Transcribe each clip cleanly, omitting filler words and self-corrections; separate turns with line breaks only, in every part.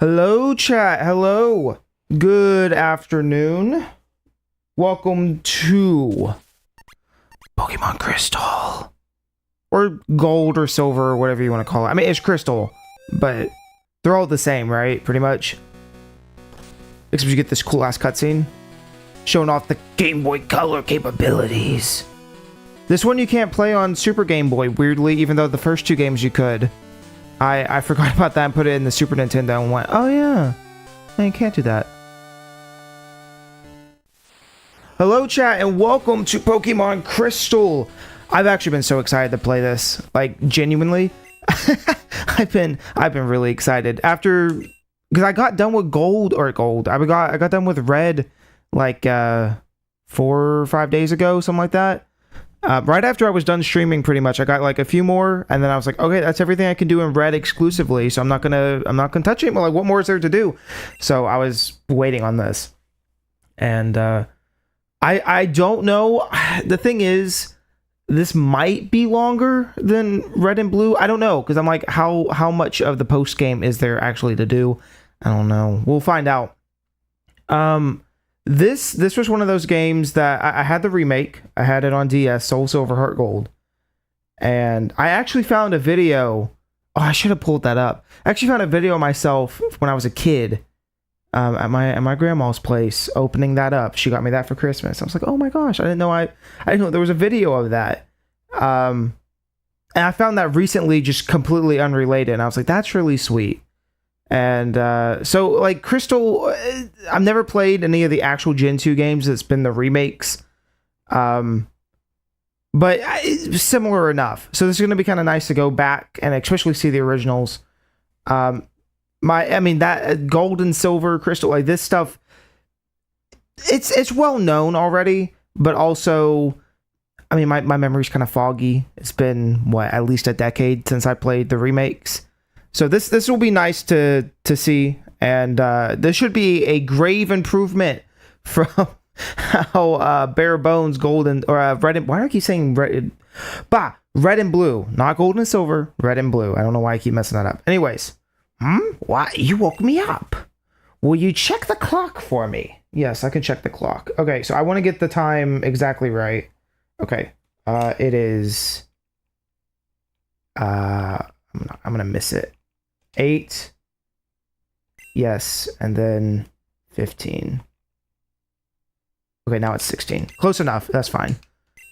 Hello, chat. Hello. Good afternoon. Welcome to Pokemon Crystal. Or Gold or Silver or whatever you want to call it. I mean, it's Crystal, but they're all the same, right? Pretty much. Except you get this cool-ass cutscene showing off the Game Boy Color capabilities. This one you can't play on Super Game Boy, weirdly, even though the first two games you could. I forgot about that and put it in the Super Nintendo and went, oh yeah, you can't do that. Hello chat and welcome to Pokemon Crystal. I've actually been so excited to play this, like genuinely. I've been really excited after, because I got done with Gold. I got done with Red like 4 or 5 days ago, something like that. Right after I was done streaming, pretty much, I got like a few more, and then I was like, okay, that's everything I can do in Red exclusively, so I'm not gonna touch it. But like, what more is there to do? So I was waiting on this, and I don't know. The thing is, this might be longer than Red and Blue. I don't know, because I'm like, how much of the post game is there actually to do? I don't know. We'll find out. This was one of those games that I had the remake. I had it on DS, Soul Silver Heart Gold. And I actually found a video. Oh, I should have pulled that up. I actually found a video of myself when I was a kid at my grandma's place opening that up. She got me that for Christmas. I was like, oh my gosh, I didn't know there was a video of that. And I found that recently, just completely unrelated. And I was like, that's really sweet. And so like Crystal, I've never played any of the actual Gen 2 games. It's been the remakes, but similar enough. So this is going to be kind of nice to go back and especially see the originals. That Gold and Silver, Crystal, like this stuff, it's well known already, but also, I mean, my memory's kind of foggy. It's been at least a decade since I played the remakes. So this will be nice to see, and this should be a grave improvement from how bare bones Gold and Red and, why do I keep saying Red? Red and Blue, not Gold and Silver, Red and Blue. I don't know why I keep messing that up. Anyways, why you woke me up? Will you check the clock for me? Yes, I can check the clock. Okay, so I want to get the time exactly right. Okay, it is. I'm gonna miss it. 8, yes, and then 15. Okay, now it's 16. Close enough. That's fine.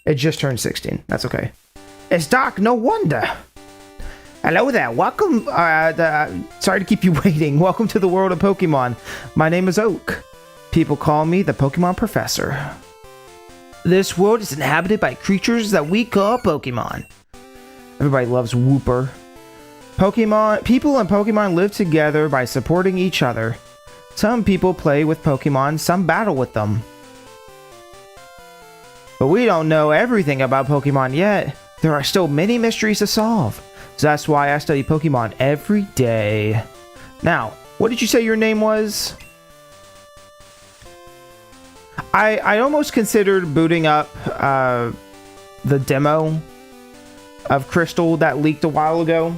It just turned 16. That's okay. It's dark. No wonder. Hello there. Welcome. Sorry to keep you waiting. Welcome to the world of Pokemon. My name is Oak. People call me the Pokemon Professor. This world is inhabited by creatures that we call Pokemon. Everybody loves Wooper. People and Pokemon live together by supporting each other. Some people play with Pokemon, some battle with them. But we don't know everything about Pokemon yet. There are still many mysteries to solve. So that's why I study Pokemon every day. Now, what did you say your name was? I almost considered booting up the demo of Crystal that leaked a while ago.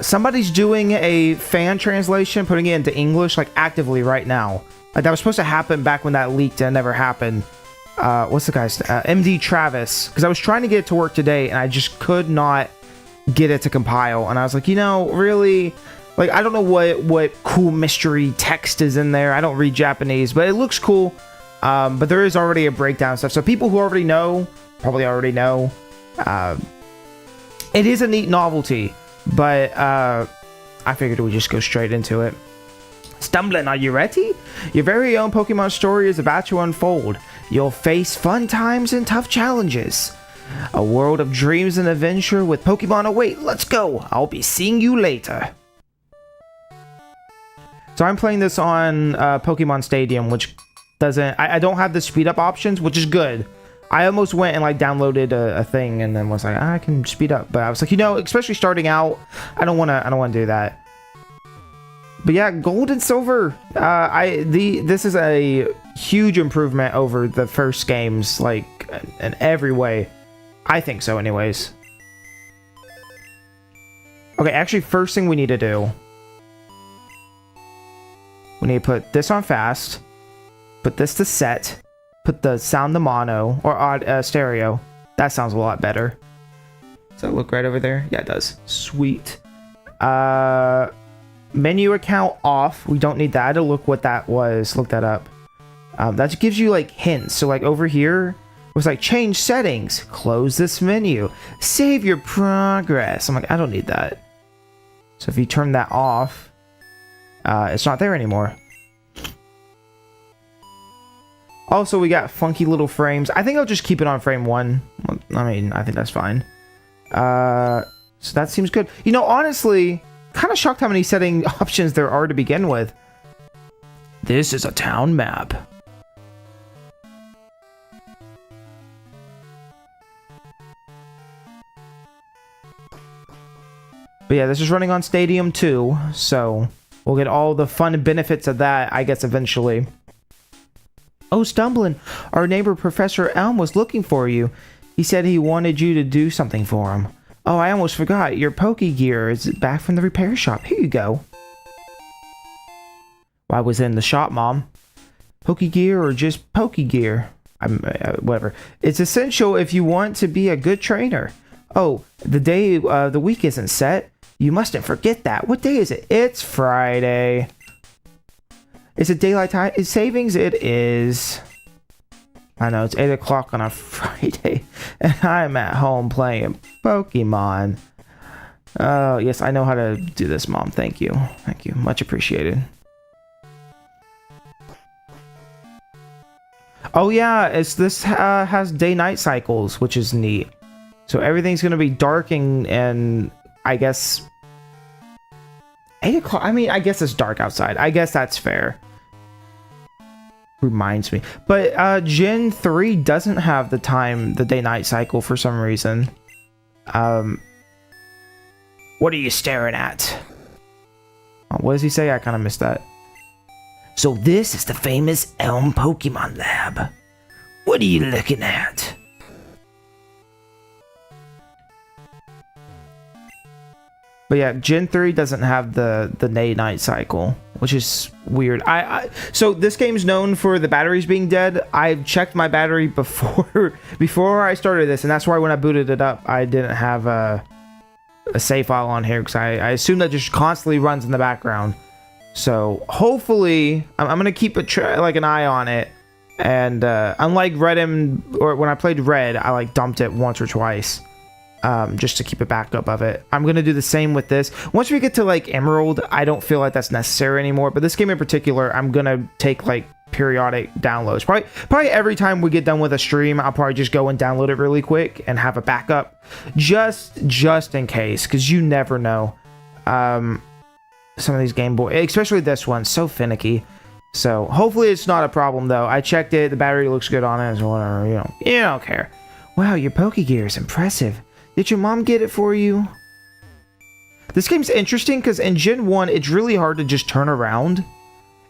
Somebody's doing a fan translation, putting it into English, like actively right now. Like that was supposed to happen back when that leaked and it never happened. What's the guy's MD Travis? Because I was trying to get it to work today and I just could not get it to compile. And I was like, really? Like, I don't know what cool mystery text is in there. I don't read Japanese, but it looks cool. But there is already a breakdown and stuff. So people who already know, probably already know. It is a neat novelty. But I figured we'd just go straight into it. Stumbling, are you ready? Your very own Pokemon story is about to unfold. You'll face fun times and tough challenges. A world of dreams and adventure with Pokemon await. Let's go. I'll be seeing you later. So I'm playing this on Pokemon Stadium, which doesn't... I don't have the speed up options, which is good. I almost went and like downloaded a thing and then was like, I can speed up. But I was like, especially starting out, I don't want to do that. But yeah, Gold and Silver. This is a huge improvement over the first games, like in every way. I think so, anyways. Okay, actually, first thing we need to do We need to put this on fast. Put this to set. Put the sound to mono or odd stereo. That sounds a lot better. Does that look right over there? Yeah, it does. Sweet. Menu account off. We don't need that to look what that was. Look that up. That gives you like hints. So like over here it was like change settings, close this menu, save your progress. I'm like, I don't need that. So if you turn that off, it's not there anymore. Also, we got funky little frames. I think I'll just keep it on frame 1. I mean, I think that's fine. So that seems good. You know, honestly, kind of shocked how many setting options there are to begin with. This is a town map. But yeah, this is running on Stadium 2, so we'll get all the fun benefits of that, I guess, eventually. Oh, Stumbling, our neighbor Professor Elm was looking for you. He said he wanted you to do something for him. Oh, I almost forgot. Your Pokegear is back from the repair shop. Here you go. Well, I was in the shop, Mom. Pokegear or just Pokegear? Whatever. It's essential if you want to be a good trainer. Oh, the day of the week isn't set. You mustn't forget that. What day is it? It's Friday. Is it daylight time savings? It is. I know, it's 8 o'clock on a Friday, and I'm at home playing Pokemon. Oh, yes, I know how to do this, Mom. Thank you. Thank you. Much appreciated. Oh, yeah, this has day-night cycles, which is neat. So everything's going to be dark and I guess 8 o'clock. I mean, I guess it's dark outside. I guess that's fair. Reminds me. But Gen 3 doesn't have the day-night cycle for some reason. What are you staring at? Oh, what does he say? I kind of missed that. So this is the famous Elm Pokemon Lab. What are you looking at? But yeah, Gen 3 doesn't have the day-night cycle, which is weird. So this game's known for the batteries being dead. I checked my battery before I started this, and that's why when I booted it up, I didn't have a save file on here, because I assume that just constantly runs in the background. So hopefully, I'm gonna keep an eye on it. And unlike or when I played Red, I dumped it once or twice. Just to keep a backup of it. I'm gonna do the same with this. Once we get to Emerald, I don't feel like that's necessary anymore, but this game in particular, I'm gonna take periodic downloads. Probably every time we get done with a stream, I'll probably just go and download it really quick and have a backup just in case, because you never know. Some of these Game Boy, especially this one, so finicky. So hopefully it's not a problem though. I checked it, the battery looks good on it, so whatever, you don't care. Wow, your Pokegear is impressive. Did your mom get it for you? This game's interesting because in Gen 1, it's really hard to just turn around.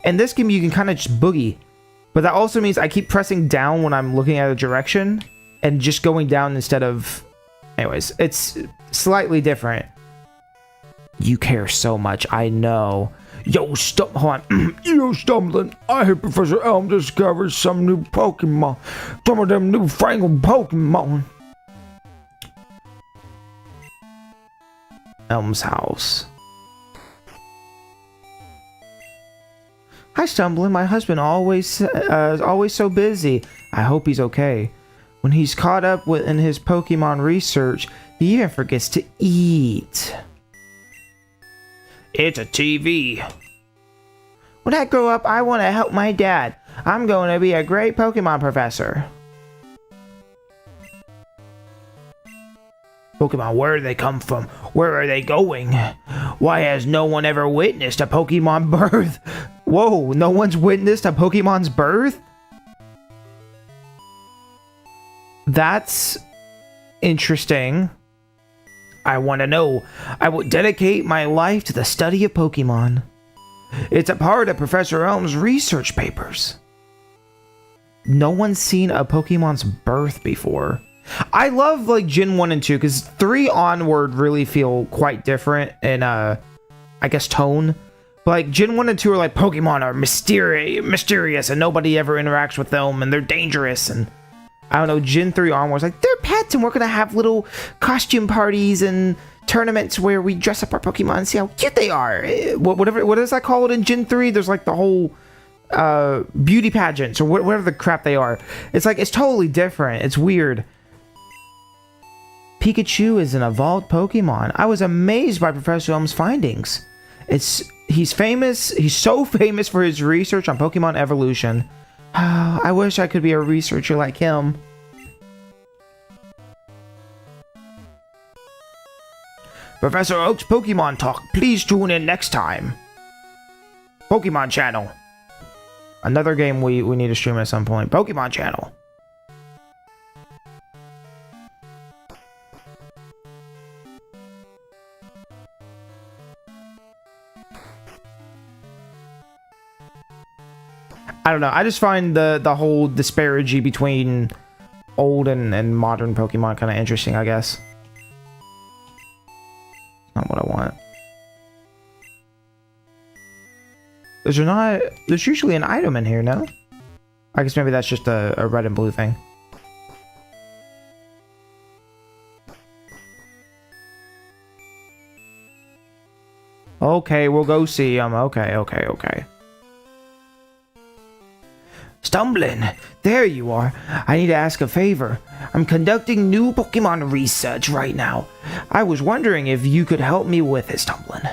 In this game, you can kind of just boogie. But that also means I keep pressing down when I'm looking at a direction and just going down instead of... Anyways, it's slightly different. You care so much, I know. Yo, hold on. Yo, Stumbling. I heard Professor Elm discovered some new Pokemon. Some of them new fangled Pokemon. Elm's house. Hi, Stumbling. My husband always so busy. I hope he's okay. When he's caught up in his Pokemon research, he even forgets to eat. It's a TV. When I grow up, I want to help my dad. I'm going to be a great Pokemon professor. Pokemon, where do they come from? Where are they going? Why has no one ever witnessed a Pokemon birth? Whoa, no one's witnessed a Pokemon's birth? That's interesting. I want to know. I will dedicate my life to the study of Pokemon. It's a part of Professor Elm's research papers. No one's seen a Pokemon's birth before. I love Gen 1 and 2 because 3 onward really feel quite different in I guess tone. Like, Gen 1 and 2 are like, Pokemon are mysterious and nobody ever interacts with them and they're dangerous. And I don't know, Gen 3 onwards, like, they're pets and we're gonna have little costume parties and tournaments where we dress up our Pokemon and see how cute they are. What is that called in Gen 3? There's like the whole beauty pageants or whatever the crap they are. It's like, it's totally different. It's weird. Pikachu is an evolved Pokemon. I was amazed by Professor Elm's findings. He's famous. He's so famous for his research on Pokemon evolution. I wish I could be a researcher like him. Professor Oak's Pokemon Talk. Please tune in next time. Pokemon Channel. Another game we need to stream at some point. Pokemon Channel. I don't know. I just find the whole disparity between old and modern Pokemon kind of interesting, I guess. Not what I want. There's usually an item in here, no? I guess maybe that's just a red and blue thing. Okay, we'll go see him. Okay. Stumbling, there you are. I need to ask a favor. I'm conducting new Pokemon research right now. I was wondering if you could help me with it, Stumbling.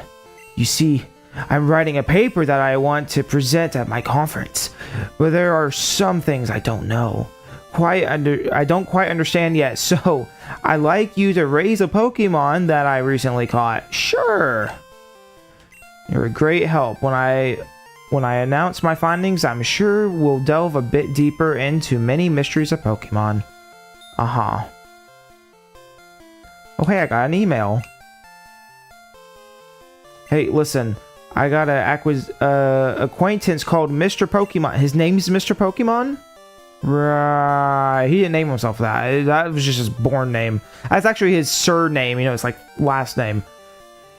You see, I'm writing a paper that I want to present at my conference, but there are some things I don't know. I don't quite understand yet, so I'd like you to raise a Pokemon that I recently caught. Sure. You're a great help. When I announce my findings, I'm sure we'll delve a bit deeper into many mysteries of Pokemon. Uh-huh. Oh, hey, I got an email. Hey, listen. I got an acquaintance called Mr. Pokemon. His name's Mr. Pokemon? Right. He didn't name himself that. That was just his born name. That's actually his surname. You know, it's like last name.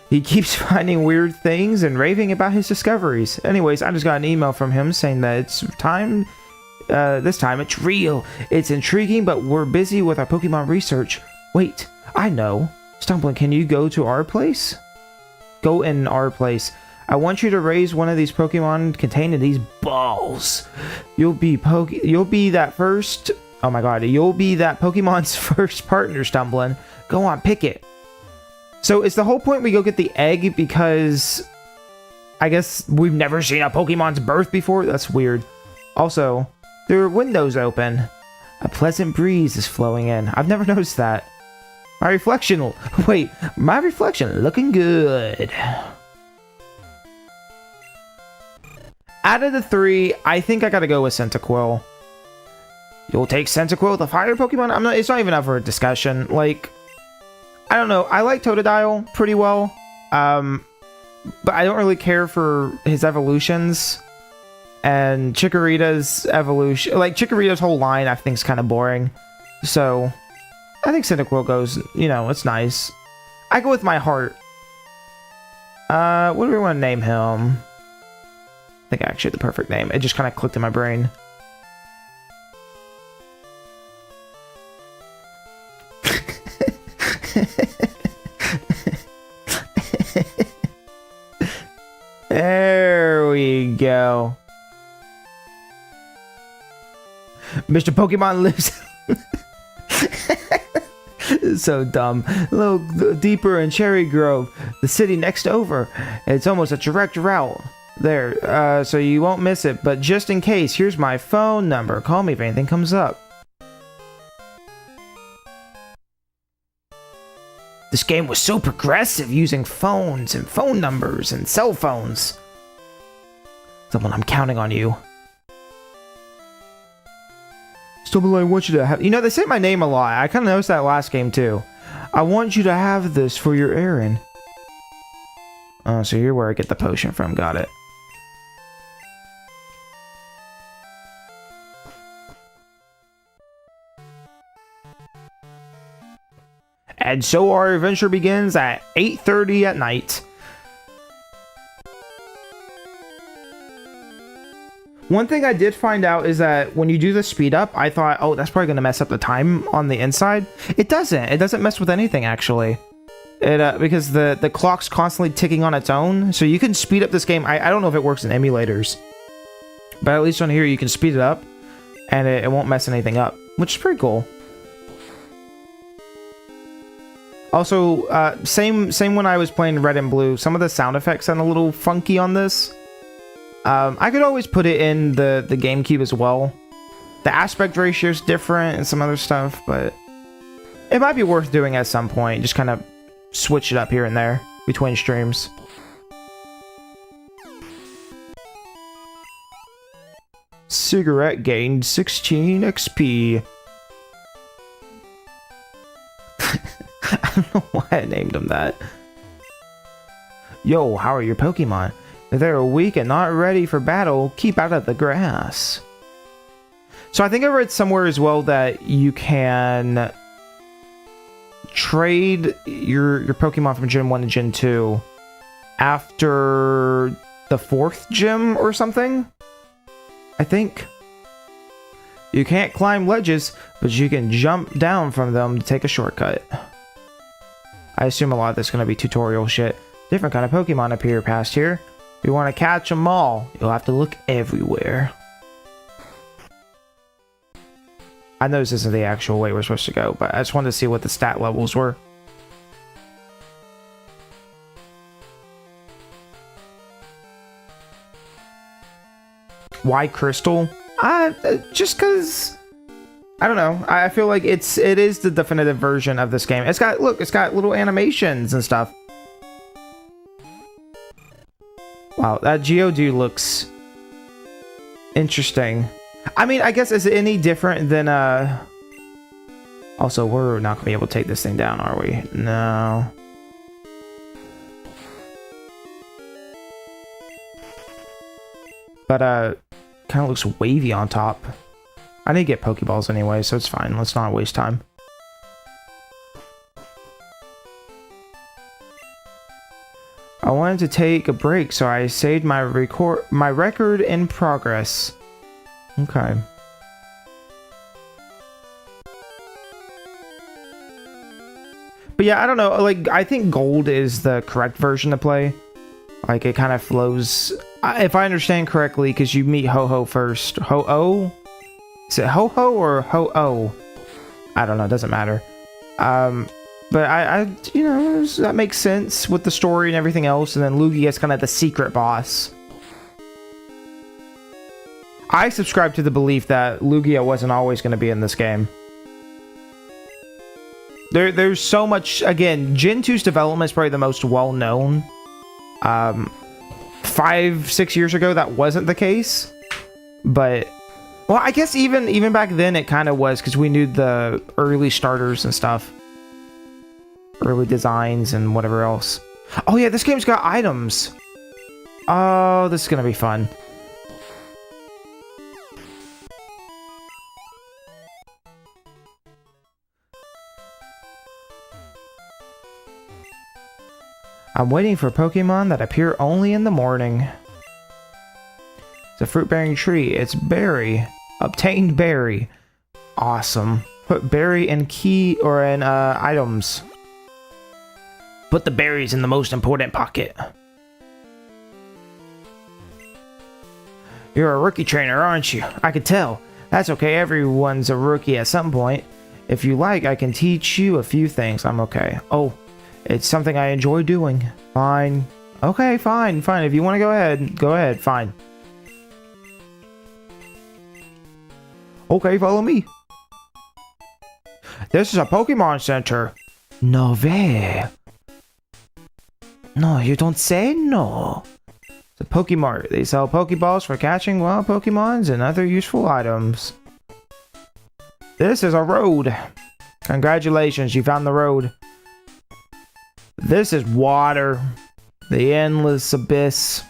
He keeps finding weird things and raving about his discoveries. Anyways, I just got an email from him saying that it's time. This time it's real. It's intriguing, but we're busy with our Pokemon research. Wait, I know. Stumbling, can you go to our place? Go in our place. I want you to raise one of these Pokemon contained in these balls. You'll be that first. Oh my god, you'll be that Pokemon's first partner, Stumbling. Go on, pick it. So is the whole point we go get the egg because I guess we've never seen a Pokemon's birth before? That's weird. Also, there are windows open. A pleasant breeze is flowing in. I've never noticed that. My reflection looking good. Out of the three, I think I gotta go with Cyndaquil. You'll take Cyndaquil, the fire Pokemon? It's not even up for a discussion. Like, I don't know. I like Totodile pretty well. But I don't really care for his evolutions. And Chikorita's evolution... Like, Chikorita's whole line I think is kind of boring. So, I think Cyndaquil goes... You know, it's nice. I go with my heart. What do we want to name him? I think I actually had the perfect name. It just kind of clicked in my brain. There we go. Mr. Pokemon lives... So dumb. A little deeper in Cherry Grove, the city next over. It's almost a direct route. There, so you won't miss it. But just in case, here's my phone number. Call me if anything comes up. This game was so progressive, using phones and phone numbers and cell phones. Someone, I'm counting on you. Someone, I want you to have... You know, they say my name a lot. I kind of noticed that last game, too. I want you to have this for your errand. Oh, so you're where I get the potion from. Got it. And so our adventure begins at 8:30 at night. One thing I did find out is that when you do the speed up, I thought, oh, that's probably going to mess up the time on the inside. It doesn't. It doesn't mess with anything, actually. Because the clock's constantly ticking on its own, so you can speed up this game. I don't know if it works in emulators, but at least on here you can speed it up, and it won't mess anything up, which is pretty cool. Also, same when I was playing Red and Blue, some of the sound effects sound a little funky on this. I could always put it in the GameCube as well. The aspect ratio is different and some other stuff, but it might be worth doing at some point. Just kind of switch it up here and there between streams. Cigarette gained 16 XP. I don't know why I named him that. Yo, how are your Pokemon? If they're weak and not ready for battle, keep out of the grass. So I think I read somewhere as well that you can trade your Pokemon from Gen 1 to Gen 2 after the 4th gym or something. I think. You can't climb ledges, but you can jump down from them to take a shortcut. I assume a lot of this is going to be tutorial shit. Different kind of Pokemon appear past here. If you want to catch them all, you'll have to look everywhere. I know this isn't the actual way we're supposed to go, but I just wanted to see what the stat levels were. Why Crystal? Just because... I don't know. I feel like it is the definitive version of this game. It's got, look, it's got little animations and stuff. Wow, that Geodude looks interesting. I mean, I guess, is it any different than, also, we're not gonna be able to take this thing down, are we? No. But, kind of looks wavy on top. I need to get Pokeballs anyway, so it's fine. Let's not waste time. I wanted to take a break, so I saved my record in progress. Okay. But yeah, I don't know. Like, I think Gold is the correct version to play. Like, it kind of flows. If I understand correctly, because you meet Ho-Oh first. Ho-Oh? Is it Ho-Ho or Ho-Oh? I don't know. It doesn't matter. But I you know, that makes sense with the story and everything else. And then Lugia is kind of the secret boss. I subscribe to the belief that Lugia wasn't always going to be in this game. There's so much. Again, Gen 2's development is probably the most well-known. 5-6 years ago, that wasn't the case. But... well, I guess even back then it kind of was, because we knew the early starters and stuff. Early designs and whatever else. Oh yeah, this game's got items. Oh, this is going to be fun. I'm waiting for Pokemon that appear only in the morning. It's a fruit-bearing tree. It's berry. Obtained berry. Awesome. Put berry in key or in items. Put the berries in the most important pocket. You're a rookie trainer, aren't you? I could tell. That's okay. Everyone's a rookie at some point. If you like, I can teach you a few things. I'm okay. Oh, it's something I enjoy doing. Fine. Okay, fine. If you want to go ahead. Fine. Okay, follow me. This is a Pokemon Center. No way. No, you don't say no. It's a Pokemart. They sell Pokeballs for catching wild Pokemons and other useful items. This is a road. Congratulations, you found the road. This is water. The endless abyss.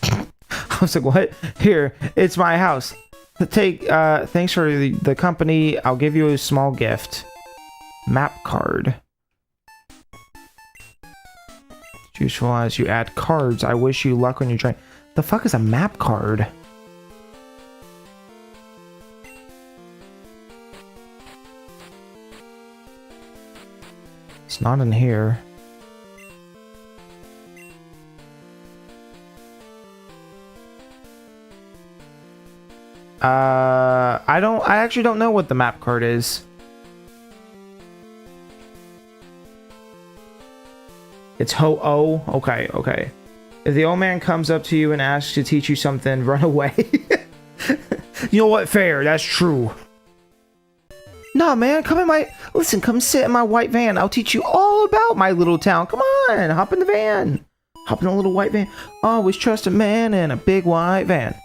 I was like, what? Here, it's my house. Take, thanks for the company. I'll give you a small gift. Map card. Useful as you add cards. I wish you luck on your train. The fuck is a map card? It's not in here. I actually don't know what the map card is. It's Ho-Oh? Okay, okay. If the old man comes up to you and asks to teach you something, run away. You know what? Fair, that's true. Nah, man, come in my... Listen, come sit in my white van. I'll teach you all about my little town. Come on, hop in the van. Hop in a little white van. Always trust a man in a big white van.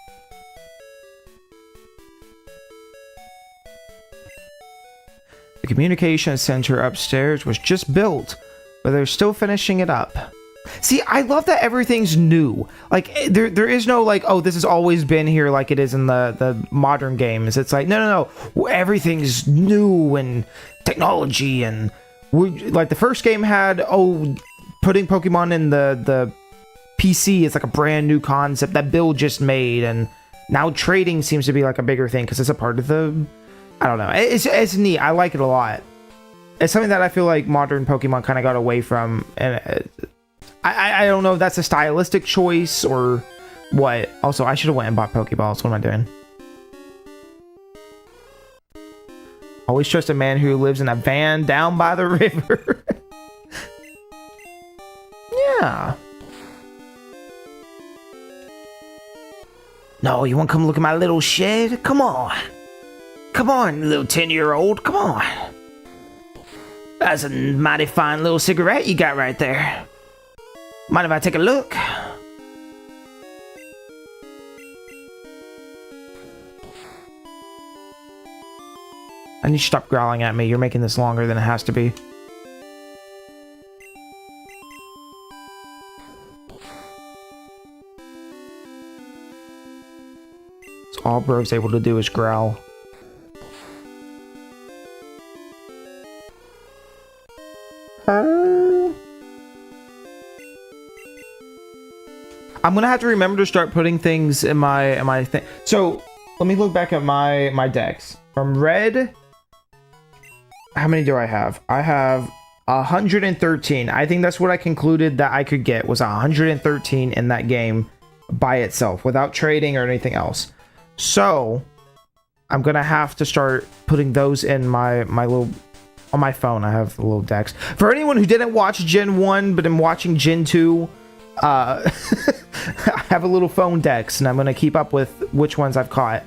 The communication center upstairs was just built, but they're still finishing it up. See, I love that everything's new. Like, there is no, like, oh, this has always been here like it is in the modern games. It's like, no. Everything's new and technology and... like, the first game had, putting Pokemon in the PC is like a brand new concept that Bill just made. And now trading seems to be like a bigger thing because it's a part of the... I don't know. It's neat. I like it a lot. It's something that I feel like modern Pokemon kind of got away from, and I don't know if that's a stylistic choice or what. Also, I should have went and bought Pokeballs. What am I doing? Always trust a man who lives in a van down by the river. Yeah. No, you want to come look at my little shed? Come on. Come on, little 10-year-old. Come on. That's a mighty fine little cigarette you got right there. Mind if I take a look? I need you to stop growling at me. You're making this longer than it has to be. So all Bro's able to do is growl. I'm gonna have to remember to start putting things in my thing. So let me look back at my decks. From red, how many do I have? I have 113. I think that's what I concluded that I could get was 113 in that game by itself without trading or anything else. So I'm gonna have to start putting those in my little... On my phone, I have the little decks. For anyone who didn't watch Gen 1, but I'm watching Gen 2, I have a little phone decks, and I'm going to keep up with which ones I've caught.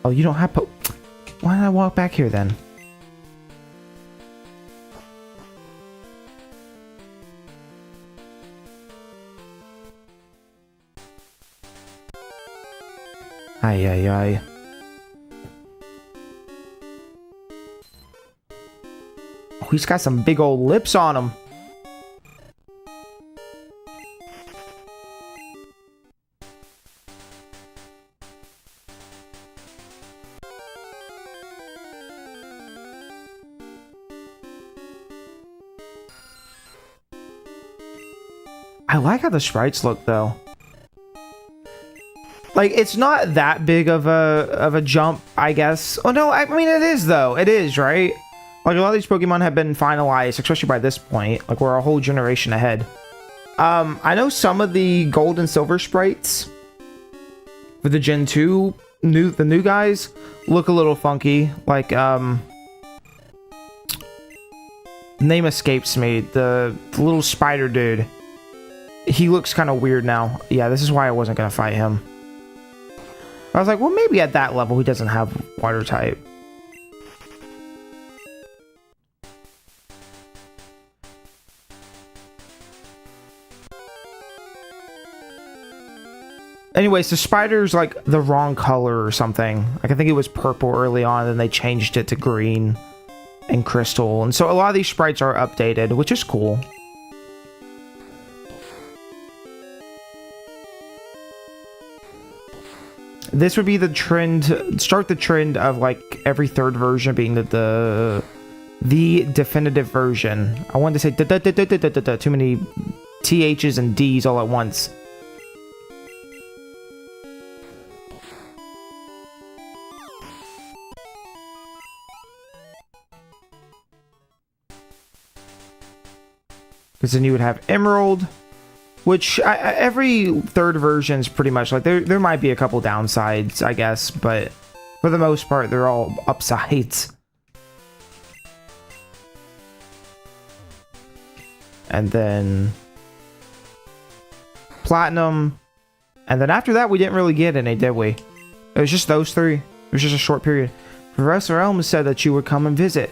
Oh, you don't have... Why did I walk back here, then? Ay. Oh, he's got some big old lips on him. I like how the sprites look, though. Like, it's not that big of a jump, I guess. Oh, no, I mean, it is, though. It is, right? Like, a lot of these Pokemon have been finalized, especially by this point. Like, we're a whole generation ahead. I know some of the gold and silver sprites for the Gen 2, the new guys, look a little funky. Like, name escapes me. The little spider dude. He looks kind of weird now. Yeah, this is why I wasn't going to fight him. I was like, well, maybe at that level he doesn't have water type. Anyways, the spider's like the wrong color or something. Like, I think it was purple early on, and then they changed it to green and crystal. And so a lot of these sprites are updated, which is cool. This would be the trend, start the trend of like every third version being the definitive version. I wanted to say too many THs and Ds all at once. Because then you would have Emerald, which every third version is pretty much like, there might be a couple downsides, I guess, but for the most part, they're all upsides. And then Platinum. And then after that, we didn't really get any, did we? It was just those three. It was just a short period. Professor Elm said that you would come and visit.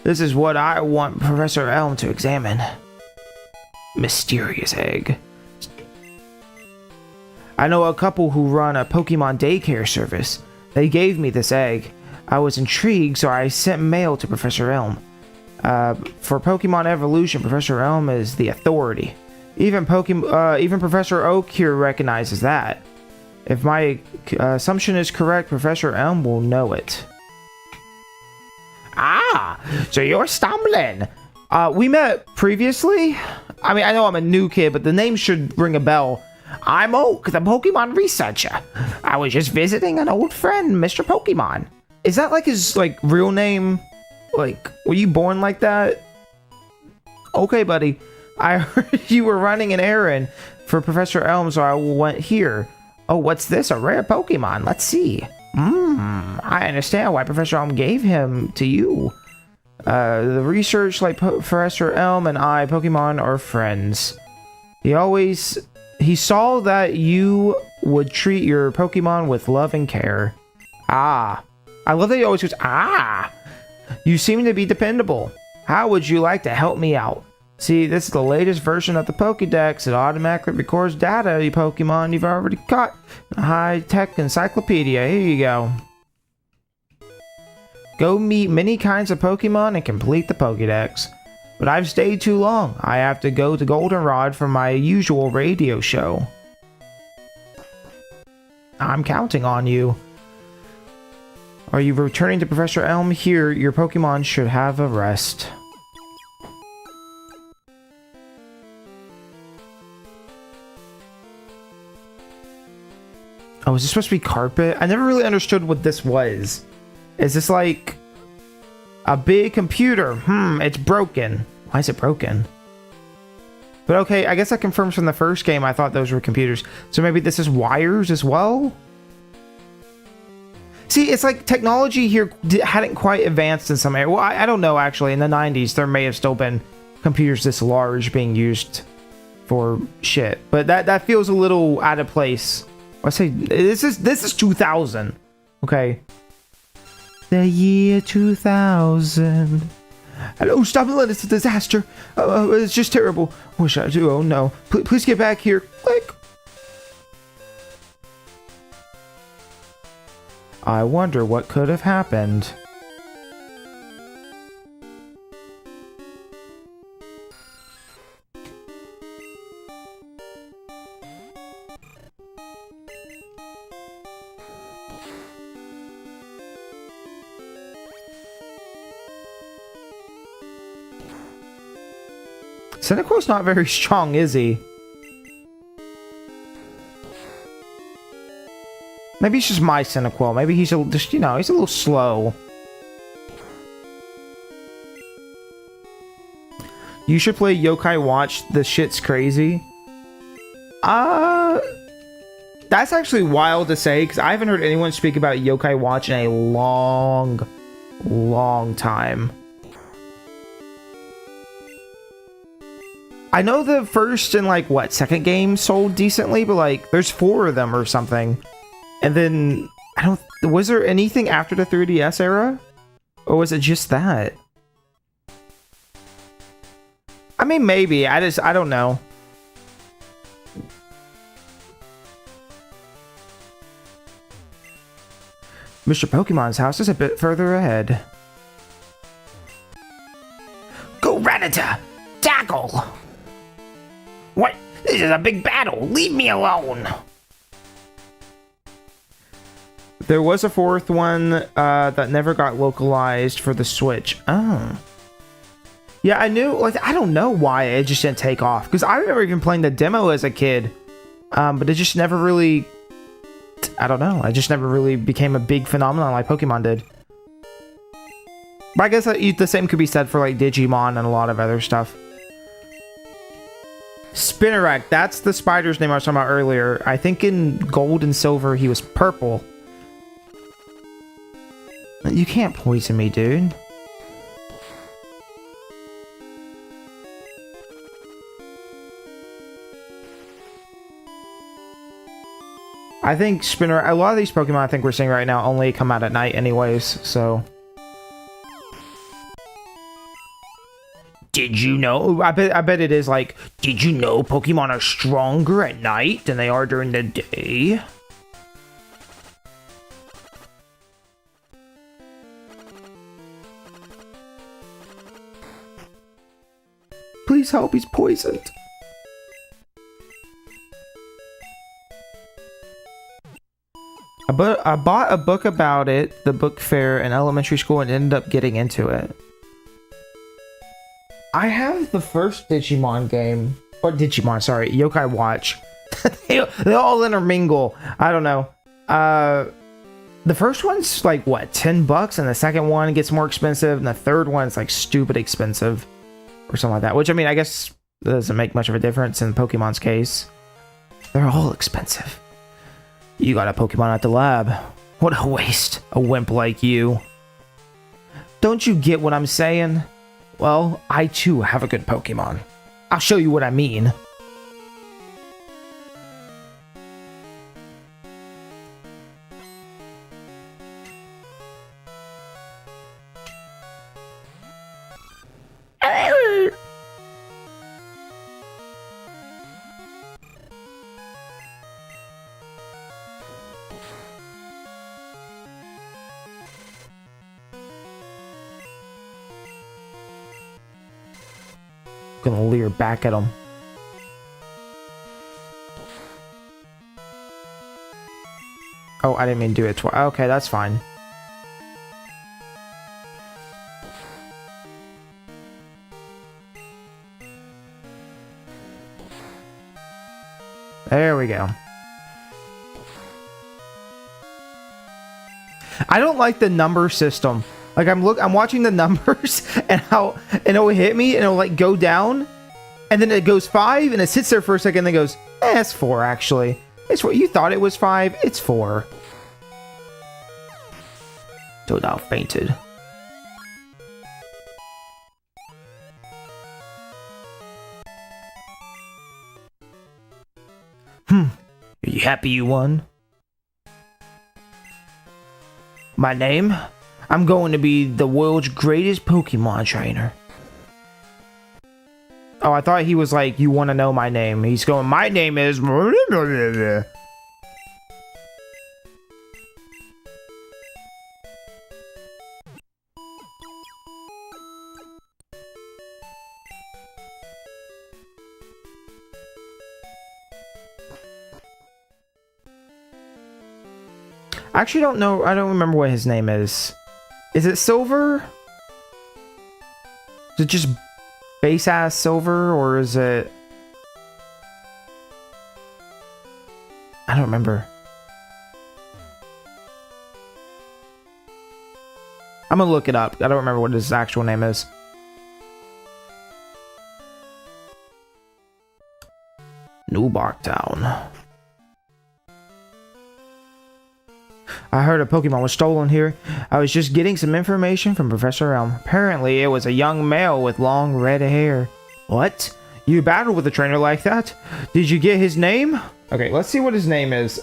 This is what I want Professor Elm to examine. Mysterious egg. I know a couple who run a Pokemon daycare service. They gave me this egg. I was intrigued, so I sent mail to Professor Elm. For Pokemon evolution, Professor Elm is the authority. Even Professor Oak here recognizes that. If my assumption is correct, Professor Elm will know it. Ah, so you're Stumbling. We met previously. I mean, I know I'm a new kid, but the name should ring a bell. I'm Oak, the Pokemon researcher. I was just visiting an old friend, Mr. Pokemon. Is that like his real name? Like, were you born like that? Okay, buddy. I heard you were running an errand for Professor Elm, so I went here. Oh, what's this? A rare Pokemon. Let's see. I understand why Professor Elm gave him to you. The research, like Professor Elm and I, Pokemon are friends. He saw that you would treat your Pokemon with love and care. Ah. I love that he always goes, ah. You seem to be dependable. How would you like to help me out? See, this is the latest version of the Pokédex. It automatically records data of your Pokemon you've already caught. A high-tech encyclopedia. Here you go. Go meet many kinds of Pokemon and complete the Pokédex. But I've stayed too long. I have to go to Goldenrod for my usual radio show. I'm counting on you. Are you returning to Professor Elm? Here, your Pokemon should have a rest. Oh, is this supposed to be carpet? I never really understood what this was. Is this like a big computer? It's broken. Why is it broken? But okay, I guess that confirms from the first game I thought those were computers. So maybe this is wires as well? See, it's like technology here hadn't quite advanced in some area. Well, I don't know, actually. In the 90s, there may have still been computers this large being used for shit. But that feels a little out of place. I say this is 2000. Okay. The year 2000. Hello, stop it! It's a disaster. It's just terrible. What should I do? Oh no! Please get back here. Click. I wonder what could have happened. Cyndaquil's not very strong, is he? Maybe it's just my Cyndaquil. Maybe he's just, you know, he's a little slow. You should play Yokai Watch. The shit's crazy. That's actually wild to say, because I haven't heard anyone speak about Yokai Watch in a long time. I know the first and second game sold decently, but there's 4 of them or something. And then was there anything after the 3DS era? Or was it just that? I mean, maybe. I don't know. Mr. Pokemon's house is a bit further ahead. Go Rattata! Tackle! What? This is a big battle! Leave me alone! There was a 4th one that never got localized for the Switch. Oh. Yeah, I knew, like, I don't know why it just didn't take off. Because I remember even playing the demo as a kid. But it just never really, I don't know. It just never really became a big phenomenon like Pokemon did. But I guess the same could be said for, like, Digimon and a lot of other stuff. Spinarak, that's the spider's name I was talking about earlier. I think in Gold and Silver he was purple. You can't poison me, dude. I think Spinarak, a lot of these Pokemon I think we're seeing right now only come out at night anyways, so... Did you know? I bet it is like, did you know Pokemon are stronger at night than they are during the day? Please help, he's poisoned. I bought a book about it, the book fair in elementary school, and ended up getting into it. I have the first Digimon game, or Digimon, sorry, Yokai Watch. they all intermingle. I don't know. The first one's like, what, $10? And the second one gets more expensive, and the third one's like stupid expensive. Or something like that. Which, I mean, I guess doesn't make much of a difference in Pokemon's case. They're all expensive. You got a Pokemon at the lab. What a waste. A wimp like you. Don't you get what I'm saying? Well, I too have a good Pokemon. I'll show you what I mean. Gonna leer back at him. Oh, I didn't mean to do it twice. Okay, that's fine. There we go. I don't like the number system. Like I'm watching the numbers and it'll hit me and it'll like go down, and then it goes 5 and it sits there for a second and then goes, it's 4 actually. It's what you thought it was 5. It's 4. Totodile fainted. Are you happy you won? My name? I'm going to be the world's greatest Pokemon trainer. Oh, I thought he was like, you want to know my name. He's going, my name is... I actually don't know. I don't remember what his name is. Is it Silver? Is it just base ass Silver, or is it... I don't remember. I'm gonna look it up. I don't remember what his actual name is. New Bark Town. I heard a Pokemon was stolen here. I was just getting some information from Professor Elm. Apparently, it was a young male with long red hair. What? You battled with a trainer like that? Did you get his name? Okay, let's see what his name is.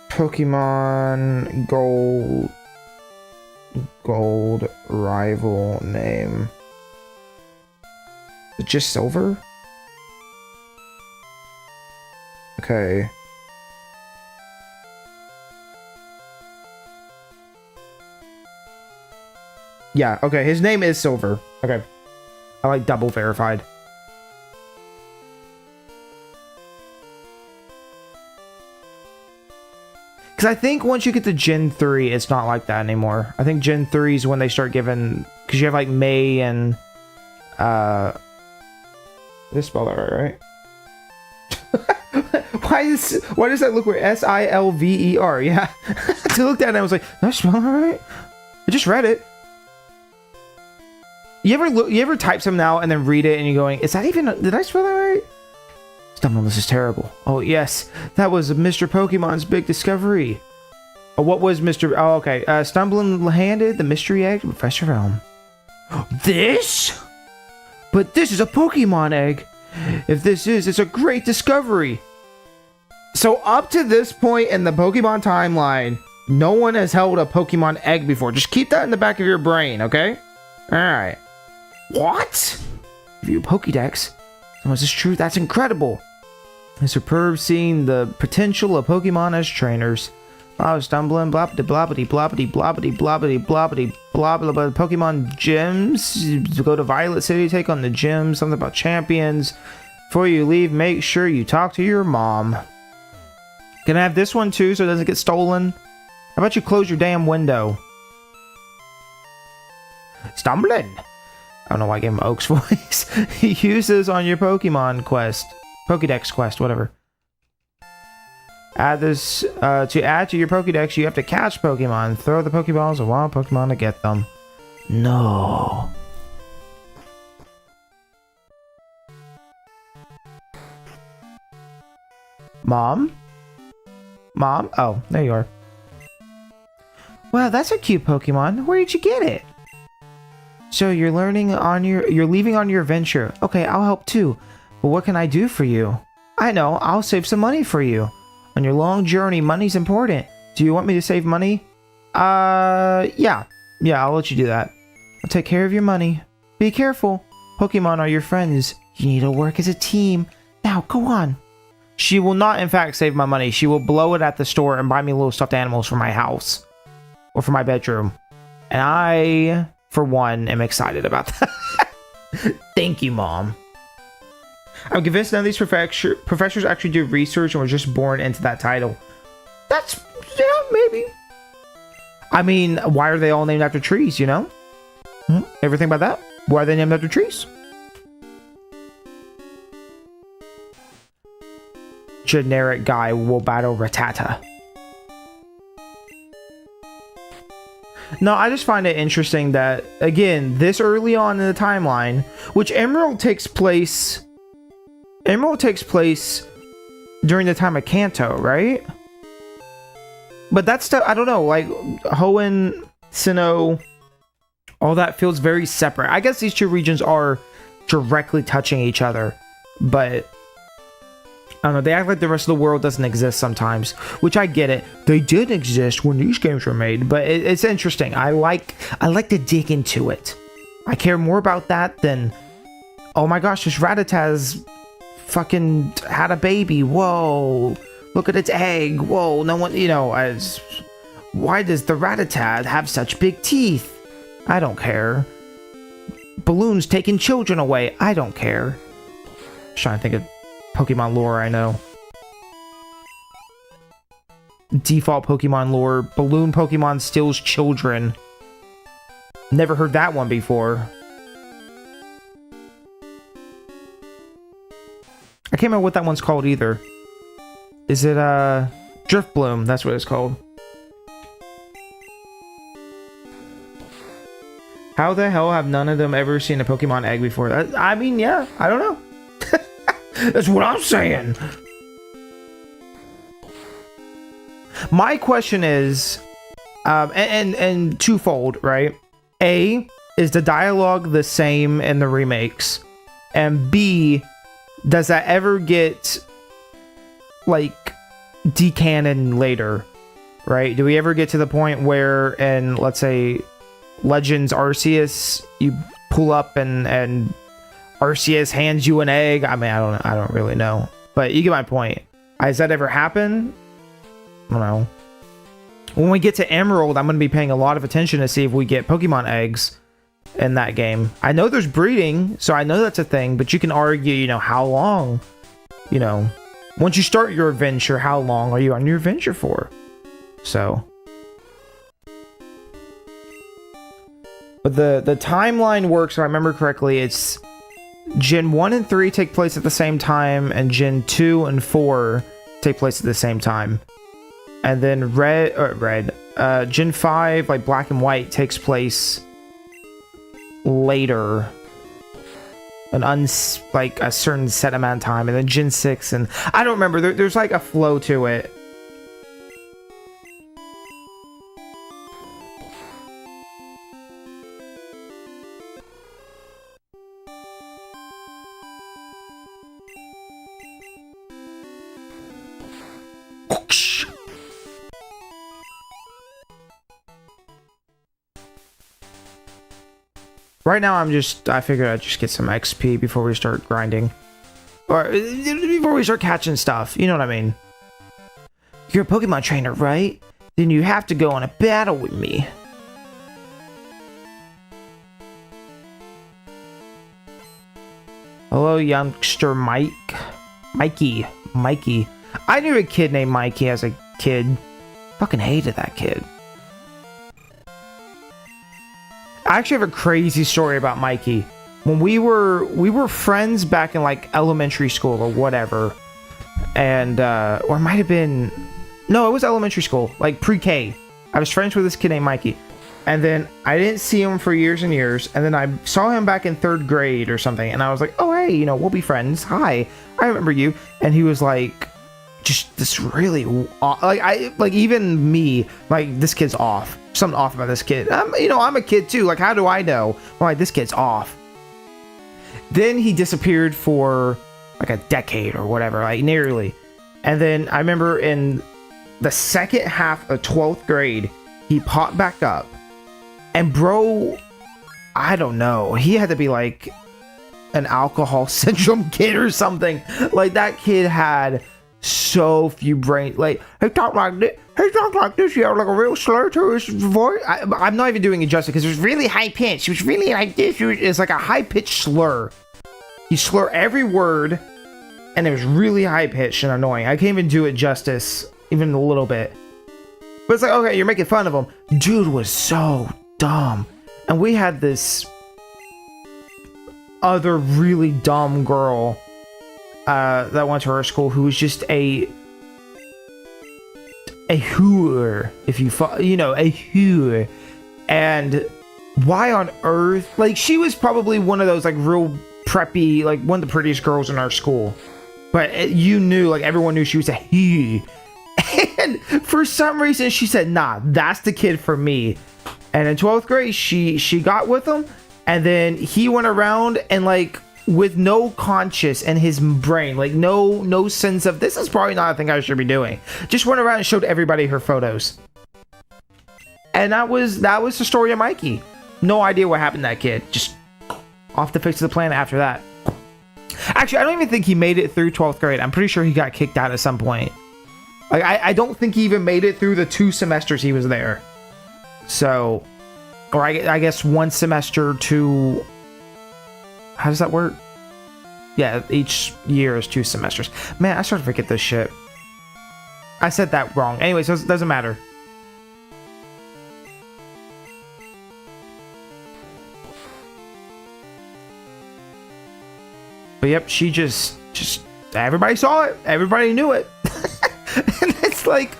Pokemon Gold rival name. Is it just Silver? Okay. Yeah, okay, his name is Silver. Okay. I like double verified. Because I think once you get to Gen 3, it's not like that anymore. I think Gen 3 is when they start giving... Because you have like May and... This spell that right? Why does that look weird? Silver? Yeah. I looked at it and I was like, did I spell that right? I just read it. You ever type something out and then read it and you're going, is that even... Did I spell that right? Stumbling, this is terrible. Oh, yes. That was Mr. Pokemon's big discovery. Oh, what was Mr... Oh, okay. Stumbling handed the mystery egg to Professor Elm. This? But this is a Pokemon egg. If this is, it's a great discovery. So up to this point in the Pokemon timeline, no one has held a Pokemon egg before. Just keep that in the back of your brain, okay? Alright. What? View Pokédex. So is this true? That's incredible. It's superb seeing the potential of Pokemon as trainers. I was stumbling, bloppity bloppity bloppity bloppity bloppity bloppity blah blah blah. Pokemon gyms. Go to Violet City, take on the gym. Something about champions. Before you leave, make sure you talk to your mom. Can I have this one too so it doesn't get stolen? How about you close your damn window? Stumbling. I don't know why I gave him Oak's voice. He uses on your Pokemon quest. Pokédex quest, whatever. Add this, to add to your Pokédex, you have to catch Pokemon. Throw the Pokeballs at wild Pokemon to get them. No. Mom? Mom? Oh, there you are. Wow, that's a cute Pokemon. Where did you get it? So you're leaving on your adventure. Okay, I'll help too. But what can I do for you? I know, I'll save some money for you. On your long journey, money's important. Do you want me to save money? Yeah. Yeah, I'll let you do that. I'll take care of your money. Be careful. Pokemon are your friends. You need to work as a team. Now, go on. She will not, in fact, save my money. She will blow it at the store and buy me little stuffed animals for my house. Or for my bedroom. And I, for one, am excited about that. Thank you, Mom. I'm convinced none of these professors actually do research and were just born into that title. That's... yeah, maybe. I mean, why are they all named after trees, you know? Ever think about that? Why are they named after trees? Generic guy will battle Rattata. No, I just find it interesting that, again, this early on in the timeline, which Emerald takes place during the time of Kanto, right? But that stuff, I don't know, like, Hoenn, Sinnoh, all that feels very separate. I guess these two regions are directly touching each other, but I don't know, they act like the rest of the world doesn't exist sometimes, which I get it. They did exist when these games were made, but it's interesting. I like to dig into it. I care more about that than, oh my gosh, this Rattata's fucking had a baby. Whoa, look at its egg. Whoa, no one, you know, why does the Rattata have such big teeth? I don't care. Balloons taking children away. I don't care. Just trying to think of Pokemon lore I know. Default Pokemon lore. Balloon Pokemon steals children. Never heard that one before. I can't remember what that one's called either. Is it, Drifbloom? That's what it's called. How the hell have none of them ever seen a Pokemon egg before? I mean, yeah, I don't know. That's what I'm saying. My question is, and twofold, right? A, is the dialogue the same in the remakes? And B, does that ever get, like, decanon later? Right? Do we ever get to the point where, in, let's say, Legends Arceus, you pull up and Arceus hands you an egg? I mean, I don't really know, but you get my point. Has that ever happened? I don't know. When we get to Emerald, I'm going to be paying a lot of attention to see if we get Pokemon eggs in that game. I know there's breeding, so I know that's a thing, but you can argue, you know, how long, you know, once you start your adventure, how long are you on your adventure for? So, but the timeline works, if I remember correctly. It's Gen 1 and 3 take place at the same time, and Gen 2 and 4 take place at the same time. And then Gen 5, like Black and White, takes place later, like a certain set amount of time. And then Gen 6, and I don't remember. There's like a flow to it. Right now, I figured I'd just get some XP before we start grinding. Or before we start catching stuff. You know what I mean? You're a Pokemon trainer, right? Then you have to go on a battle with me. Hello, youngster Mikey. I knew a kid named Mikey as a kid. Fucking hated that kid. I actually have a crazy story about Mikey. When we were friends back in like elementary school or whatever, and or it might have been, no, it was elementary school, like pre-K. I was friends with this kid named Mikey, and then I didn't see him for years and years, and then I saw him back in 3rd grade or something, and I was like, oh hey, you know, we'll be friends. Hi, I remember you. And he was like, just this really like even me, like, this kid's off. Something off about this kid. I'm a kid too. Like, how do I know? I'm like, this kid's off. Then he disappeared for like a decade or whatever, like nearly. And then I remember in the second half of 12th grade, he popped back up. And bro, I don't know. He had to be like an alcohol syndrome kid or something. Like, that kid had so few brain. Like, he talked like this. He talked like this. He had like a real slur to his voice. I'm not even doing it justice because it was really high pitched. It was really like this. It's like a high pitched slur. He slur every word, and it was really high pitched and annoying. I can't even do it justice, even a little bit. But it's like, okay, you're making fun of him. Dude was so dumb. And we had this other really dumb girl that went to our school who was just a hooer, if a hooer. And why on earth, like, she was probably one of those like real preppy, like one of the prettiest girls in our school, but you knew, like, everyone knew she was a he. And for some reason she said, nah, that's the kid for me. And in 12th grade she got with him, and then he went around and, like, with no conscience in his brain, like no sense of, this is probably not a thing I should be doing, just went around and showed everybody her photos. And that was the story of Mikey. No idea what happened to that kid. Just off the face of the planet after that. Actually, I don't even think he made it through 12th grade. I'm pretty sure he got kicked out at some point. Like, I don't think he even made it through the 2 semesters he was there. So, or I guess 1 semester to... How does that work? Yeah, each year is 2 semesters. Man, I start to forget this shit. I said that wrong. Anyways, it doesn't matter. But yep, she just everybody saw it. Everybody knew it. And it's like,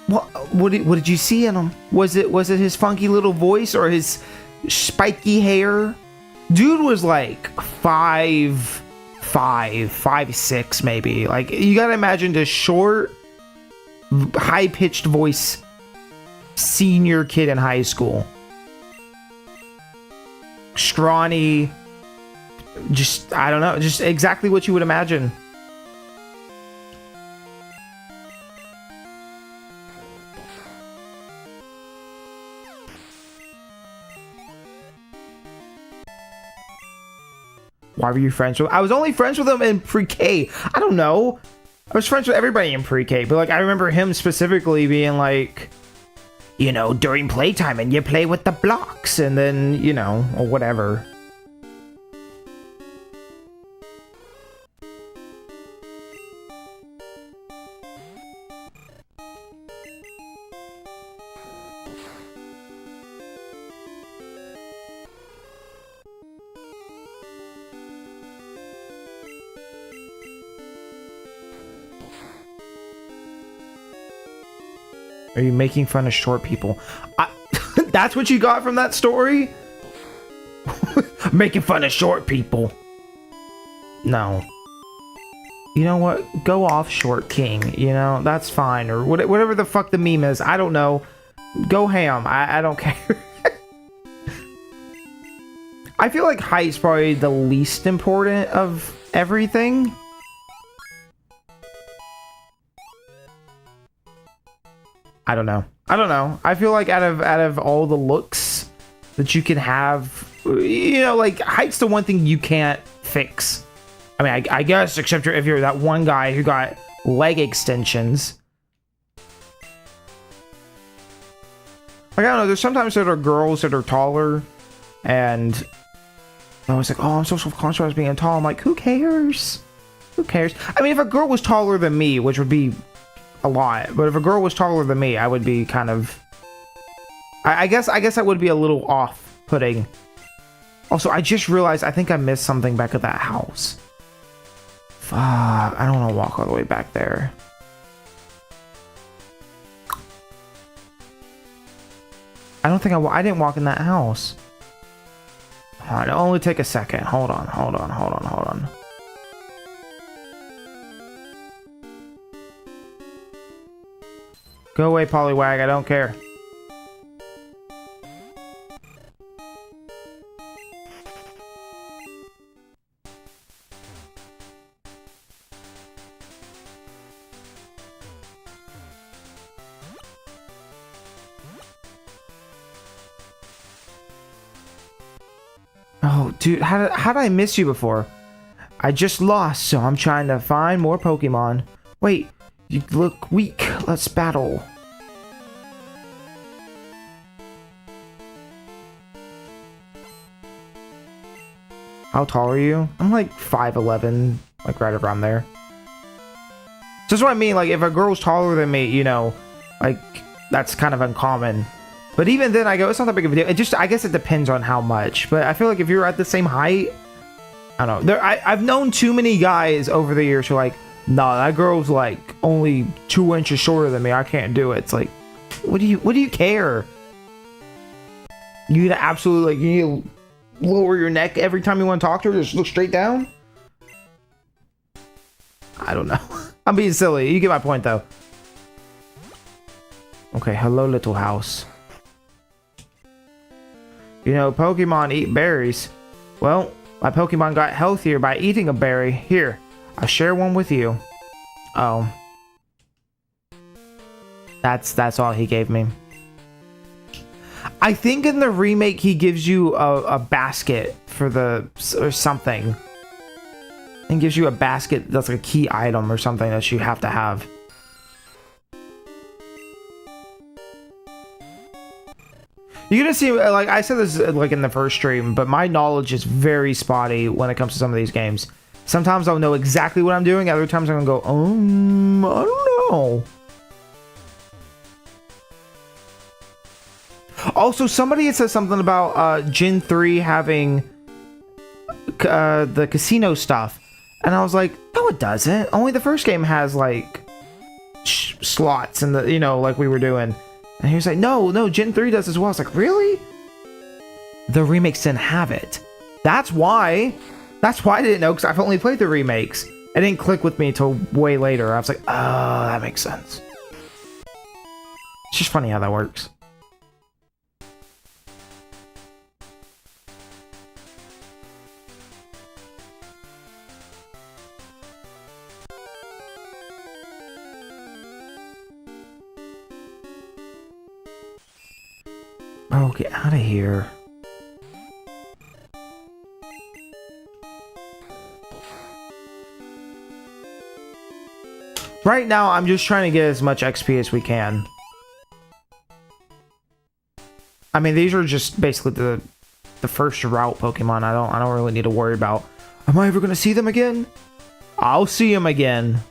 what did you see in him? Was it his funky little voice or his spiky hair? Dude was like 5'6" maybe. Like, you gotta imagine this short, high-pitched voice senior kid in high school. Scrawny, just, I don't know, just exactly what you would imagine. Why were you friends with him? I was only friends with him in pre-K. I don't know. I was friends with everybody in pre-K, but, like, I remember him specifically being like, you know, during playtime, and you play with the blocks, and then, you know, or whatever. Are you making fun of short people? That's what you got from that story? Making fun of short people. No. You know what? Go off, Short King. You know, that's fine. Or whatever the fuck the meme is. I don't know. Go ham. I don't care. I feel like height's probably the least important of everything. I don't know. I feel like out of all the looks that you can have, you know, like height's the one thing you can't fix. I mean, I guess except if you're that one guy who got leg extensions. Like, I don't know, there's sometimes there are girls that are taller, and I was like, oh, I'm so self-conscious about being tall. I'm like, who cares? Who cares? I mean, if a girl was taller than me, which would be a lot, but if a girl was taller than me, I would be kind of... I guess that would be a little off-putting. Also, I just realized I think I missed something back at that house. Fuck, I don't want to walk all the way back there. I don't think I didn't walk in that house. Alright, it'll only take a second. Hold on. Go away, Poliwag, I don't care. Oh, dude, how did I miss you before? I just lost, so I'm trying to find more Pokemon. Wait, you look weak. Let's battle. How tall are you? I'm like 5'11", like right around there. So that's what I mean, like if a girl's taller than me, you know, like that's kind of uncommon. But even then I go, it's not that big of a deal. It just, I guess it depends on how much. But I feel like if you're at the same height, I don't know. I've known too many guys over the years who are like, nah, that girl's like only 2 inches shorter than me. I can't do it. It's like, what do you care? You need to absolutely, like, you need to lower your neck every time you want to talk to her? Just look straight down? I don't know. I'm being silly. You get my point, though. Okay, hello, little house. You know, Pokemon eat berries. Well, my Pokemon got healthier by eating a berry. Here, I'll share one with you. Oh. That's all he gave me. I think in the remake he gives you a basket for or something. And gives you a basket that's like a key item or something that you have to have. You're gonna see, like I said this like in the first stream, but my knowledge is very spotty when it comes to some of these games. Sometimes I'll know exactly what I'm doing, other times I'm gonna go, I don't know. Also, somebody had said something about Gen 3 having the casino stuff. And I was like, no it doesn't. Only the first game has like slots and the, you know, like we were doing. And he was like, no, Gen 3 does as well. I was like, really? The remakes didn't have it. That's why I didn't know, because I've only played the remakes. It didn't click with me until way later. I was like, oh, that makes sense. It's just funny how that works. Oh, get out of here. Right now, I'm just trying to get as much XP as we can. I mean, these are just basically the first route Pokemon. I don't really need to worry about. Am I ever gonna see them again? I'll see them again.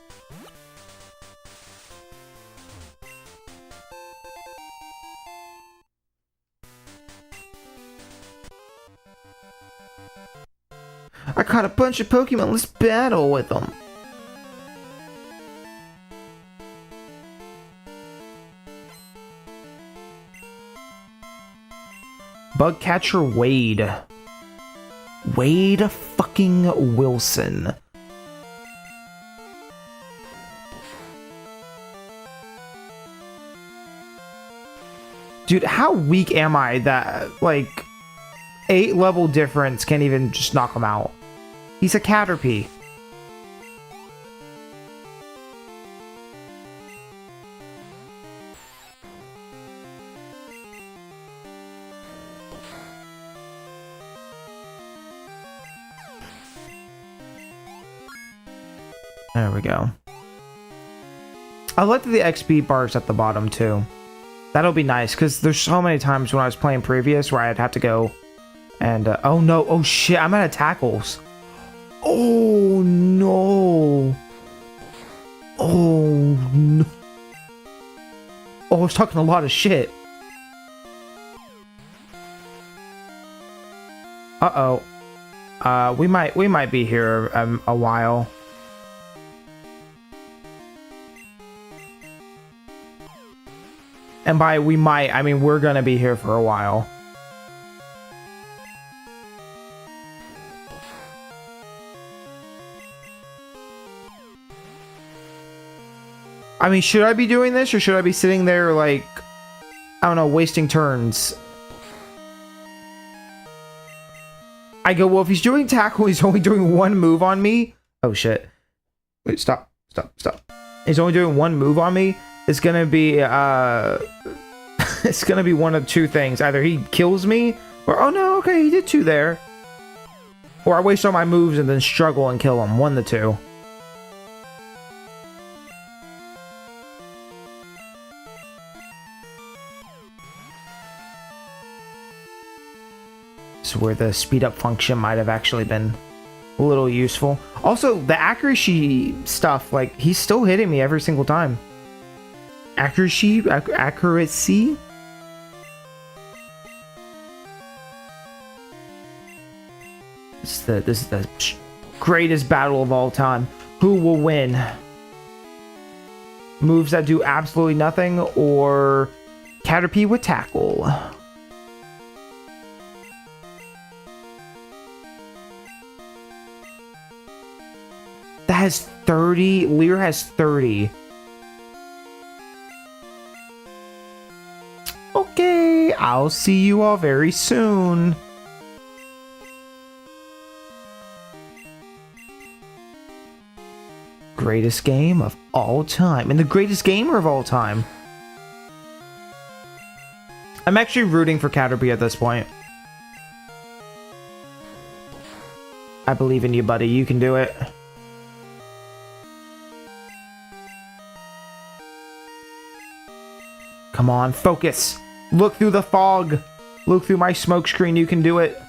I caught a bunch of Pokemon. Let's battle with them. Bug catcher Wade. Wade fucking Wilson. Dude, how weak am I that, like, 8 level difference can't even just knock him out? He's a Caterpie. There we go. I like that the XP bar's at the bottom too. That'll be nice, because there's so many times when I was playing previous where I'd have to go and... oh no, oh shit, I'm out of tackles. Oh no. Oh no. Oh, I was talking a lot of shit. Uh-oh. We might be here a while. And by we might, I mean we're gonna be here for a while. I mean, should I be doing this, or should I be sitting there, like, I don't know, wasting turns? I go, well, if he's doing tackle, he's only doing one move on me. Oh, shit. Wait, stop. He's only doing one move on me. It's gonna be, it's gonna be one of two things. Either he kills me, or, oh no, okay, he did 2 there. Or I waste all my moves and then struggle and kill him. 1 of the 2. This is where the speed up function might have actually been a little useful. Also, the accuracy stuff, like, he's still hitting me every single time. Accuracy? This is the greatest battle of all time. Who will win? Moves that do absolutely nothing, or Caterpie with tackle? That has 30. Leer has 30. Okay, I'll see you all very soon. Greatest game of all time. And the greatest gamer of all time. I'm actually rooting for Caterpie at this point. I believe in you, buddy. You can do it. Come on, focus. Look through the fog. Look through my smoke screen. You can do it.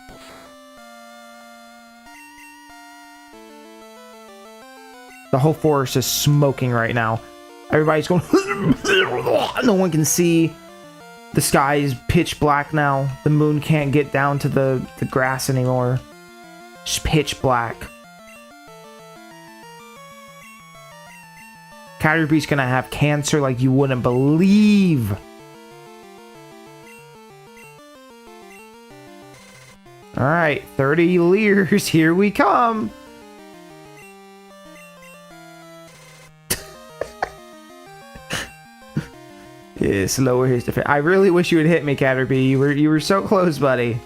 The whole forest is smoking right now. Everybody's going... No one can see. The sky is pitch black now. The moon can't get down to the grass anymore. Just pitch black. Caterpie's gonna have cancer like you wouldn't believe. Alright, 30 Leers, here we come. Yes, lower his defense. I really wish you would hit me, Caterpie. You were so close, buddy.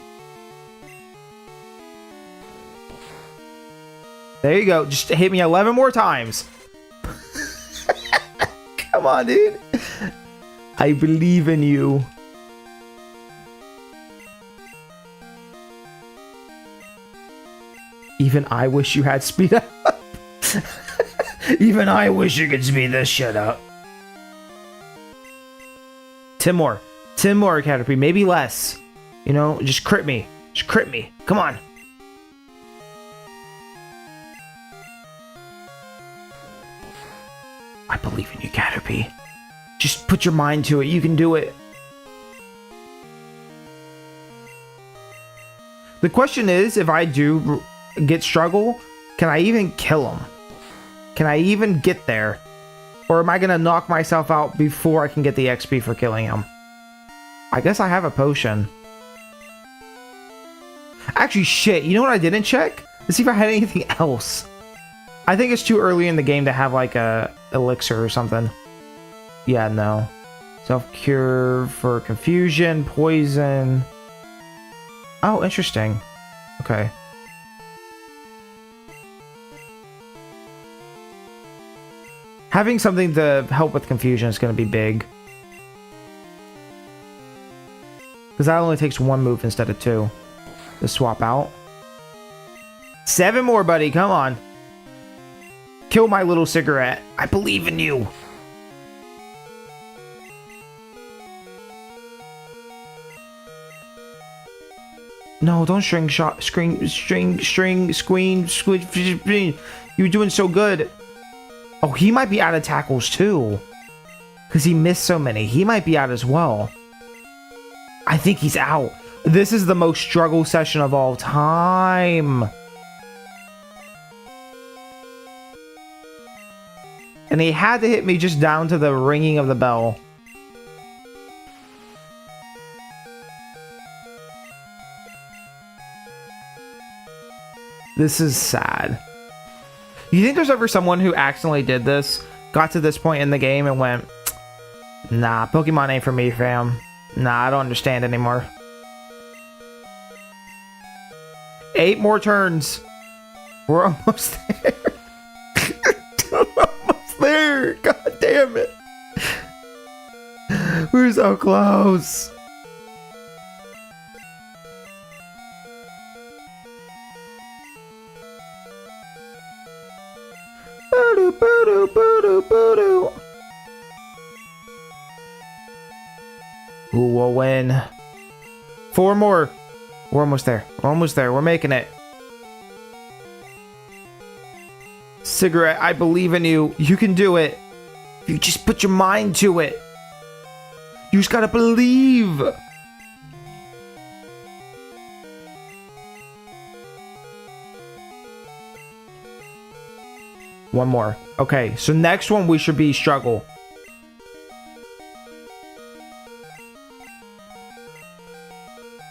There you go. Just hit me 11 more times. Come on, dude. I believe in you. Even I wish you had speed up. Even I wish you could speed this shit up. 10 more. 10 more, Caterpie. Maybe less. You know, just crit me. Just crit me. Come on. I believe in you, Caterpie. Just put your mind to it. You can do it. The question is, if I do get struggle, can I even kill him? Can I even get there? Or am I going to knock myself out before I can get the XP for killing him? I guess I have a potion. Actually, shit. You know what I didn't check? Let's see if I had anything else. I think it's too early in the game to have like a elixir or something. Yeah, no. Self-cure for confusion, poison. Oh, interesting. Okay. Having something to help with confusion is going to be big. Because that only takes 1 move instead of 2 to swap out. 7 more, buddy. Come on. Kill my little cigarette. I believe in you. No, don't string shot. Squeeze. You're doing so good. Oh, he might be out of tackles too. Because he missed so many. He might be out as well. I think he's out. This is the most struggle session of all time. And he had to hit me just down to the ringing of the bell. This is sad. You think there's ever someone who accidentally did this, got to this point in the game and went, nah, Pokemon ain't for me, fam. Nah, I don't understand anymore. 8 more turns. We're almost there. We're almost there. God damn it. We're so close. Boo-doo, boo-doo, boo-doo, boo-doo. Who will win? 4 more. We're almost there. We're almost there. We're making it. Cigarette, I believe in you. You can do it. You just put your mind to it. You just gotta believe. One more. Okay, so next one we should be struggle.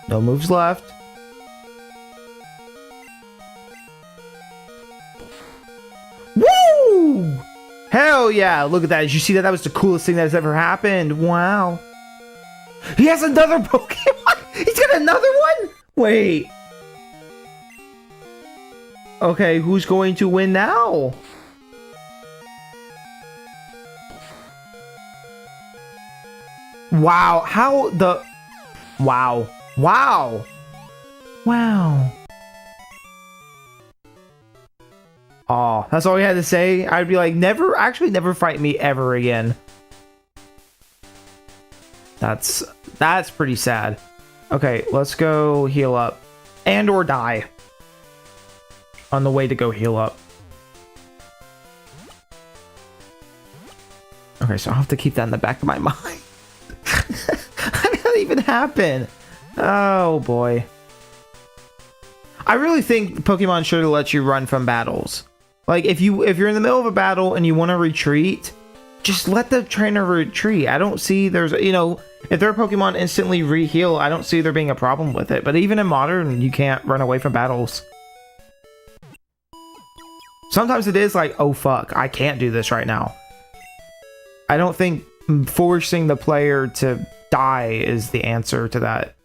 No moves left. Woo! Hell yeah! Look at that. Did you see that? That was the coolest thing that's ever happened. Wow. He has another Pokemon! He's got another one? Wait. Okay, who's going to win now? Wow. How the... Wow. Wow. Wow. Oh, that's all we had to say. I'd be like, never fight me ever again. That's pretty sad. Okay, let's go heal up. And or die. On the way to go heal up. Okay, so I'll have to keep that in the back of my mind. How did that even happen? Oh boy. I really think Pokemon should have let you run from battles. Like if you're in the middle of a battle and you want to retreat, just let the trainer retreat. I don't see there's, you know, if their Pokemon instantly re-heal, I don't see there being a problem with it. But even in modern, you can't run away from battles. Sometimes it is like, oh fuck, I can't do this right now. I don't think forcing the player to die is the answer to that.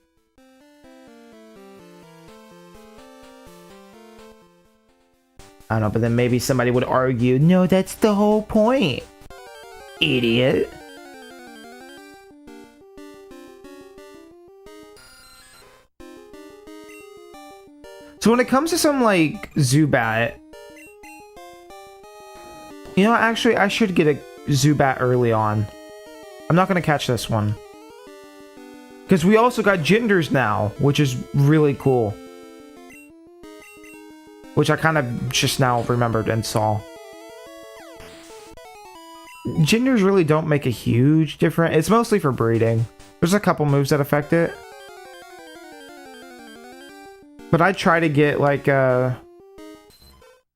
I don't know, but then maybe somebody would argue, no, that's the whole point, idiot. So when it comes to some like Zubat, you know, actually I should get a Zubat early on. I'm not going to catch this one. Because we also got Gingers now, which is really cool. Which I kind of just now remembered and saw. Gingers really don't make a huge difference. It's mostly for breeding. There's a couple moves that affect it. But I try to get like I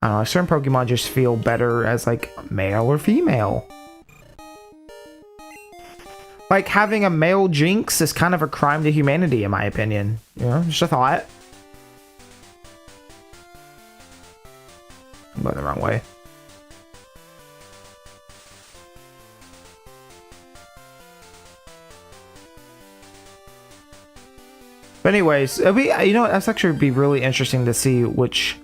don't know, certain Pokemon just feel better as like male or female. Like having a male Jinx is kind of a crime to humanity in my opinion. You know, just a thought. I'm going the wrong way. But anyways, it'll be, you know what, that's actually be really interesting to see which,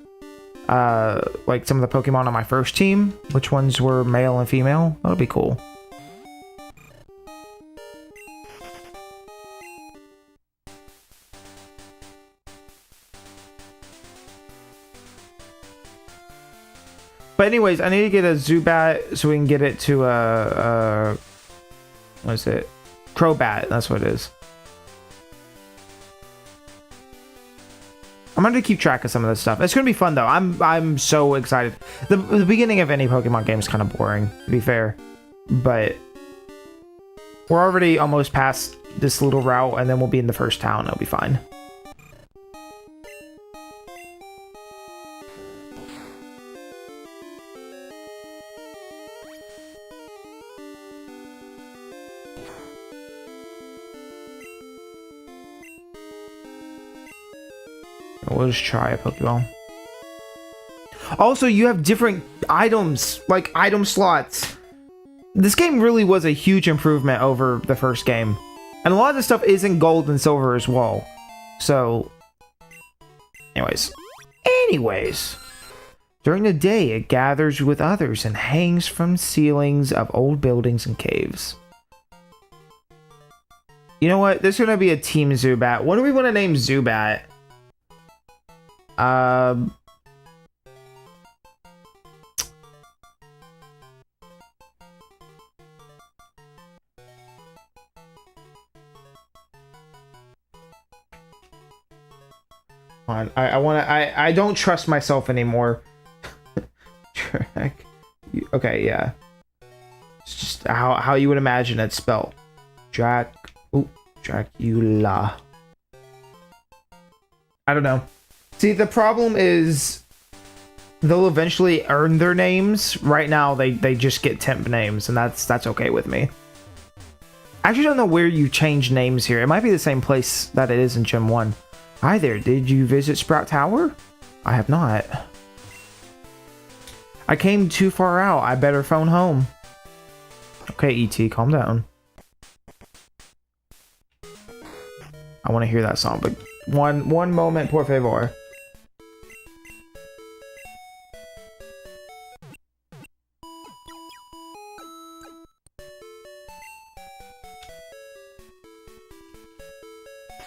like some of the Pokemon on my first team, which ones were male and female. That'll be cool. But anyways, I need to get a Zubat so we can get it to what is it? Crobat, that's what it is. I'm gonna keep track of some of this stuff. It's gonna be fun though. I'm so excited. The beginning of any Pokemon game is kind of boring, to be fair, but we're already almost past this little route, and then we'll be in the first town. It'll be fine. We'll just try a Pokeball. Also, you have different items, like item slots. This game really was a huge improvement over the first game. And a lot of this stuff is in gold and silver as well. So, anyways. During the day, it gathers with others and hangs from ceilings of old buildings and caves. You know what? There's going to be a Team Zubat. What do we want to name Zubat? I don't trust myself anymore. Okay, yeah. It's just how you would imagine it spelled. Dracula. I don't know. See, the problem is they'll eventually earn their names. Right now, they just get temp names, and that's okay with me. I actually don't know where you change names here. It might be the same place that it is in Gym 1. Hi there, did you visit Sprout Tower? I have not. I came too far out. I better phone home. Okay, E.T., calm down. I want to hear that song, but one moment, por favor.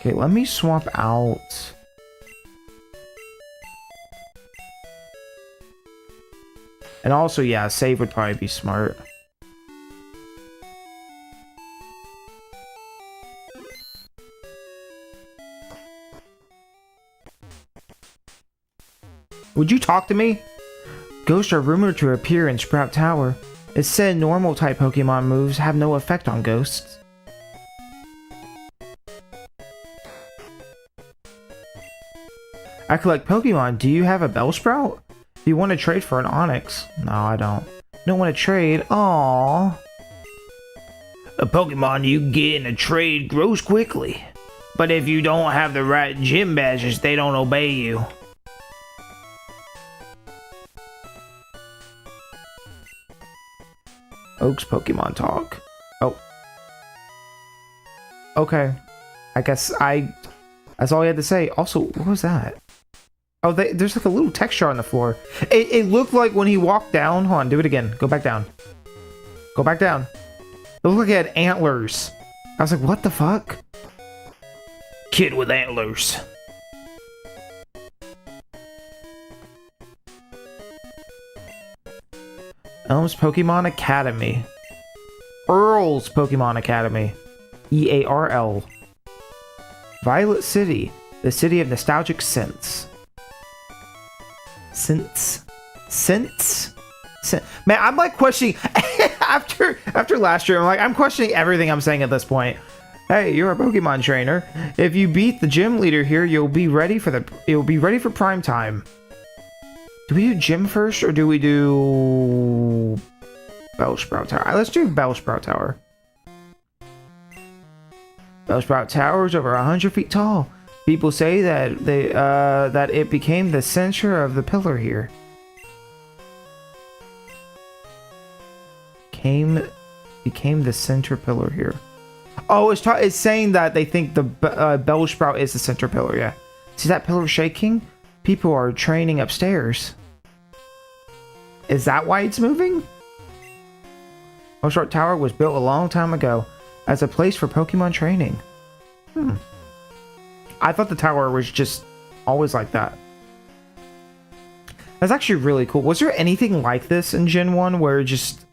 Okay, let me swap out. And also, yeah, save would probably be smart. Would you talk to me? Ghosts are rumored to appear in Sprout Tower. It's said normal type Pokemon moves have no effect on ghosts. I collect Pokemon. Do you have a Bellsprout? Do you want to trade for an Onix? No, I don't. Don't want to trade? Aww. A Pokemon you get in a trade grows quickly. But if you don't have the right gym badges, they don't obey you. Oak's Pokemon talk. Oh. Okay. I guess that's all he had to say. Also, what was that? Oh, there's like a little texture on the floor. It looked like when he walked down. Hold on, do it again. Go back down. Go back down. It looked like it had antlers. I was like, what the fuck? Kid with antlers. Elm's Pokemon Academy. Earl's Pokemon Academy. EARL. Violet City. The city of nostalgic scents. Scents? Man, I'm like questioning after last year. I'm questioning everything I'm saying at this point. Hey, you're a Pokemon trainer. If you beat the gym leader here, you'll be ready for prime time. Do we do gym first or do we do Bellsprout Tower? Let's do Bellsprout Tower. Bellsprout Tower is over 100 feet tall. People say that that it became the center of the pillar here. became the center pillar here. Oh, it's saying that they think the Bellsprout is the center pillar. Yeah, see that pillar shaking? People are training upstairs. Is that why it's moving? Bellsprout Tower was built a long time ago as a place for Pokemon training. I thought the tower was just always like that. That's actually really cool. Was there anything like this in Gen 1 where just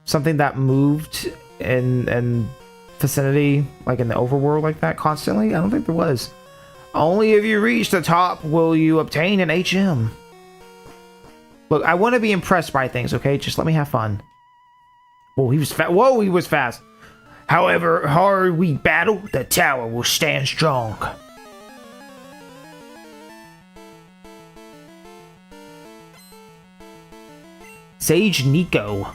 something that moved in vicinity, like in the overworld like that constantly? I don't think there was. Only if you reach the top will you obtain an HM. Look, I want to be impressed by things, okay? Just let me have fun. Whoa, he was fast. Whoa, he was fast. However hard we battle, the tower will stand strong. Sage Nico.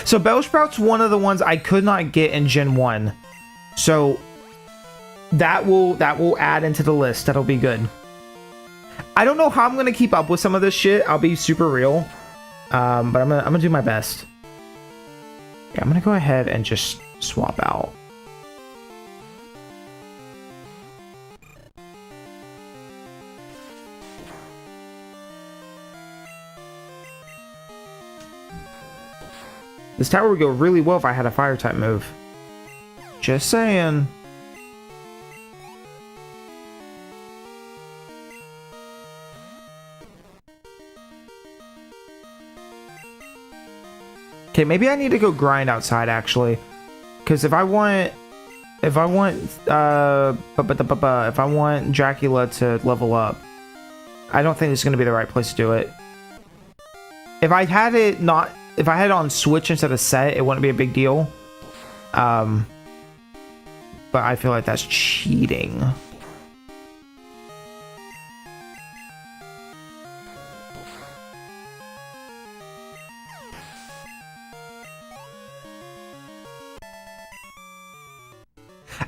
So Bellsprout's one of the ones I could not get in Gen 1. So that will add into the list. That'll be good. I don't know how I'm gonna keep up with some of this shit. I'll be super real. But I'm gonna do my best. Yeah, I'm gonna go ahead and just swap out. This tower would go really well if I had a fire type move. Just saying. Okay, maybe I need to go grind outside actually, because if I want Dracula to level up, I don't think this is going to be the right place to do it. If I had it on Switch instead of set, it wouldn't be a big deal. But I feel like that's cheating.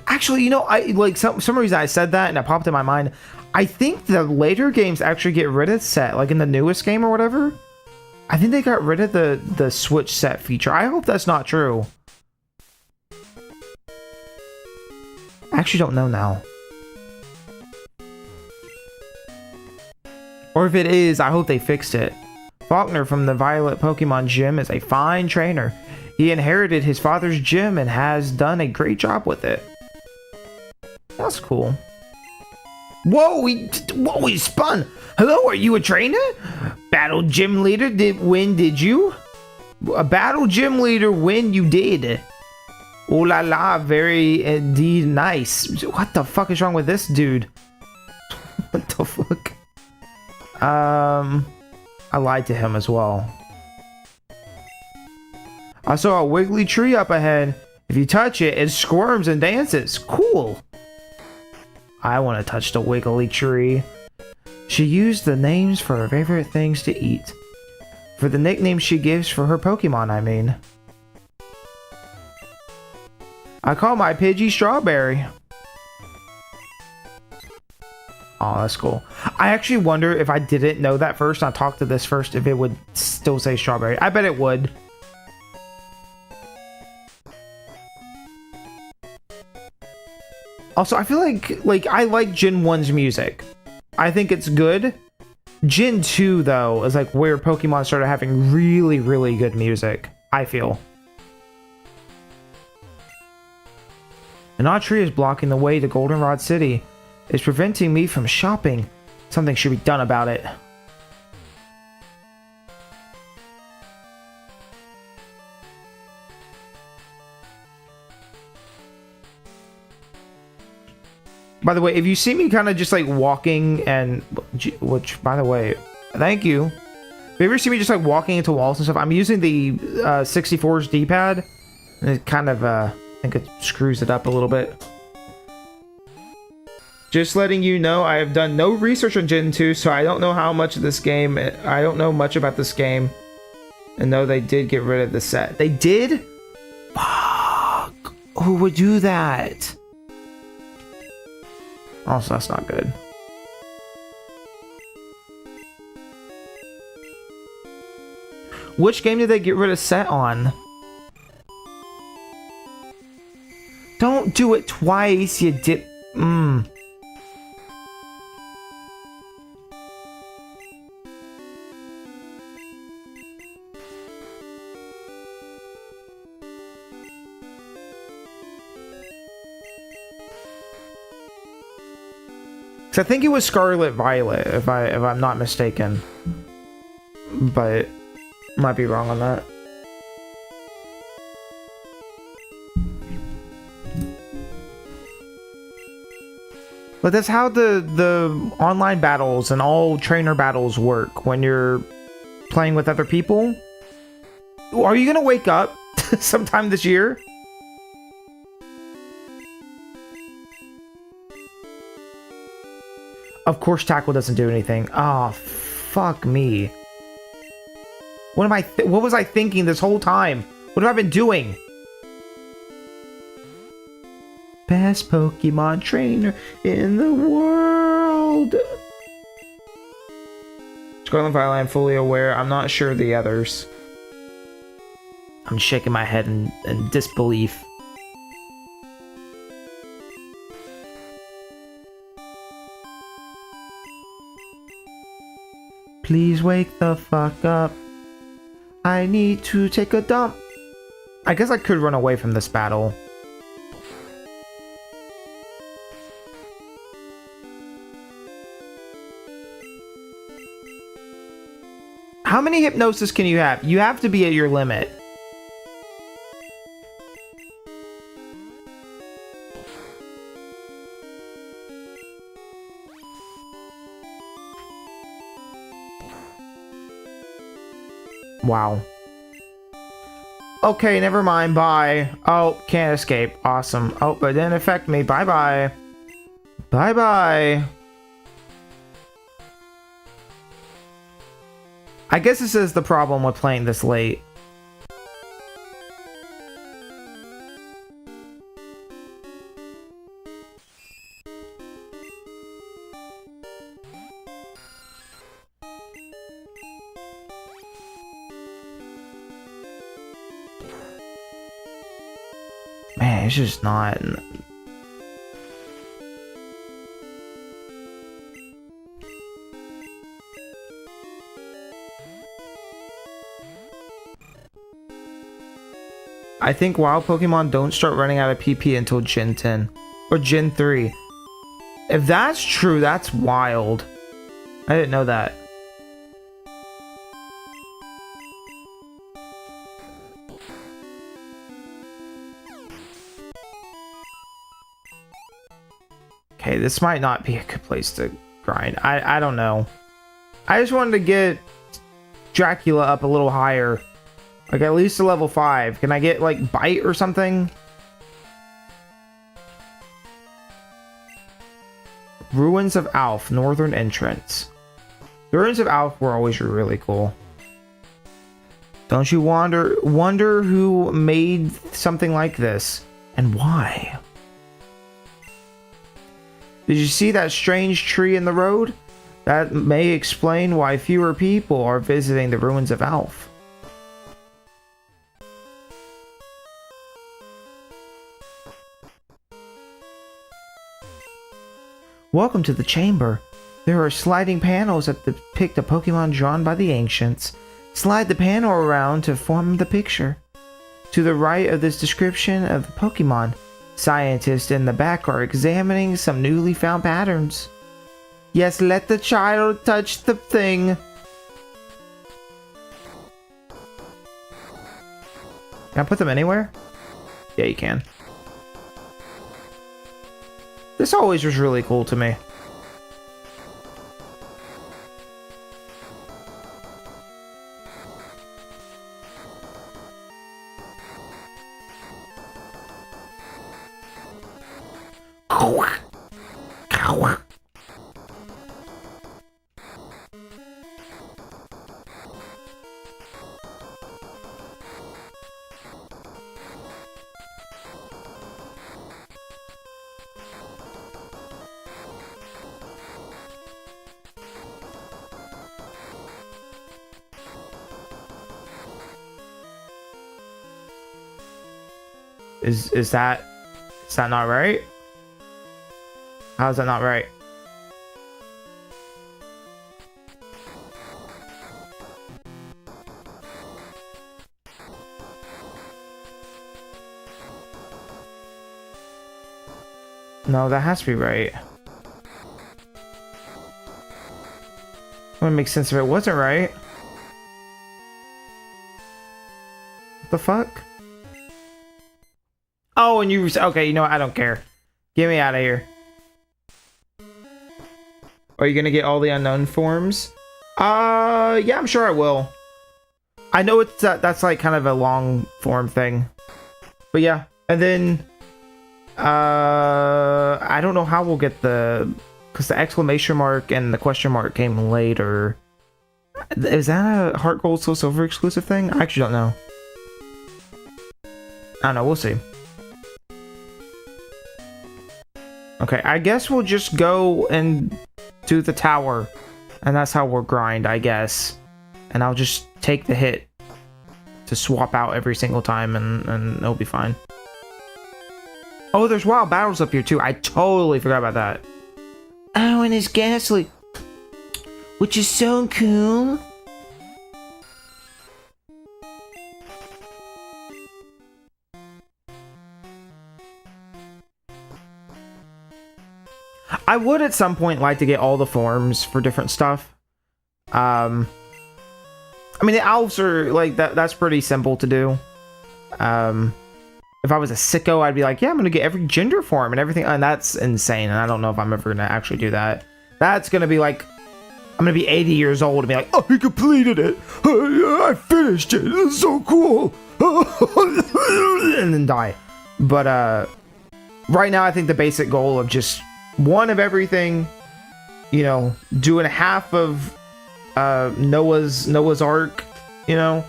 Actually, you know, I like some reason I said that and it popped in my mind. I think the later games actually get rid of set, like in the newest game or whatever. I think they got rid of the Switch set feature. I hope that's not true. I actually don't know now. Or if it is, I hope they fixed it. Faulkner from the Violet Pokemon Gym is a fine trainer. He inherited his father's gym and has done a great job with it. That's cool. Whoa, he spun. Hello, are you a trainer? Battle gym leader, did you? A battle gym leader when you did. Oh la la, very indeed nice. What the fuck is wrong with this dude? What the fuck? I lied to him as well. I saw a wiggly tree up ahead. If you touch it, it squirms and dances. Cool. I want to touch the wiggly tree. She used the names for her favorite things to eat. For the nickname she gives for her Pokemon, I mean. I call my Pidgey Strawberry. Oh, that's cool. I actually wonder if I didn't know that first and I talked to this first, if it would still say Strawberry. I bet it would. Also, I feel like I like Gen 1's music. I think it's good. Gen 2, though, is like where Pokemon started having really, really good music, I feel. An odd tree is blocking the way to Goldenrod City. It's preventing me from shopping. Something should be done about it. By the way, if you see me kind of just like walking and, which by the way, thank you. If you ever see me just like walking into walls and stuff, I'm using the 64's D-pad. And it kind of, I think it screws it up a little bit. Just letting you know, I have done no research on Gen 2, so I don't know how much of this game, I don't know much about this game. And no, they did get rid of the set. They did? Fuck. Who would do that? Also, that's not good. Which game did they get rid of Set on? Don't do it twice, you dip. I think it was Scarlet Violet, if I'm not mistaken, but might be wrong on that. But that's how the online battles and all trainer battles work when you're playing with other people. Are you gonna wake up sometime this year? Of course, tackle doesn't do anything. Oh, fuck me. What am what was I thinking this whole time? What have I been doing? Best Pokemon trainer in the world. Scarlet Violet, I'm fully aware. I'm not sure the others. I'm shaking my head in disbelief. Please wake the fuck up. I need to take a dump. I guess I could run away from this battle. How many hypnosis can you have? You have to be at your limit. Wow. Okay, never mind. Bye. Oh, can't escape. Awesome. Oh, but it didn't affect me. Bye-bye. Bye-bye. I guess this is the problem with playing this late. Man, it's just not... I think wild Pokemon don't start running out of PP until Gen 10. Or Gen 3. If that's true, that's wild. I didn't know that. Okay, this might not be a good place to grind. I don't know. I just wanted to get Dracula up a little higher. Like at least to level 5. Can I get like Bite or something? Ruins of Alph, northern entrance. The Ruins of Alph were always really cool. Don't you wonder who made something like this and why? Did you see that strange tree in the road? That may explain why fewer people are visiting the Ruins of Alph. Welcome to the chamber. There are sliding panels that depict a Pokemon drawn by the ancients. Slide the panel around to form the picture. To the right of this description of the Pokemon, scientists in the back are examining some newly found patterns. Yes, let the child touch the thing. Can I put them anywhere? Yeah, you can. This always was really cool to me. Is that not right? How is that not right? No, that has to be right. I want to make sense if it wasn't right. What the fuck? Oh, and you... Okay, you know what? I don't care. Get me out of here. Are you gonna get all the unknown forms? Yeah, I'm sure I will. I know it's that's like kind of a long form thing. But yeah, and then... I don't know how we'll get the... Because the exclamation mark and the question mark came later. Is that a Heart Gold Soul Silver exclusive thing? I actually don't know. I don't know, we'll see. Okay, I guess we'll just go and do the tower. And that's how we'll grind, I guess. And I'll just take the hit to swap out every single time and it'll be fine. Oh, there's wild battles up here too. I totally forgot about that. Oh, and it's Ghastly. Which is so cool. I would at some point like to get all the forms for different stuff. I mean, the elves are like that's pretty simple to do. If I was a sicko, I'd be like, yeah, I'm gonna get every gender form and everything, and that's insane. And I don't know if I'm ever gonna actually do that. That's gonna be like, I'm gonna be 80 years old and be like, oh, he completed it. I finished it. It's so cool. And then die. But right now, I think the basic goal of just one of everything, you know, doing half of Noah's Ark, you know,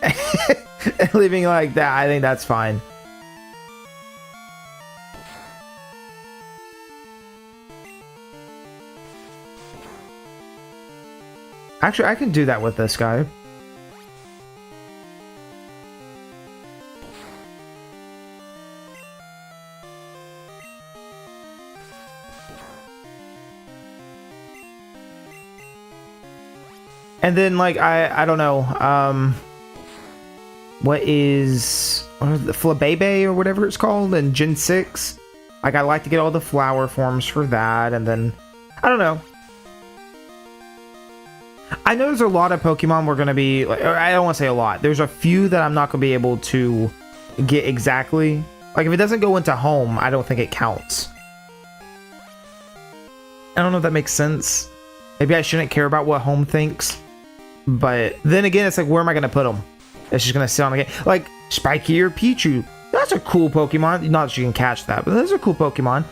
and leaving like that. I think that's fine. Actually, I can do that with this guy. And then, like, I don't know, what is the Flabebe or whatever it's called in Gen 6? Like, I like to get all the flower forms for that, and then, I don't know. I know there's a lot of Pokemon we're going to be, like, I don't want to say a lot. There's a few that I'm not going to be able to get exactly. Like, if it doesn't go into home, I don't think it counts. I don't know if that makes sense. Maybe I shouldn't care about what home thinks. But then again, it's like, where am I going to put them? It's just going to sit on the game. Like, Spiky or Pichu. That's a cool Pokemon. Not that you can catch that, but that's a cool Pokemon.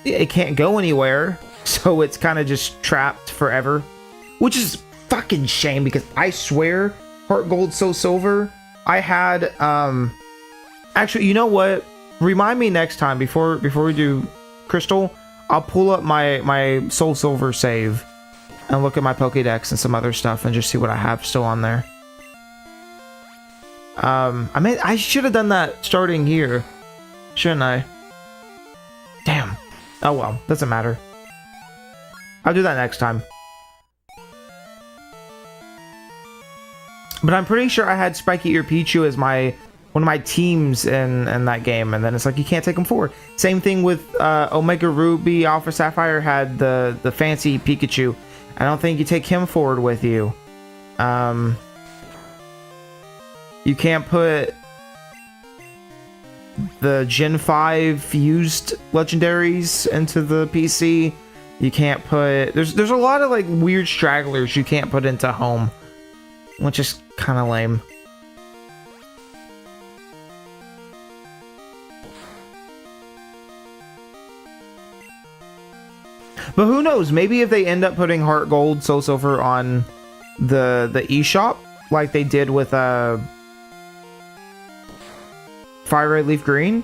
It can't go anywhere. So it's kind of just trapped forever. Which is fucking shame, because I swear, Heart Gold Soul Silver, I had, actually, you know what? Remind me next time, before we do Crystal, I'll pull up my Soul Silver save and look at my Pokédex and some other stuff and just see what I have still on there. I mean, I should have done that starting here, shouldn't I? Damn. Oh well, doesn't matter. I'll do that next time. But I'm pretty sure I had Spiky Ear Pichu as one of my teams in that game, and then it's like you can't take them forward. Same thing with Omega Ruby, Alpha Sapphire had the fancy Pikachu. I don't think you take him forward with you. You can't put the Gen 5 fused legendaries into the PC. You can't put... There's a lot of like weird stragglers you can't put into home, which is kind of lame. But who knows? Maybe if they end up putting Heart Gold, Soul Silver on the eShop, like they did with Fire Red Leaf Green,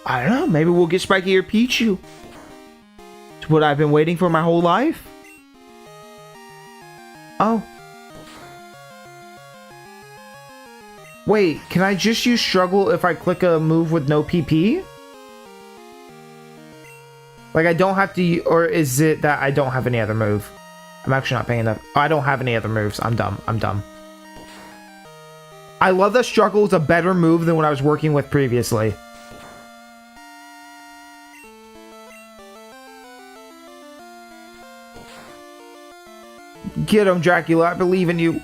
I don't know. Maybe we'll get Spiky or Pichu. It's what I've been waiting for my whole life. Oh. Wait, can I just use struggle if I click a move with no PP? Like, I don't have to, or is it that I don't have any other move? I'm actually not paying enough. Oh, I don't have any other moves. I'm dumb. I'm dumb. I love that struggle is a better move than what I was working with previously. Get him, Dracula. I believe in you.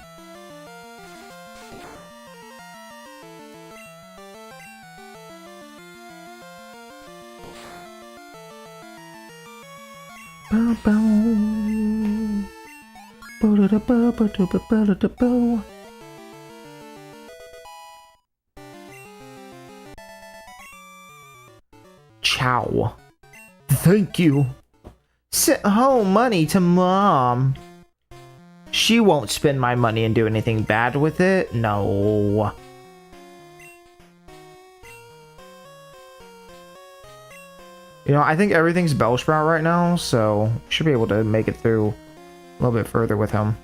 Ciao. Thank you. Send home money to mom. She won't spend my money and do anything bad with it. No. You know, I think everything's Bellsprout right now, so should be able to make it through a little bit further with him.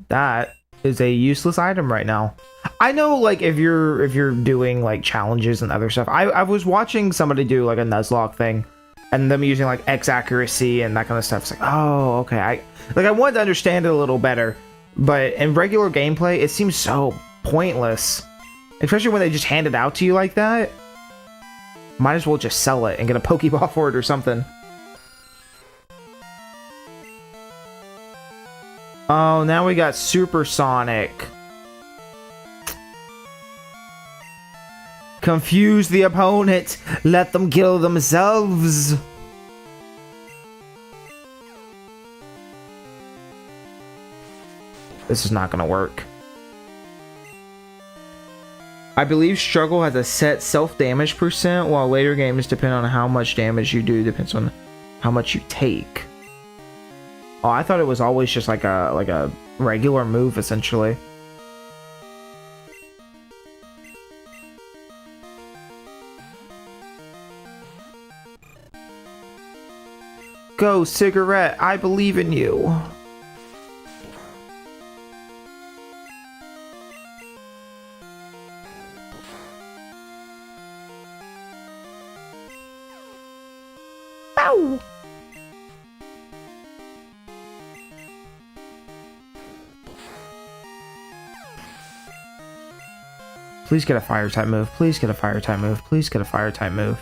That is a useless item right now. I know, like, if you're doing like challenges and other stuff. I was watching somebody do like a Nuzlocke thing, and them using like X accuracy and that kind of stuff. It's like, oh, okay. I wanted to understand it a little better, but in regular gameplay, it seems so pointless. Especially when they just hand it out to you like that. Might as well just sell it and get a Pokeball for it or something. Oh, now we got Supersonic. Confuse the opponent. Let them kill themselves. This is not gonna work. I believe struggle has a set self-damage percent, while later games depend on how much damage you do, depends on how much you take. Oh, I thought it was always just like a regular move, essentially. Go, cigarette, I believe in you. Ow! Please get a fire type move. Please get a fire type move. Please get a fire type move.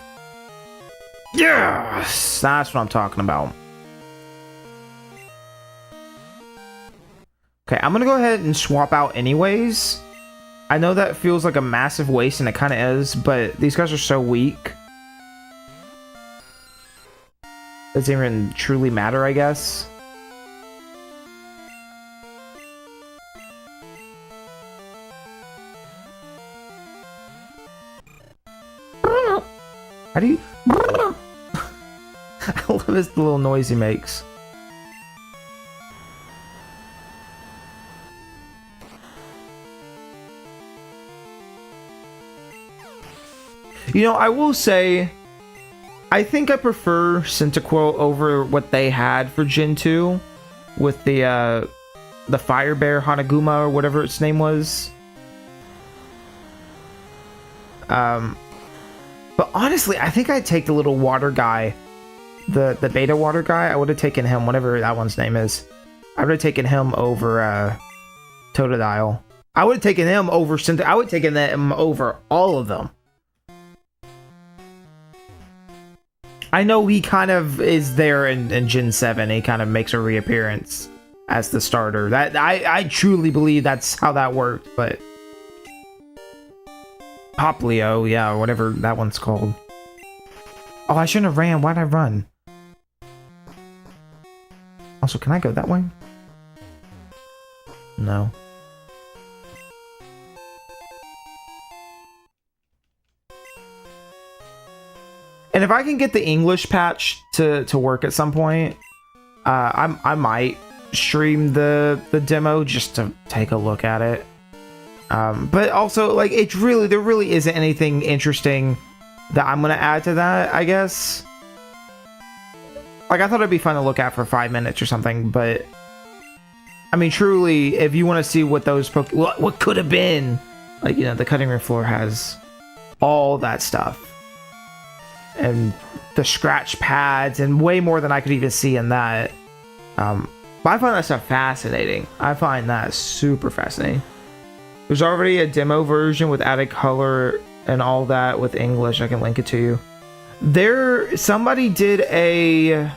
Yes! That's what I'm talking about. Okay, I'm gonna go ahead and swap out anyways. I know that feels like a massive waste, and it kind of is, but these guys are so weak. Doesn't even truly matter, I guess. How do you... I love this little noise he makes. You know, I will say, I think I prefer Cyndaquil over what they had for Gen 2 with the Fire Bear Hanaguma or whatever its name was. But honestly, I think I'd take the little water guy, the beta water guy. I would have taken him, whatever that one's name is. I would have taken him over Totodile. I would have taken him over I would have taken them over all of them. I know he kind of is there in Gen 7. He kind of makes a reappearance as the starter. That I truly believe that's how that worked, but Poplio, yeah, or whatever that one's called. Oh, I shouldn't have ran. Why'd I run? Also, can I go that way? No. And if I can get the English patch to work at some point, I might stream the demo just to take a look at it. But also, like, there really isn't anything interesting that I'm gonna add to that, I guess. Like, I thought it'd be fun to look at for 5 minutes or something, but I mean, truly, if you want to see what those what could have been, like, you know, the cutting room floor has all that stuff. And the scratch pads and way more than I could even see in that. But I find that stuff fascinating. I find that super fascinating. There's already a demo version with added color and all that with English. I can link it to you. Somebody did a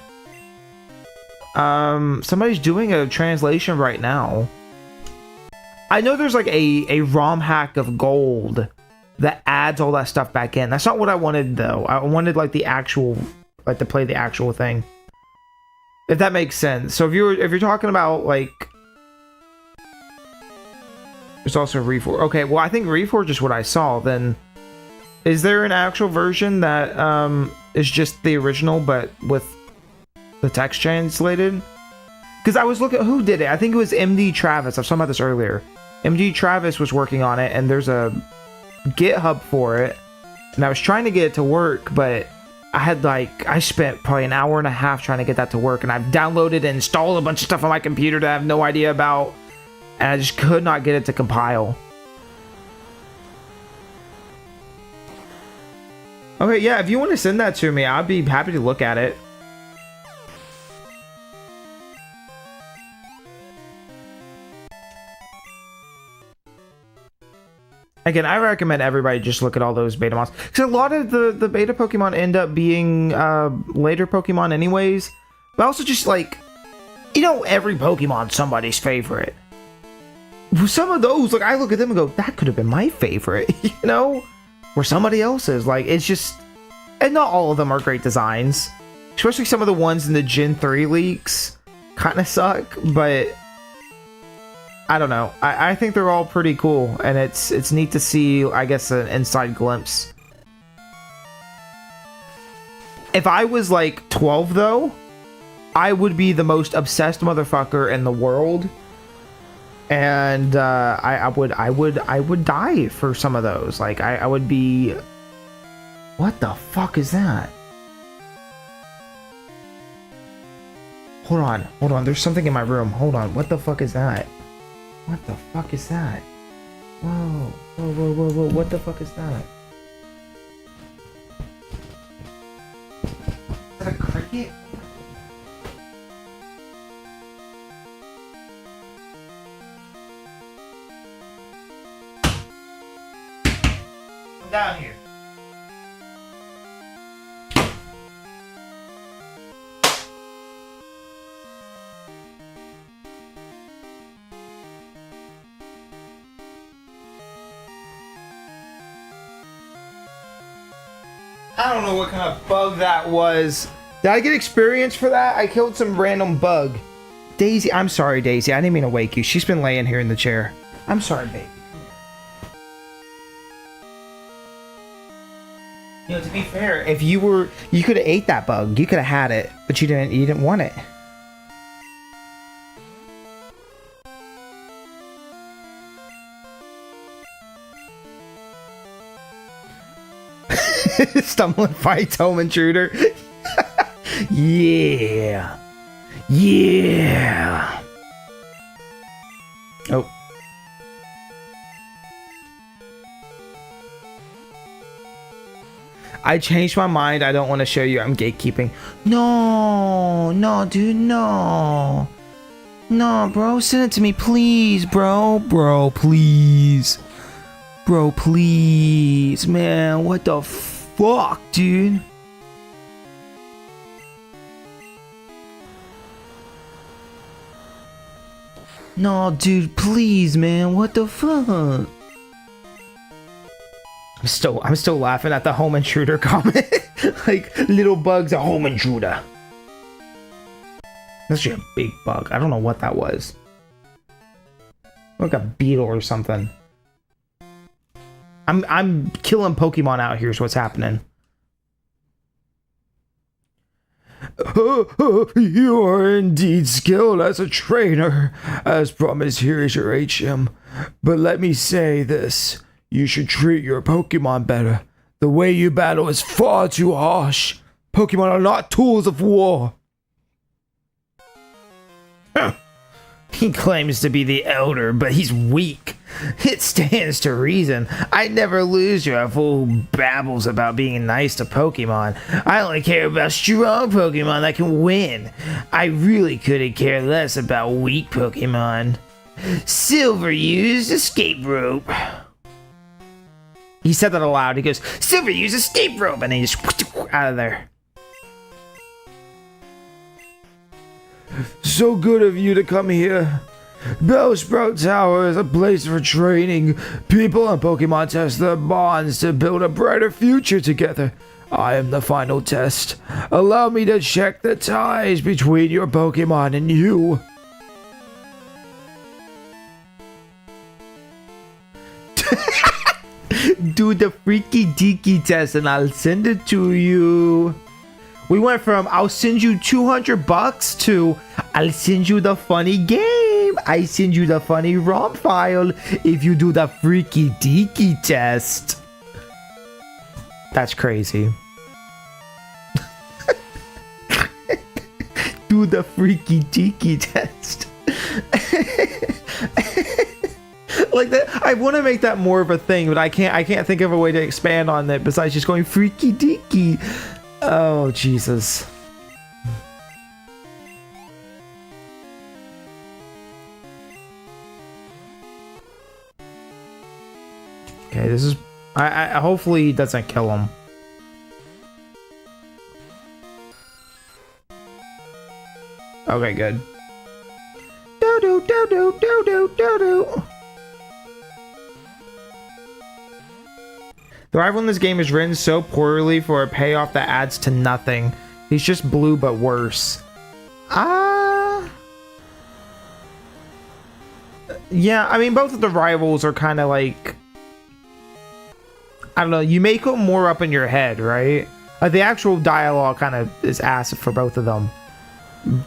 somebody's doing a translation right now. I know there's like a ROM hack of Gold that adds all that stuff back in. That's not what I wanted though. I wanted like the actual, like to play the actual thing. If that makes sense. So if you're talking about like, there's also Reforge. Okay, well I think Reforge is what I saw. Then is there an actual version that is just the original but with the text translated? Because I was looking, who did it? I think it was MD Travis. I was talking about this earlier. MD Travis was working on it, and there's a GitHub for it, and I was trying to get it to work, but I spent probably an hour and a half trying to get that to work, and I've downloaded and installed a bunch of stuff on my computer that I have no idea about, and I just could not get it to compile. Okay, yeah, if you want to send that to me, I'd be happy to look at it. Again, I recommend everybody just look at all those beta mons. Because a lot of the beta Pokemon end up being later Pokemon anyways. But also just like, you know, every Pokemon's somebody's favorite. Some of those, like I look at them and go, that could have been my favorite, you know? Or somebody else's. Like, it's just... And not all of them are great designs. Especially some of the ones in the Gen 3 leaks kind of suck, but... I don't know. I think they're all pretty cool, and it's neat to see, I guess, an inside glimpse. If I was like 12, though, I would be the most obsessed motherfucker in the world, and I would die for some of those. Like I would be. What the fuck is that? Hold on. There's something in my room. Hold on. What the fuck is that? What the fuck is that? Whoa. What the fuck is that? Is that a cricket? Come down here. I don't know what kind of bug that was. Did I get experience for that? I killed some random bug. Daisy, I'm sorry, Daisy. I didn't mean to wake you. She's been laying here in the chair. I'm sorry, baby. You know, to be fair, if you could have ate that bug. You could have had it, but you didn't want it. Stumbling fights home intruder. Yeah. Oh. I changed my mind. I don't want to show you. I'm gatekeeping. No, dude, no. No, bro, send it to me, please, bro. Bro, please. Bro, please. Man, what the fuck, dude? No, dude, please, man. What the fuck? I'm still laughing at the home intruder comment. Like, little bugs, a home intruder. That's just a big bug. I don't know what that was. Like a beetle or something. I'm killing Pokemon out here is what's happening. You are indeed skilled as a trainer. As promised, here is your HM. But let me say this. You should treat your Pokemon better. The way you battle is far too harsh. Pokemon are not tools of war. Huh. He claims to be the elder, but he's weak. It stands to reason. I'd never lose to a fool who babbles about being nice to Pokemon. I only care about strong Pokemon that can win. I really couldn't care less about weak Pokemon. Silver used escape rope. He said that aloud. He goes, Silver used escape rope, and he just out of there. So good of you to come here. Bellsprout Tower is a place for training. People and Pokemon test their bonds to build a brighter future together. I am the final test. Allow me to check the ties between your Pokemon and you. Do the freaky deaky test and I'll send it to you. We went from I'll send you $200 to I'll send you the funny game. I send you the funny ROM file if you do the freaky deaky test. That's crazy. Do the freaky deaky test. Like that, I want to make that more of a thing, but I can't think of a way to expand on that besides just going freaky deaky. Oh, Jesus. Okay, this is... I hopefully he doesn't kill him. Okay, good. Do do do do do do do. The rival in this game is written so poorly for a payoff that adds to nothing. He's just blue but worse. Yeah, I mean, both of the rivals are kind of like... I don't know, you make them more up in your head, right? The actual dialogue kind of is ass for both of them.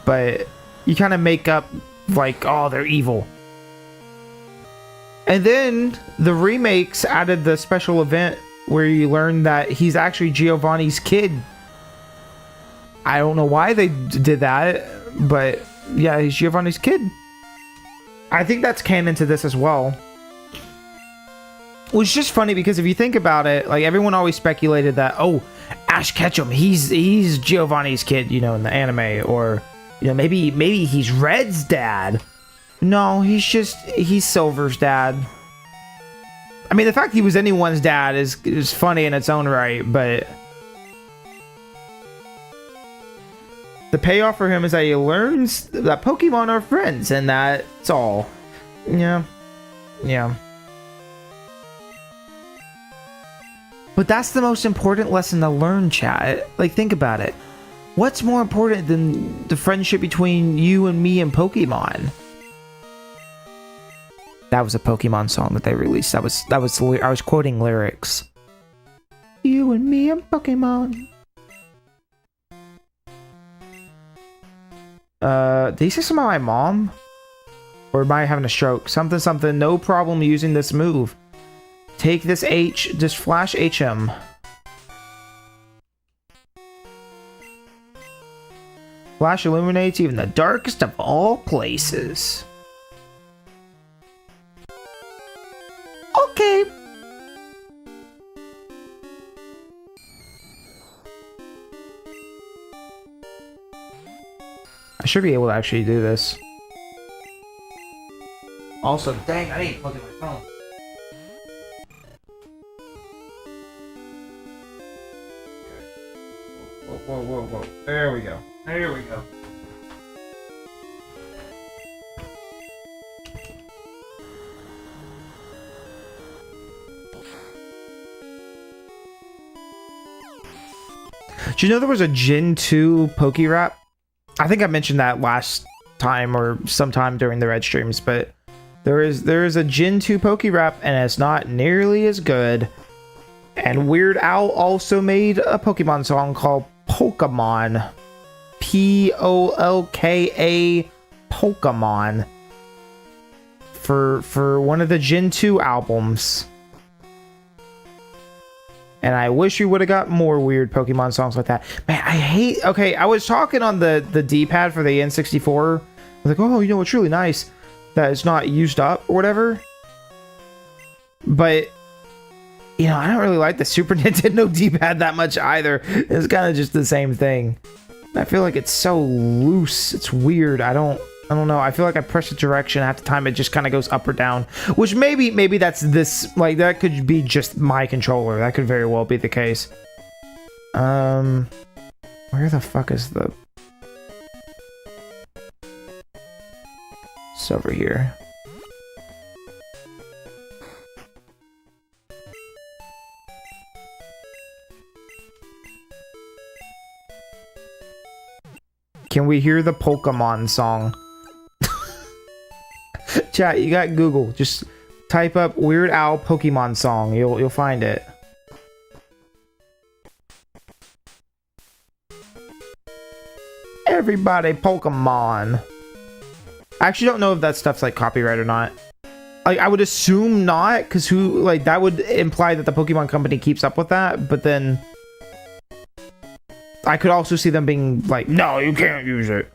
But you kind of make up, like, oh, they're evil. And then the remakes added the special event where you learn that he's actually Giovanni's kid. I don't know why they did that, but yeah, he's Giovanni's kid. I think that's canon to this as well. Which is just funny because if you think about it, like everyone always speculated that, oh, Ash Ketchum, he's Giovanni's kid, you know, in the anime, or you know, maybe he's Red's dad. No, he's Silver's dad. I mean, the fact he was anyone's dad is funny in its own right, but the payoff for him is that he learns that Pokemon are friends, and that's all. Yeah. Yeah. But that's the most important lesson to learn, chat. Like, think about it. What's more important than the friendship between you and me and Pokemon? That was a Pokemon song that they released. I was quoting lyrics. You and me and Pokemon. Did he say something about my mom? Or am I having a stroke? Something, no problem using this move. Take this this flash HM. Flash illuminates even the darkest of all places. Okay. I should be able to actually do this. Also, dang, I need to plug in my phone. Whoa. There we go. There we go. Do you know there was a Gen 2 Pokérap? I think I mentioned that last time or sometime during the red streams, but there is a Gen 2 Pokérap and it's not nearly as good. And Weird Al also made a Pokemon song called Pokemon. Polka Pokemon. For one of the Gen 2 albums. And I wish we would have got more weird Pokemon songs like that. Man, I hate... Okay, I was talking on the D-pad for the N64 Like, oh, you know, it's really nice that it's not used up or whatever. But, you know, I don't really like the Super Nintendo D-pad that much either. It's kind of just the same thing. I feel like it's so loose. It's weird. I don't know. I feel like I press a direction half the time. It just kind of goes up or down, which maybe that's this, like, that could be just my controller. That could very well be the case. Where the fuck is the... It's over here. Can we hear the Pokemon song? Chat, you got Google. Just type up Weird Al Pokemon song. You'll find it. Everybody Pokemon. I actually don't know if that stuff's like copyright or not. Like, I would assume not, because who, like, that would imply that the Pokemon Company keeps up with that, but then I could also see them being like, no, you can't use it.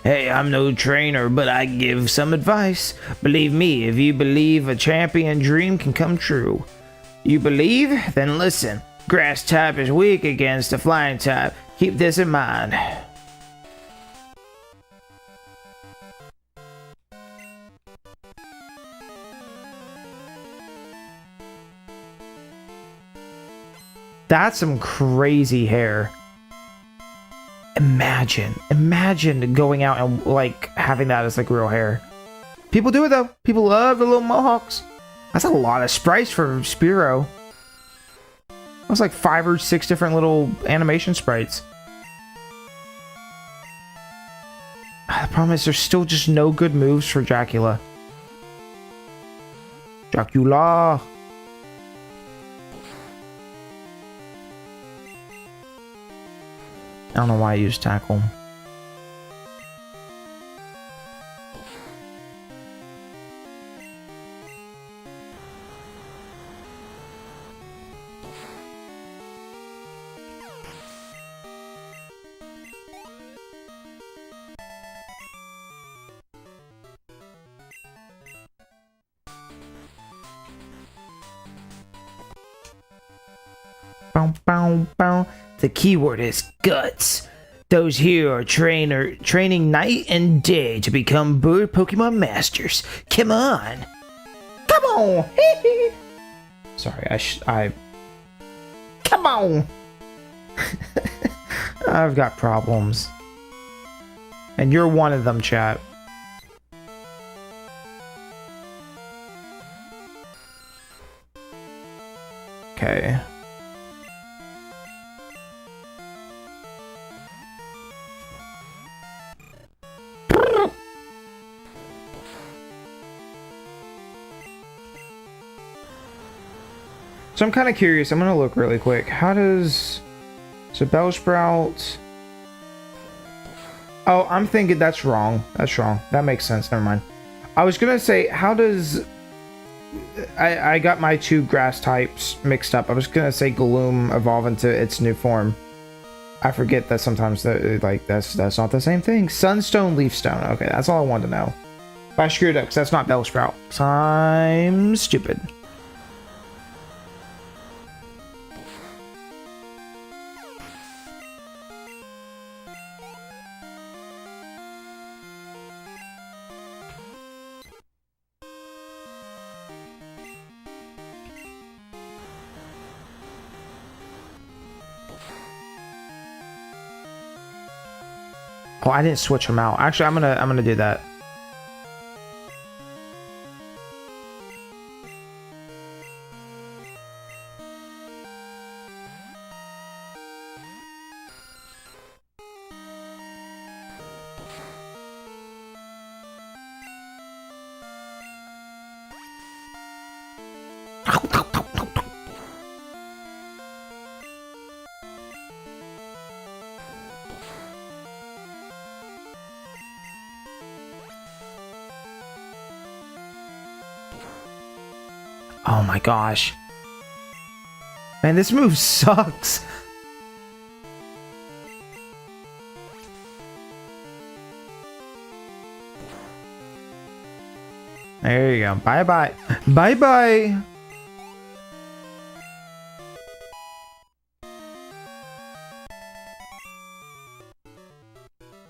Hey, I'm no trainer, but I give some advice. Believe me, if you believe a champion dream can come true. You believe? Then listen. Grass type is weak against a flying type. Keep this in mind. That's some crazy hair. Imagine going out and like having that as like real hair. People do it though. People love the little mohawks. That's a lot of sprites for Spearow. That's like 5 or 6 different little animation sprites. The problem is there's still just no good moves for Dracula. Dracula. I don't know why I use tackle. Bow, bow, bow. The keyword is guts. Those here are training night and day to become bird Pokemon masters. Come on. Come on. Sorry, I come on. I've got problems. And you're one of them, chat. Okay. So I'm kind of curious. I'm going to look really quick. How does... So Bellsprout... Oh, I'm thinking that's wrong. That's wrong. That makes sense. Never mind. I was going to say, how does... I got my 2 grass types mixed up. I was going to say Gloom evolve into its new form. I forget that sometimes like that's not the same thing. Sunstone, Leafstone. Okay, that's all I wanted to know. But I screwed up because that's not Bellsprout. So I'm stupid. Oh, I didn't switch them out. Actually, I'm gonna do that. Oh my gosh. Man, this move sucks. There you go. Bye bye. Bye bye.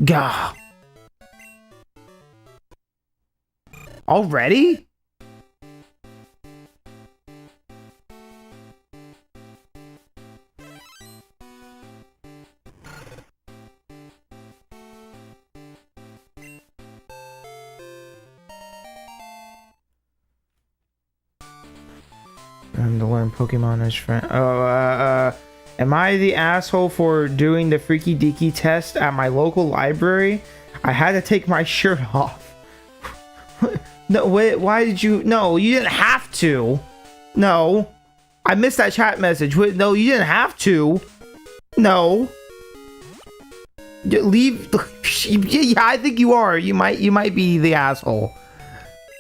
Gah. Already? To learn Pokemon as friend. Oh, am I the asshole for doing the Freaky Deaky test at my local library? I had to take my shirt off. No, wait, why did you? No, you didn't have to. No, I missed that chat message. Wait, no, you didn't have to. No. Leave. Yeah, I think you are. You might be the asshole.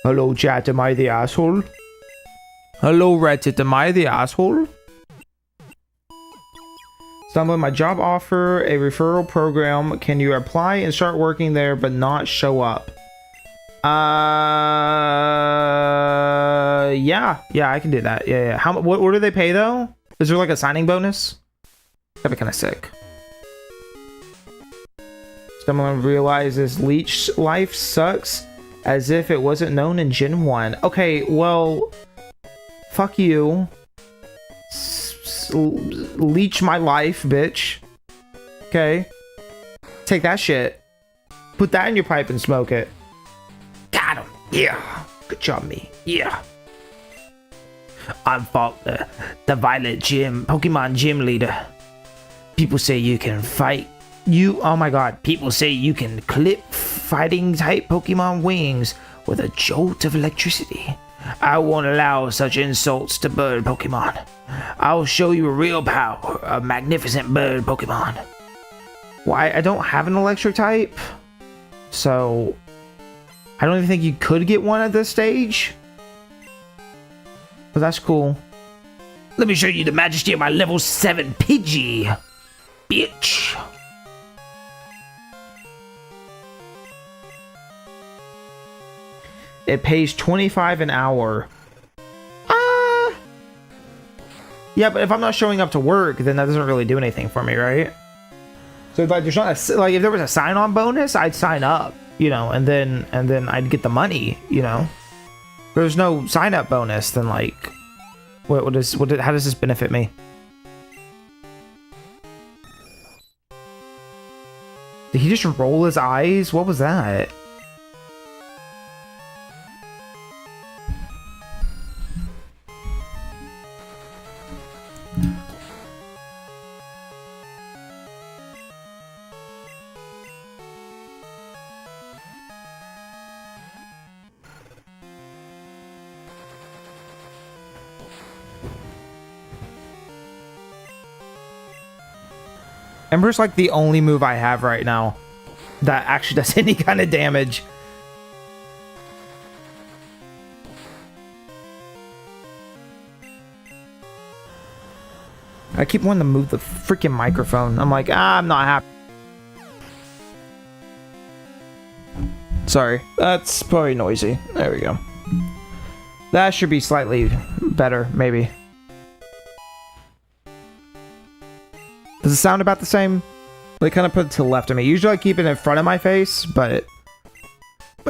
Hello, chat. Am I the asshole? Hello, Reddit. Am I the asshole? Stumbling my job offer, a referral program. Can you apply and start working there but not show up? Yeah, I can do that. Yeah. What do they pay though? Is there like a signing bonus? That'd be kind of sick. Someone realizes leech life sucks as if it wasn't known in Gen 1. Okay, well, fuck you. Leech my life, bitch. Okay. Take that shit. Put that in your pipe and smoke it. Got him. Yeah. Good job, me. Yeah. I'm Faulkner, the Violet Gym, Pokemon Gym Leader. People say you can fight. Oh my god. People say you can clip fighting type Pokemon wings with a jolt of electricity. I won't allow such insults to bird Pokemon. I'll show you a real power, a magnificent bird Pokemon. Why? I don't have an electric type, so I don't even think you could get one at this stage. But that's cool. Let me show you the majesty of my level 7 Pidgey, bitch. It pays $25 an hour. Yeah, but if I'm not showing up to work, then that doesn't really do anything for me, right? So like, there's not a, like if there was a sign-on bonus, I'd sign up, you know, and then I'd get the money, you know. If there's no sign-up bonus, then like, how does this benefit me? Did he just roll his eyes? What was that? Ember's like the only move I have right now that actually does any kind of damage. I keep wanting to move the freaking microphone. I'm like, I'm not happy. Sorry, that's probably noisy. There we go. That should be slightly better, maybe. Does it sound about the same? They kind of put it to the left of me. Usually I keep it in front of my face, but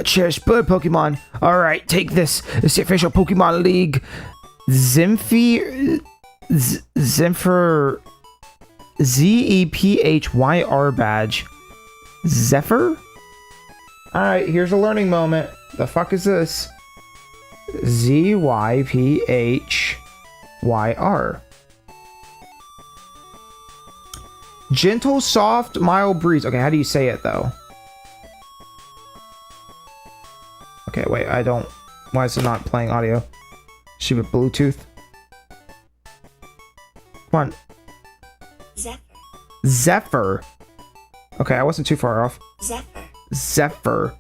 cheers, bird Pokemon. Alright, take this. It's the official Pokemon League Zephyr Zephyr badge. Zephyr? Alright, here's a learning moment. The fuck is this? Zyphyr. Gentle, soft, mild breeze. Okay, how do you say it though? Okay, wait, I don't. Why is it not playing audio? Should be Bluetooth. Come on. Zephyr. Okay, I wasn't too far off. Zephyr.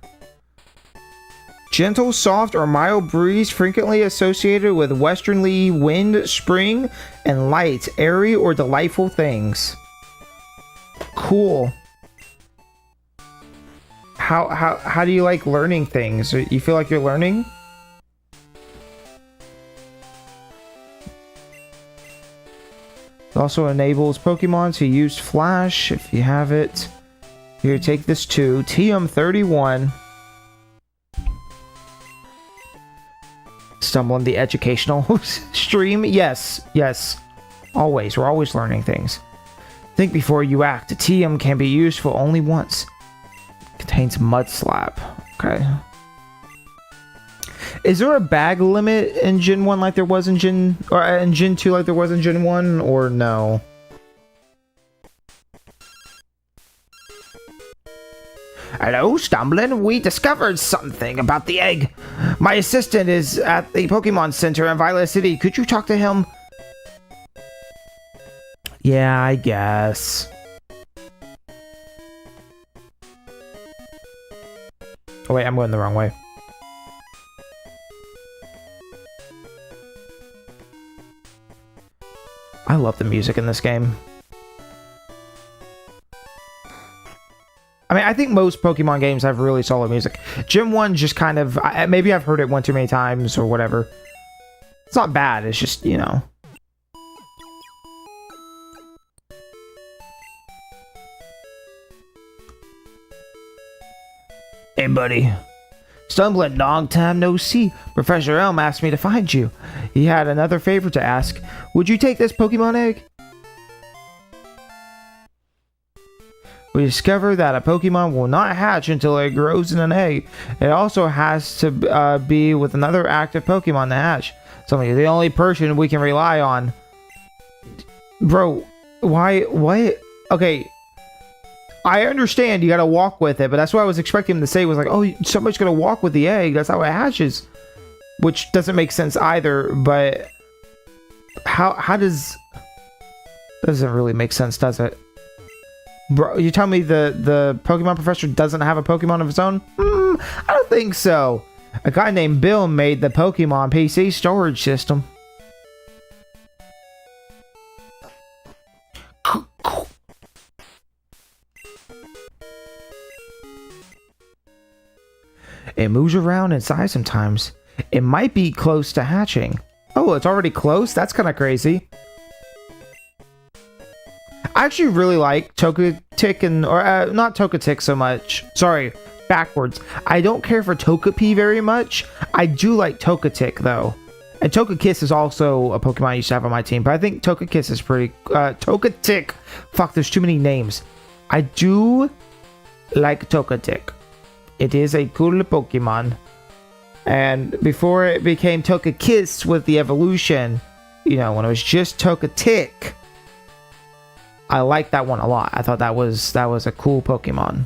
Gentle, soft, or mild breeze frequently associated with westerly wind, spring, and light, airy, or delightful things. Cool. How do you like learning things? You feel like you're learning? also enables Pokemon to use Flash if you have it. Here, take this too. TM31. Stumble on the educational stream. Yes, yes. Always. We're always learning things. Think before you act. A TM can be useful only once. Contains Mud Slap. Okay. Is there a bag limit in Gen 1 like there was in Gen 2 like there was in Gen 1 or no? Hello, Stumbling. We discovered something about the egg. My assistant is at the Pokemon Center in Violet City. Could you talk to him? Yeah, I guess. Oh wait, I'm going the wrong way. I love the music in this game. I mean, I think most Pokemon games have really solid music. Gen 1 just kind of... maybe I've heard it one too many times or whatever. It's not bad, it's just, you know... Hey, buddy. Stumbling, long time no see. Professor Elm asked me to find you. He had another favor to ask. Would you take this Pokemon egg? We discovered that a Pokemon will not hatch until it grows in an egg. It also has to be with another active Pokemon to hatch. So you're the only person we can rely on. Bro, why? What? Okay. I understand you gotta walk with it, but that's what I was expecting him to say was like, oh, somebody's gonna walk with the egg. That's how it hatches. Which doesn't make sense either, but how does... Doesn't really make sense, does it? Bro, you tell me the Pokemon professor doesn't have a Pokemon of his own? I don't think so. A guy named Bill made the Pokemon PC storage system. It moves around inside sometimes. It might be close to hatching. Oh, it's already close? That's kind of crazy. I actually really like Togetic or not Togetic so much. Sorry, backwards. I don't care for Togepi very much. I do like Togetic though. And Togekiss is also a Pokemon I used to have on my team, but I think Togekiss is pretty... Togetic. Fuck, there's too many names. I do like Togetic. It is a cool Pokemon. And before it became Togekiss with the evolution, you know, when it was just Togetic, I liked that one a lot. I thought that was a cool Pokemon.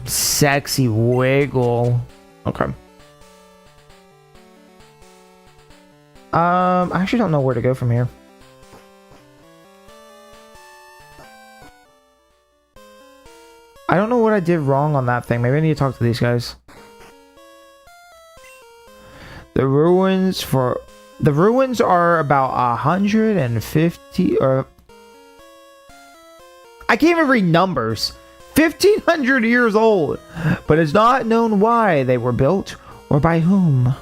Sexy Wiggle. Okay. I actually don't know where to go from here. I don't know what I did wrong on that thing. Maybe I need to talk to these guys. The ruins are about 150 or... I can't even read numbers. 1,500 years old. But it's not known why they were built or by whom.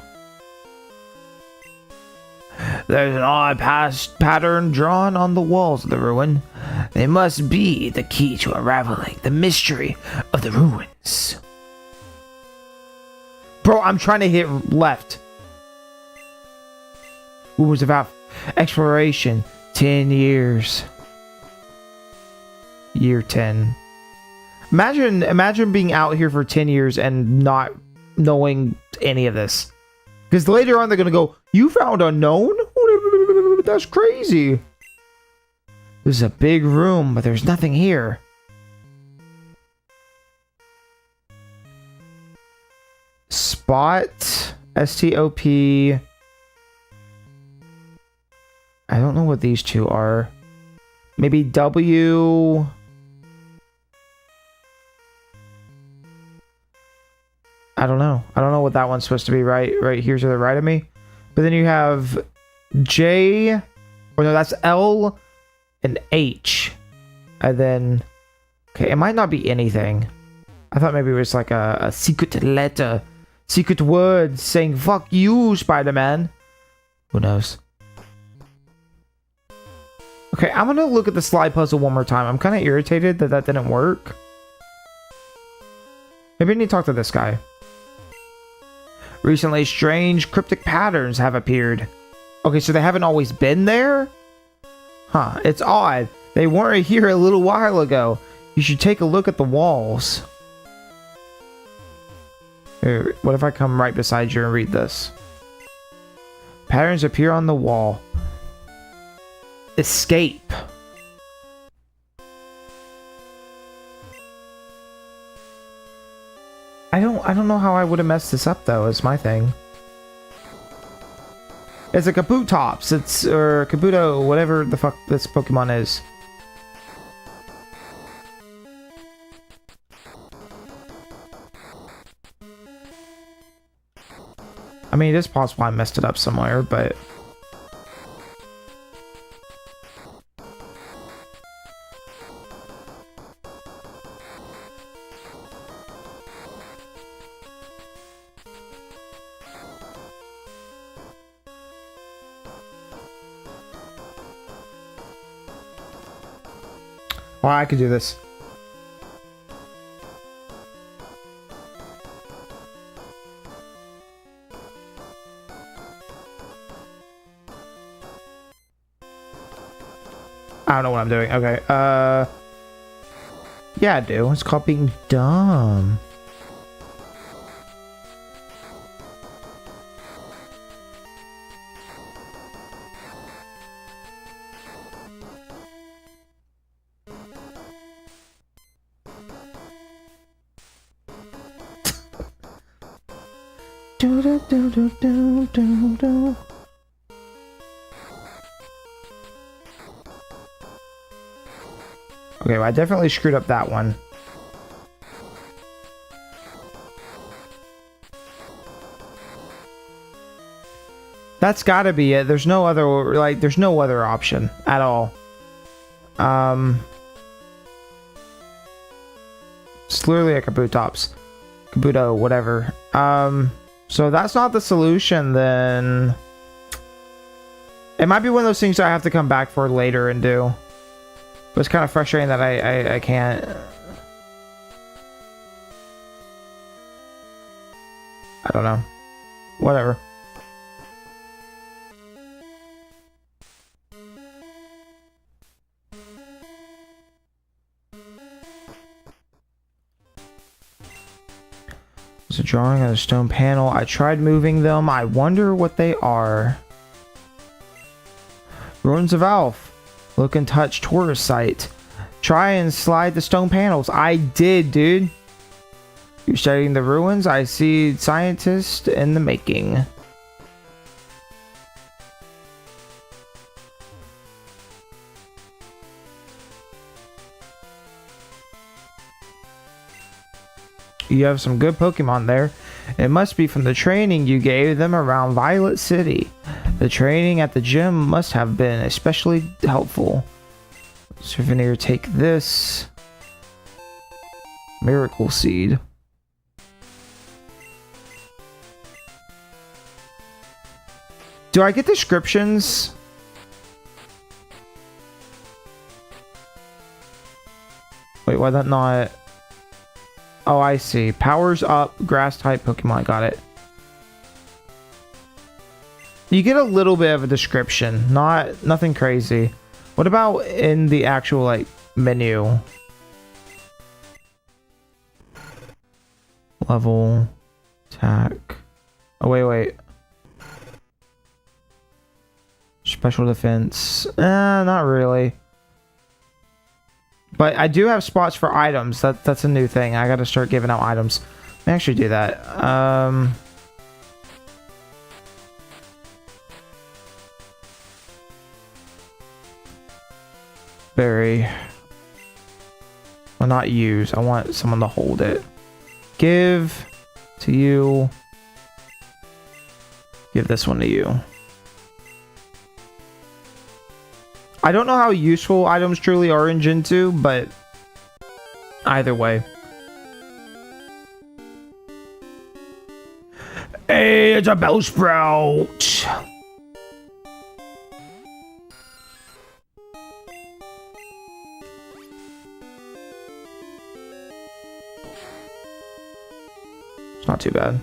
There's an odd pattern drawn on the walls of the ruin. They must be the key to unraveling the mystery of the ruins. Bro, I'm trying to hit left. Rumors about exploration. 10 years. Year 10. Imagine being out here for 10 years and not knowing any of this. Because later on they're going to go, you found unknown? That's crazy. This is a big room, but there's nothing here. Spot. S-T-O-P. I don't know what these two are. Maybe W. I don't know. I don't know what that one's supposed to be right here to the right of me. But then you have J. Or no, that's L and H. And then... Okay, it might not be anything. I thought maybe it was like a secret letter secret words saying "fuck you, Spider-Man." Who knows? Okay, I'm gonna look at the slide puzzle one more time. I'm kind of irritated that that didn't work. Maybe I need to talk to this guy. Recently, strange cryptic patterns have appeared. Okay, so they haven't always been there? Huh, it's odd. They weren't here a little while ago. You should take a look at the walls. Here, what if I come right beside you and read this? Patterns appear on the wall. Escape. I don't know how I would have messed this up though, is my thing. It's a Kabutops, or Kabuto, whatever the fuck this Pokemon is. I mean, it is possible I messed it up somewhere, but... Well, I could do this. I don't know what I'm doing. Okay, yeah, I do. It's called being dumb. Do, do, do, do, do, do, do. Okay, well, I definitely screwed up that one. That's gotta be it. There's no other, like, there's no other option at all. It's literally a Kabutops. Kabuto, whatever. So that's not the solution, then. It might be one of those things I have to come back for later and do. But it's kind of frustrating that I can't. I don't know. Whatever. There's a drawing on a stone panel. I tried moving them. I wonder what they are. Ruins of Alph. Look and touch tourist site. Try and slide the stone panels. I did, dude. You're studying the ruins? I see scientists in the making. You have some good Pokemon there. It must be from the training you gave them around Violet City. The training at the gym must have been especially helpful. Souvenir, take this. Miracle Seed. Do I get descriptions? Wait, why that not... Oh, I see. Powers up, grass type Pokemon. Got it. You get a little bit of a description, nothing crazy. What about in the actual like menu? Level, attack. Oh wait. Special defense. Not really. But I do have spots for items. That's a new thing. I got to start giving out items. Let me actually do that. Berry. Well, not use. I want someone to hold it. Give to you. Give this one to you. I don't know how useful items truly are in Gen 2, but either way. Hey, it's a Bellsprout. It's not too bad.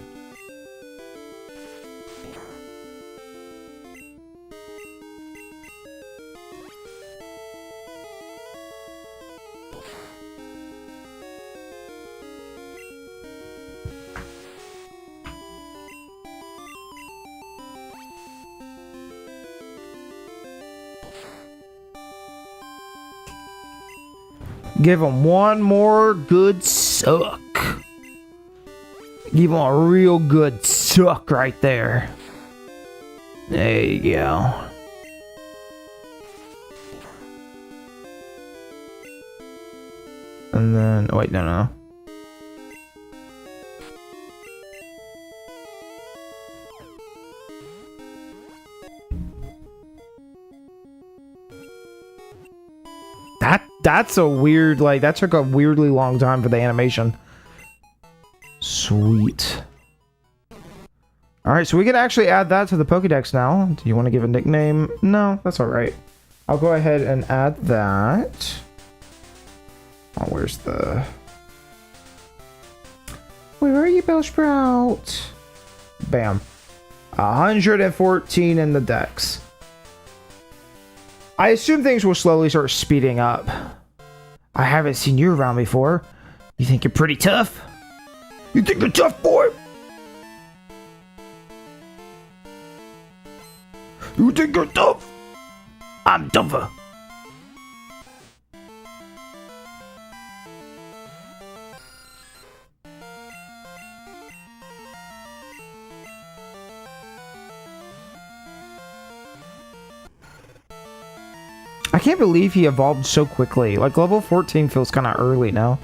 Give him one more good suck. Give him a real good suck right there. There you go. And then, oh wait, no. That's a weird, like, that took a weirdly long time for the animation. Sweet. Alright, so we can actually add that to the Pokédex now. Do you want to give a nickname? No, that's alright. I'll go ahead and add that. Oh, where's the... Where are you, Bellsprout? Bam. 114 in the Dex. I assume things will slowly start speeding up. I haven't seen you around before. You think you're pretty tough? You think you're tough, boy? You think you're tough? I'm tougher. I can't believe he evolved so quickly. Like, level 14 feels kind of early now.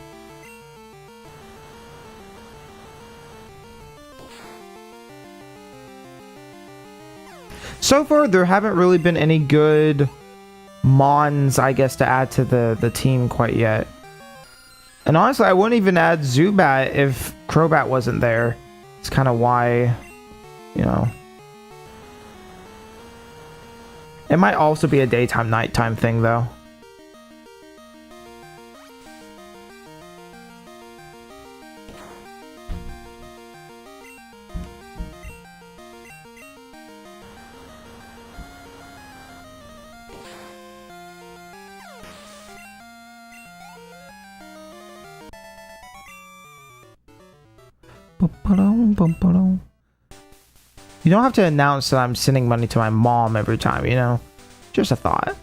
So far, there haven't really been any good Mons, I guess, to add to the team quite yet. And honestly, I wouldn't even add Zubat if Crobat wasn't there. It's kind of why, you know... It might also be a daytime, nighttime thing, though. You don't have to announce that I'm sending money to my mom every time, you know? Just a thought.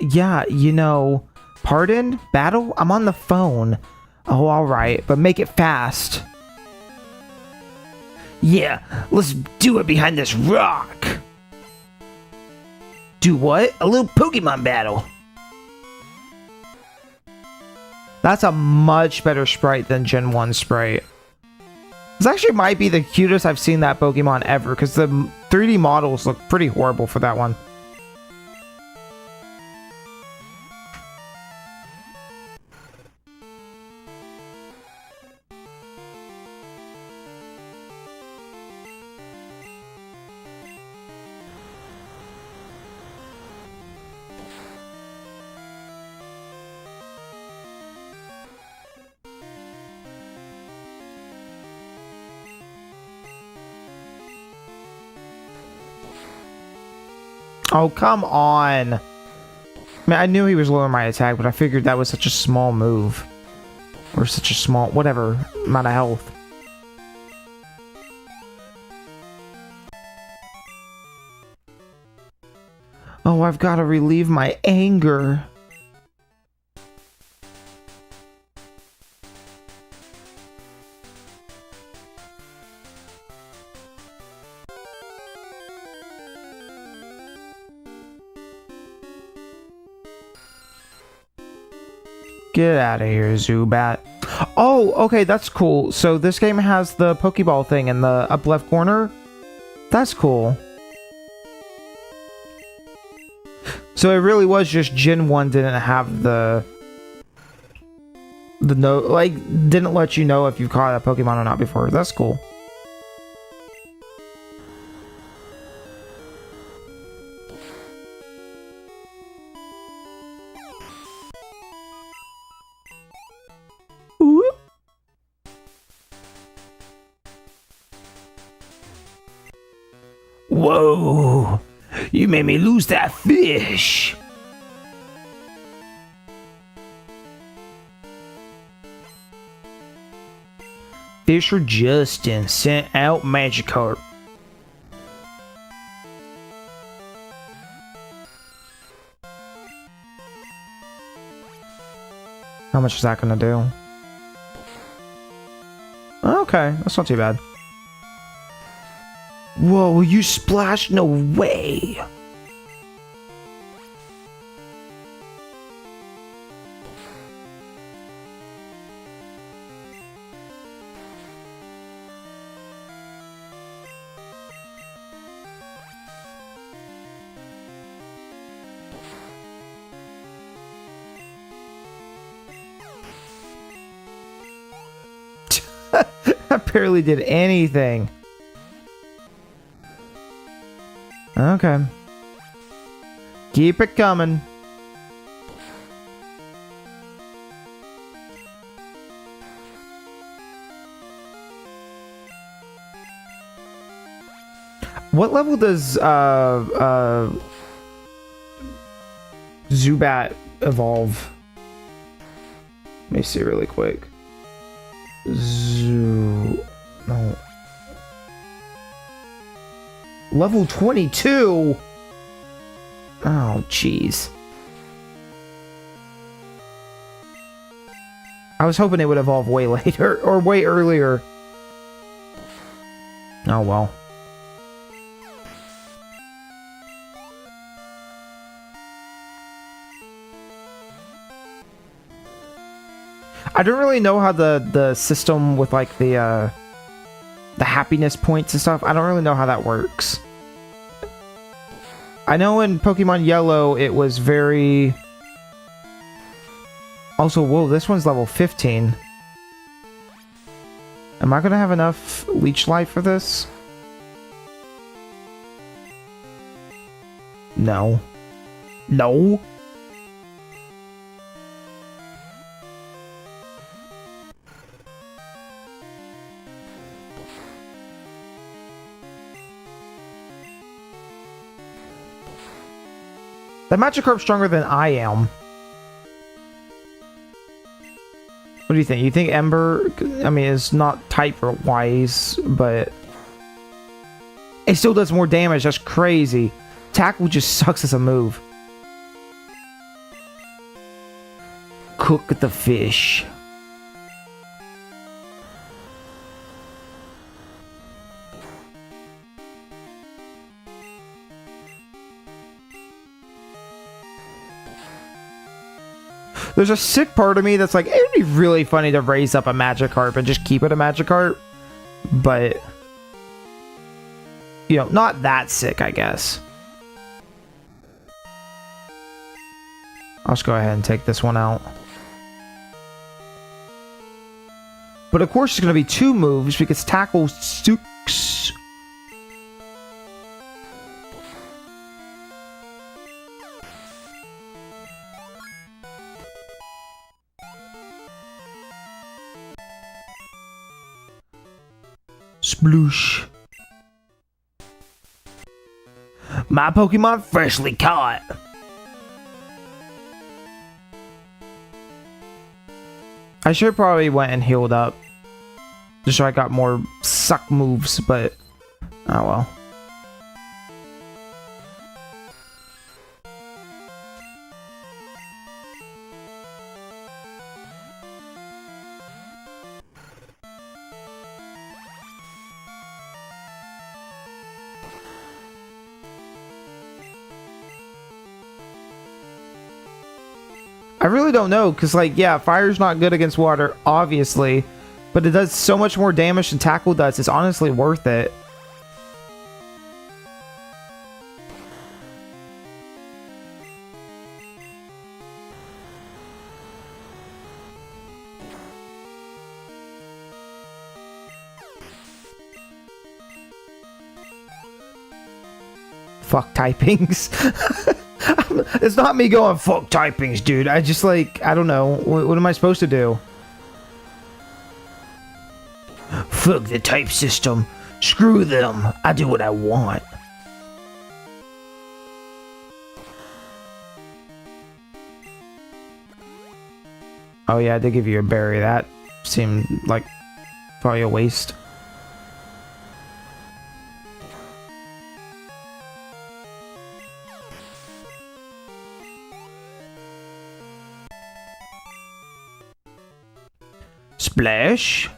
Yeah, you know, pardon? Battle? I'm on the phone. Oh, alright, but make it fast. Yeah, let's do it behind this rock. Do what? A little Pokemon battle. That's a much better sprite than Gen 1 sprite. This actually might be the cutest I've seen that Pokemon ever, because the 3D models look pretty horrible for that one. Oh, come on. I mean, I knew he was lowering my attack, but I figured that was such a small move. Or such a small, whatever, amount of health. Oh, I've got to relieve my anger. Get out of here, Zubat. Oh, okay, that's cool. So this game has the Pokeball thing in the up left corner. That's cool. So it really was just Gen 1 didn't have the note, like, didn't let you know if you caught a Pokemon or not before. That's cool. Ooh. Whoa, you made me lose that fish. Fisher Justin sent out Magikarp. How much is that gonna do? Okay, that's not too bad. Whoa, you splash? No way! I barely did anything. Okay. Keep it coming. What level does Zubat evolve? Let me see really quick. No. Level 22? Oh, jeez. I was hoping it would evolve way later, or way earlier. Oh, well. I don't really know how the system with like the happiness points and stuff. I don't really know how that works. I know in Pokemon Yellow it was very. Also, whoa, this one's level 15. Am I gonna have enough leech life for this? No. No. That Magikarp's stronger than I am. What do you think? You think Ember, I mean, is not type-wise, but it still does more damage. That's crazy. Tackle just sucks as a move. Cook the fish. There's a sick part of me that's like, it would be really funny to raise up a Magikarp and just keep it a Magikarp. But, you know, not that sick, I guess. I'll just go ahead and take this one out. But of course, it's going to be 2 moves because Tackle sucks. Sploosh. My Pokemon freshly caught. I should probably went and healed up. Just so I got more suck moves, but oh well. I really don't know, because, like, yeah, fire's not good against water, obviously, but it does so much more damage than Tackle does, it's honestly worth it. Fuck typings. It's not me going, fuck typings, dude. I just like, I don't know. What am I supposed to do? Fuck the type system. Screw them. I do what I want. Oh yeah, they give you a berry. That seemed like probably a waste. Splash.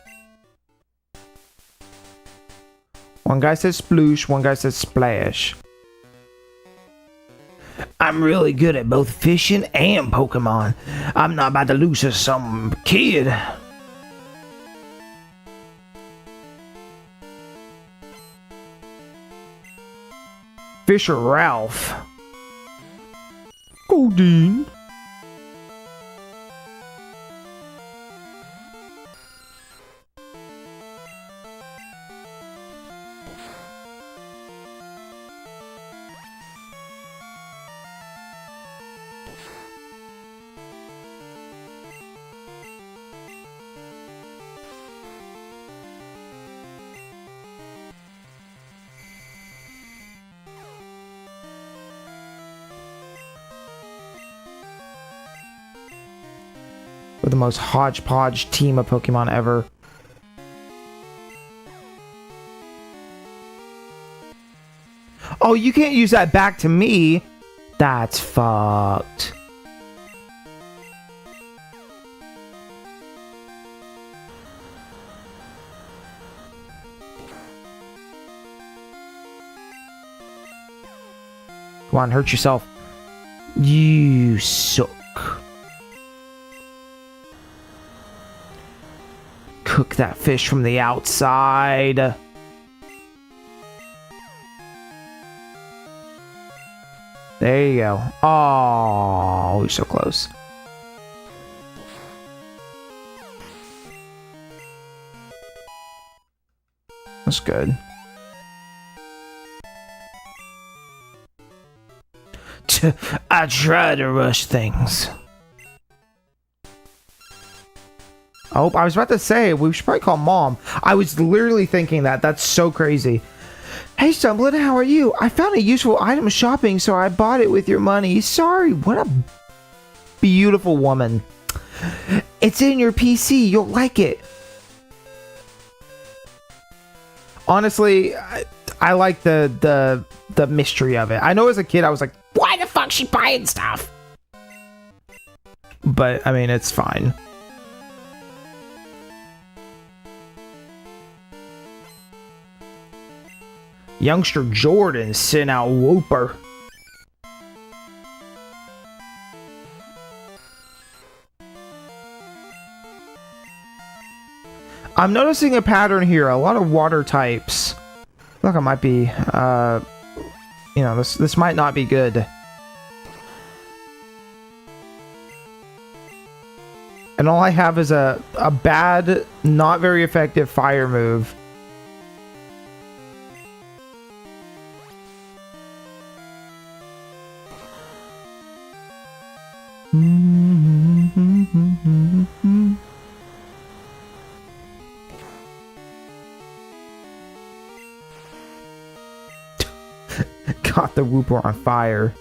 One guy says sploosh, one guy says splash. I'm really good at both fishing and Pokemon. I'm not about to lose to some kid. Fisher Ralph. Goldeen. With the most hodgepodge team of Pokemon ever. Oh, you can't use that back to me? That's fucked. Come on, hurt yourself. You suck. Cook that fish from the outside. There you go. Oh, we're so close. That's good. I try to rush things. Oh, I was about to say, we should probably call Mom. I was literally thinking that. That's so crazy. Hey, Stumbling, how are you? I found a useful item shopping, so I bought it with your money. Sorry, what a beautiful woman. It's in your PC. You'll like it. Honestly, I like the mystery of it. I know as a kid, I was like, why the fuck she buying stuff? But, I mean, it's fine. Youngster Jordan sent out Wooper. I'm noticing a pattern here. A lot of water types. Look, it might be, you know, this might not be good. And all I have is a bad, not very effective fire move. Got the Wooper on fire.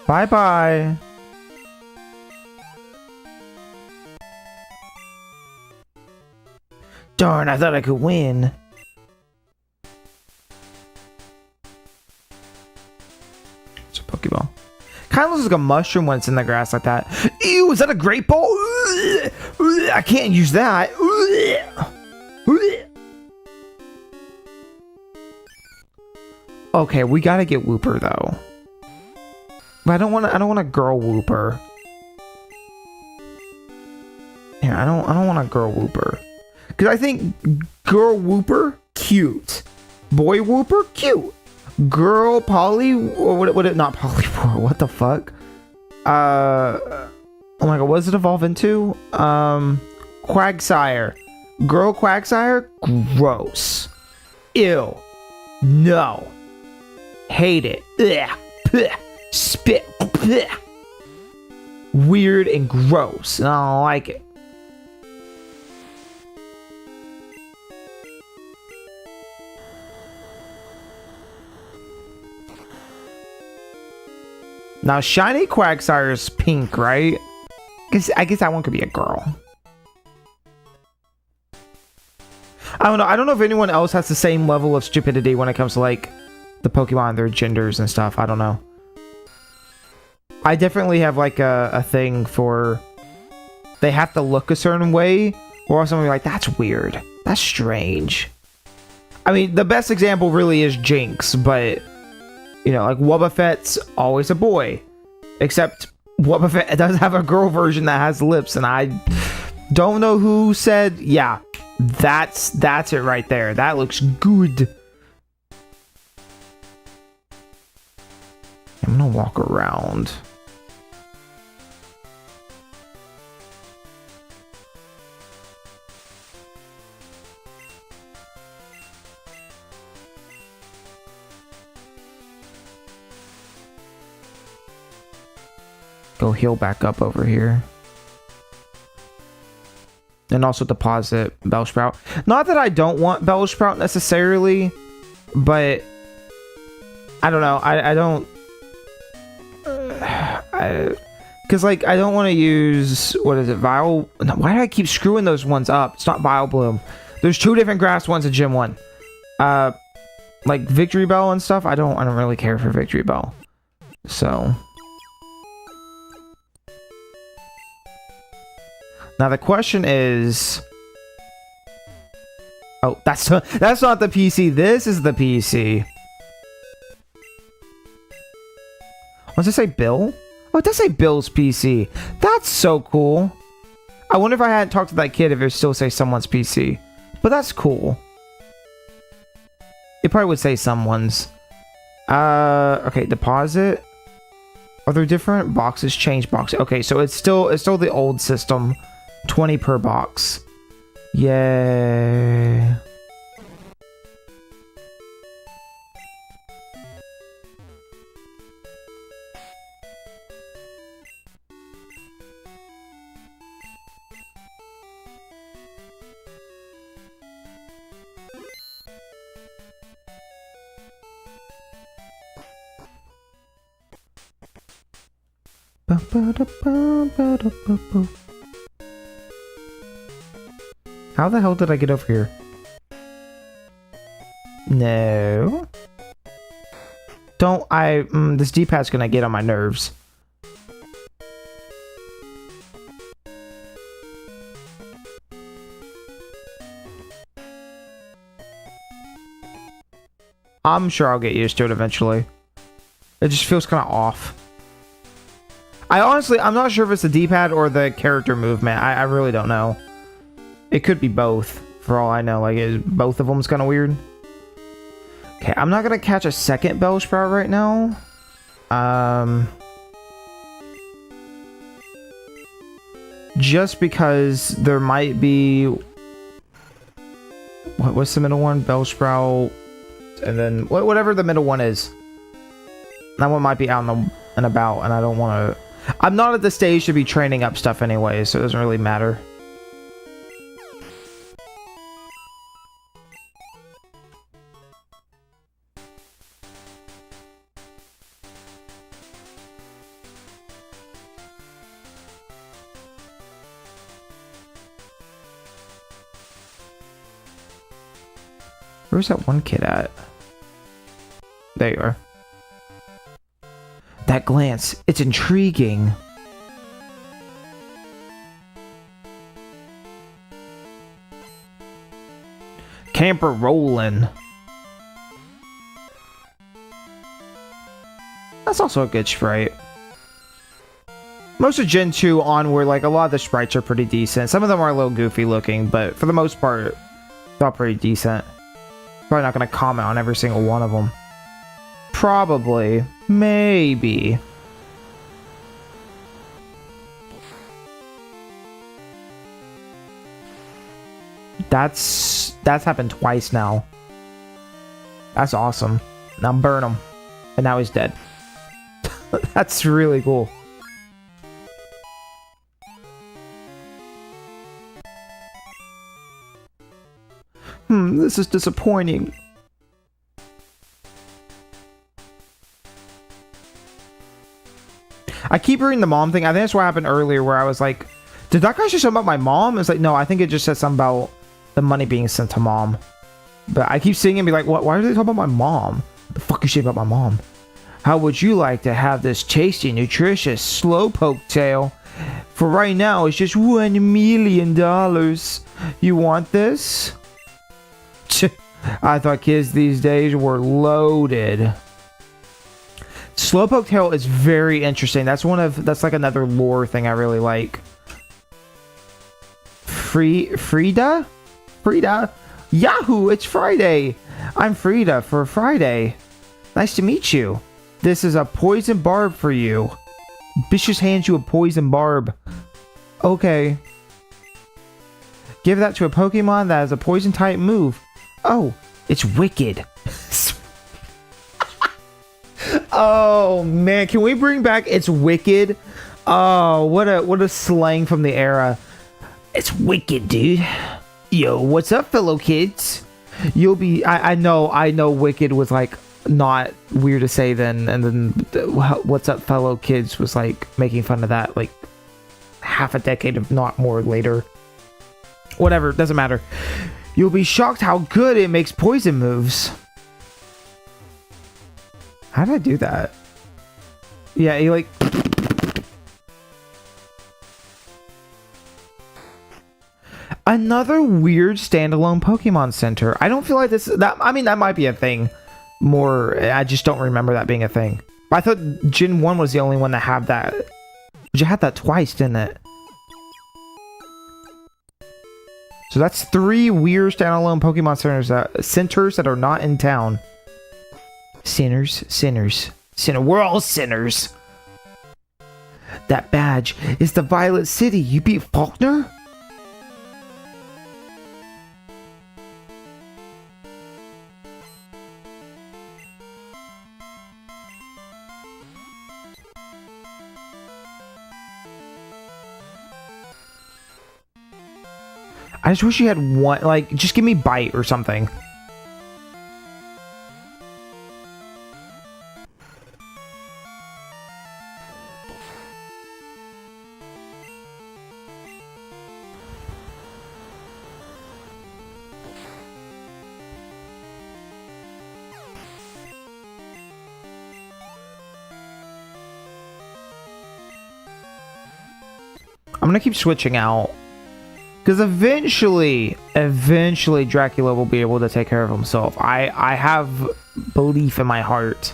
Bye-bye. Darn, I thought I could win. It's a Pokeball. Kind of looks like a mushroom when it's in the grass like that. Ew, is that a great ball? I can't use that. Okay, we gotta get Wooper though. But I don't want a girl Wooper. Yeah, I don't want a girl Wooper. Cause I think girl Wooper, cute. Boy Wooper, cute. Girl Polly, or what it not Polywar, what the fuck? Oh my god, what does it evolve into? Quagsire. Girl Quagsire, gross. Ew. No. Hate it. Ugh. Blech. Spit. Blech. Weird and gross. I don't like it. Now, Shiny Quagsire is pink, right? I guess that one could be a girl. I don't know. I don't know if anyone else has the same level of stupidity when it comes to, like, the Pokemon, their genders and stuff. I don't know. I definitely have, like, a thing for... They have to look a certain way, or else I'm like, that's weird. That's strange. I mean, the best example really is Jinx, but... You know, like, Wobbuffet's always a boy. Except, Wobbuffet does have a girl version that has lips, and I don't know who said, yeah, that's it right there. That looks good. I'm gonna walk around. Go heal back up over here. And also deposit Bellsprout. Not that I don't want Bellsprout necessarily, but I don't know. I don't... Because, like, I don't want to use... What is it? Vile... No, why do I keep screwing those ones up? It's not Vileplume. There's two different grass ones in Gym 1. Like, Victory Bell and stuff. I don't really care for Victory Bell. So... Now the question is... Oh, that's not the PC. This is the PC. Does it say Bill? Oh, it does say Bill's PC. That's so cool. I wonder if I hadn't talked to that kid if it would still say someone's PC. But that's cool. It probably would say someone's. Okay, deposit. Are there different boxes? Change box. Okay, so it's still the old system. 20 per box. Yay. How the hell did I get over here? No. Don't I... this D-pad's gonna get on my nerves. I'm sure I'll get used to it eventually. It just feels kind of off. I'm not sure if it's the D-pad or the character movement. I really don't know. It could be both, for all I know. Like, both of them's kind of weird. Okay, I'm not gonna catch a second Bellsprout right now. Just because there might be... What's the middle one? Bellsprout, and then whatever the middle one is. That one might be out and about, and I don't want to... I'm not at the stage to be training up stuff anyway, so it doesn't really matter. Where's that one kid at? There you are. That glance, it's intriguing. Camper rolling. That's also a good sprite. Most of Gen 2 onward, like, a lot of the sprites are pretty decent. Some of them are a little goofy looking, but for the most part, they're all pretty decent. Probably not going to comment on every single one of them. Probably. Maybe. That's happened twice now. That's awesome. Now burn him. And now he's dead. That's really cool. This is disappointing. I keep reading the mom thing. I think that's what happened earlier where I was like, did that guy say something about my mom? It's like, no, I think it just said something about the money being sent to mom. But I keep seeing it and be like, what? Why are they talking about my mom? The fuck you say about my mom? How would you like to have this tasty, nutritious slowpoke tail? For right now, it's just $1 million. You want this? I thought kids these days were loaded. Slowpoke tail is very interesting. That's like another lore thing I really like. Frida? Yahoo! It's Friday. I'm Frida for Friday. Nice to meet you. This is a poison barb for you. Bitch just hands you a poison barb. Okay. Give that to a Pokemon that has a poison type move. Oh, it's Wicked. Oh man, can we bring back It's Wicked? Oh, what a slang from the era. It's Wicked, dude. Yo, what's up, fellow kids? You'll be I know Wicked was like not weird to say then, and then what's up, fellow kids was like making fun of that like half a decade if not more later. Whatever, doesn't matter. You'll be shocked how good it makes poison moves. How did I do that? Yeah, he like... Another weird standalone Pokemon Center. I don't feel like this... I mean, that might be a thing. More... I just don't remember that being a thing. I thought Gen 1 was the only one that had that. But you had that twice, didn't it? So that's 3 weird standalone Pokemon centers that are not in town. Sinners. We're all sinners. That badge is the Violet City. You beat Faulkner? I just wish you had one, like, just give me Bite or something. I'm gonna keep switching out. Because eventually Dracula will be able to take care of himself. I have belief in my heart.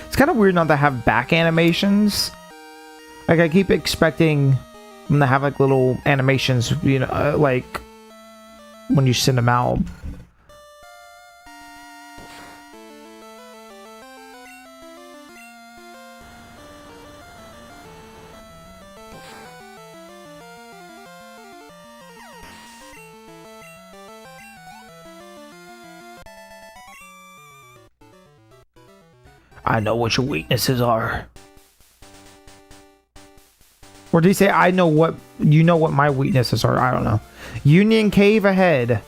It's kind of weird not to have back animations. Like, I keep expecting them to have, like, little animations, you know, like, when you send them out. I know what your weaknesses are. Or did he say, I know what... You know what my weaknesses are? I don't know. Union Cave ahead.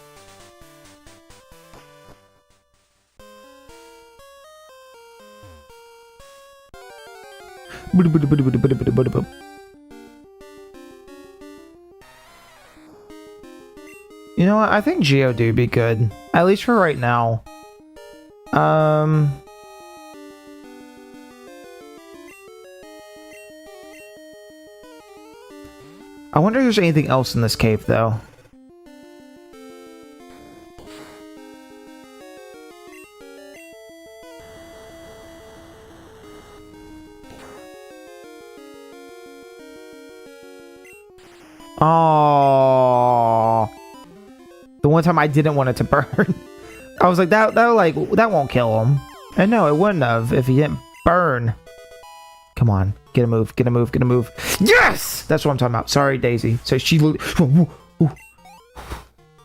You know what? I think Geodude would be good. At least for right now. I wonder if there's anything else in this cave, though. Oh, the one time I didn't want it to burn. I was like, that won't kill him. And no, it wouldn't have if he didn't burn. Come on, get a move, get a move, get a move. Yes! That's what I'm talking about. Sorry, Daisy. So she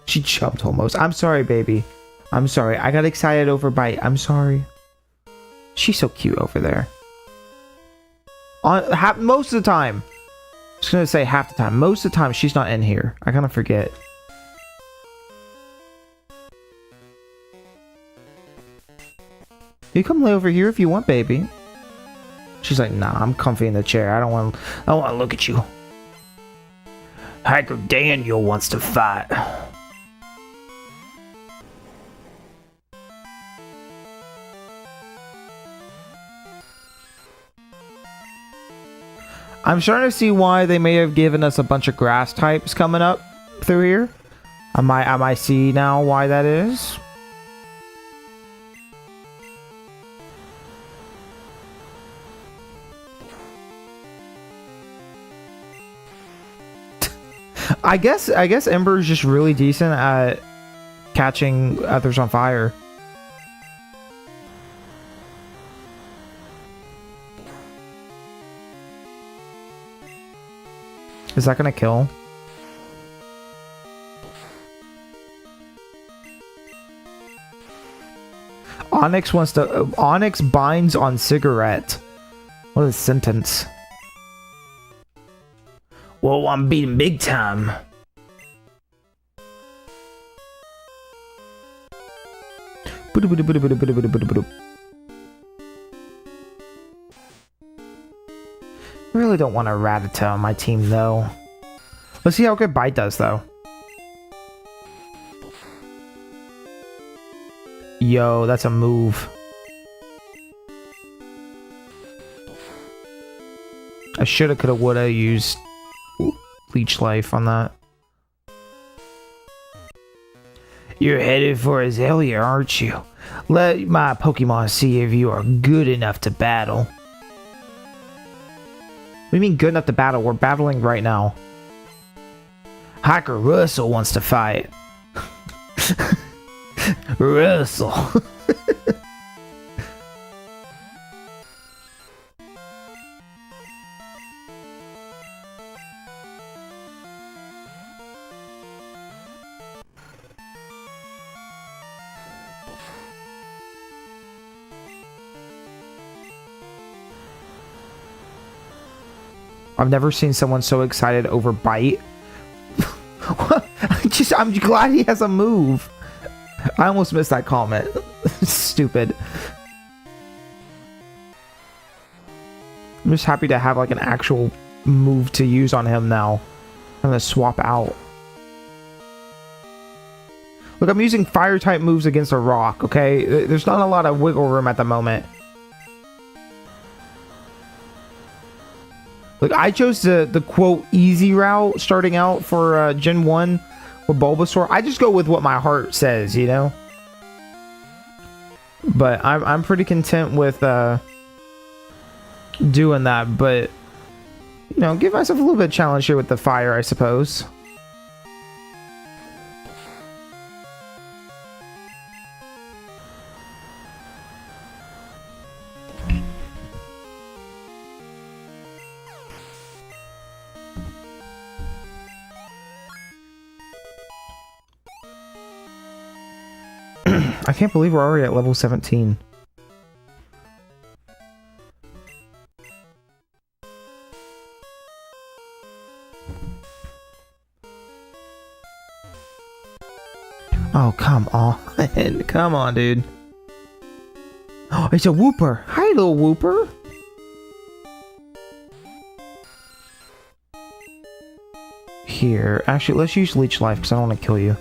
jumped almost. I'm sorry, baby. I'm sorry. I got excited over Bite. I'm sorry. She's so cute over there. Most of the time. I was gonna say half the time. Most of the time, she's not in here. I kind of forget. You come lay over here if you want, baby. She's like, nah, I'm comfy in the chair. I don't want to look at you. Hiker Daniel wants to fight. I'm starting to see why they may have given us a bunch of grass types coming up through here. I might see now why that is. I guess Ember is just really decent at catching others on fire. Is that gonna kill? Onyx wants to. Onyx binds on cigarette. What a sentence. Well, I'm beating big time. I really don't want a Rattata on my team, though. Let's see how good Bite does, though. Yo, that's a move. I shoulda, coulda, woulda used Leech Life on that. You're headed for Azalea, aren't you? Let my Pokemon see if you are good enough to battle. What do you mean good enough to battle? We're battling right now. Hiker Russell wants to fight. Russell. I've never seen someone so excited over Bite. I'm glad he has a move. I almost missed that comment. Stupid. I'm just happy to have like an actual move to use on him now. I'm gonna swap out. Look, I'm using fire type moves against a rock, okay? There's not a lot of wiggle room at the moment. Look, I chose the quote easy route starting out for Gen 1 with Bulbasaur. I just go with what my heart says, you know? But I'm pretty content with doing that, but you know, give myself a little bit of challenge here with the fire, I suppose. I can't believe we're already at level 17. Oh, come on. Come on, dude. Oh, it's a Wooper. Hi, little Wooper. Here. Actually, let's use Leech Life because I don't want to kill you.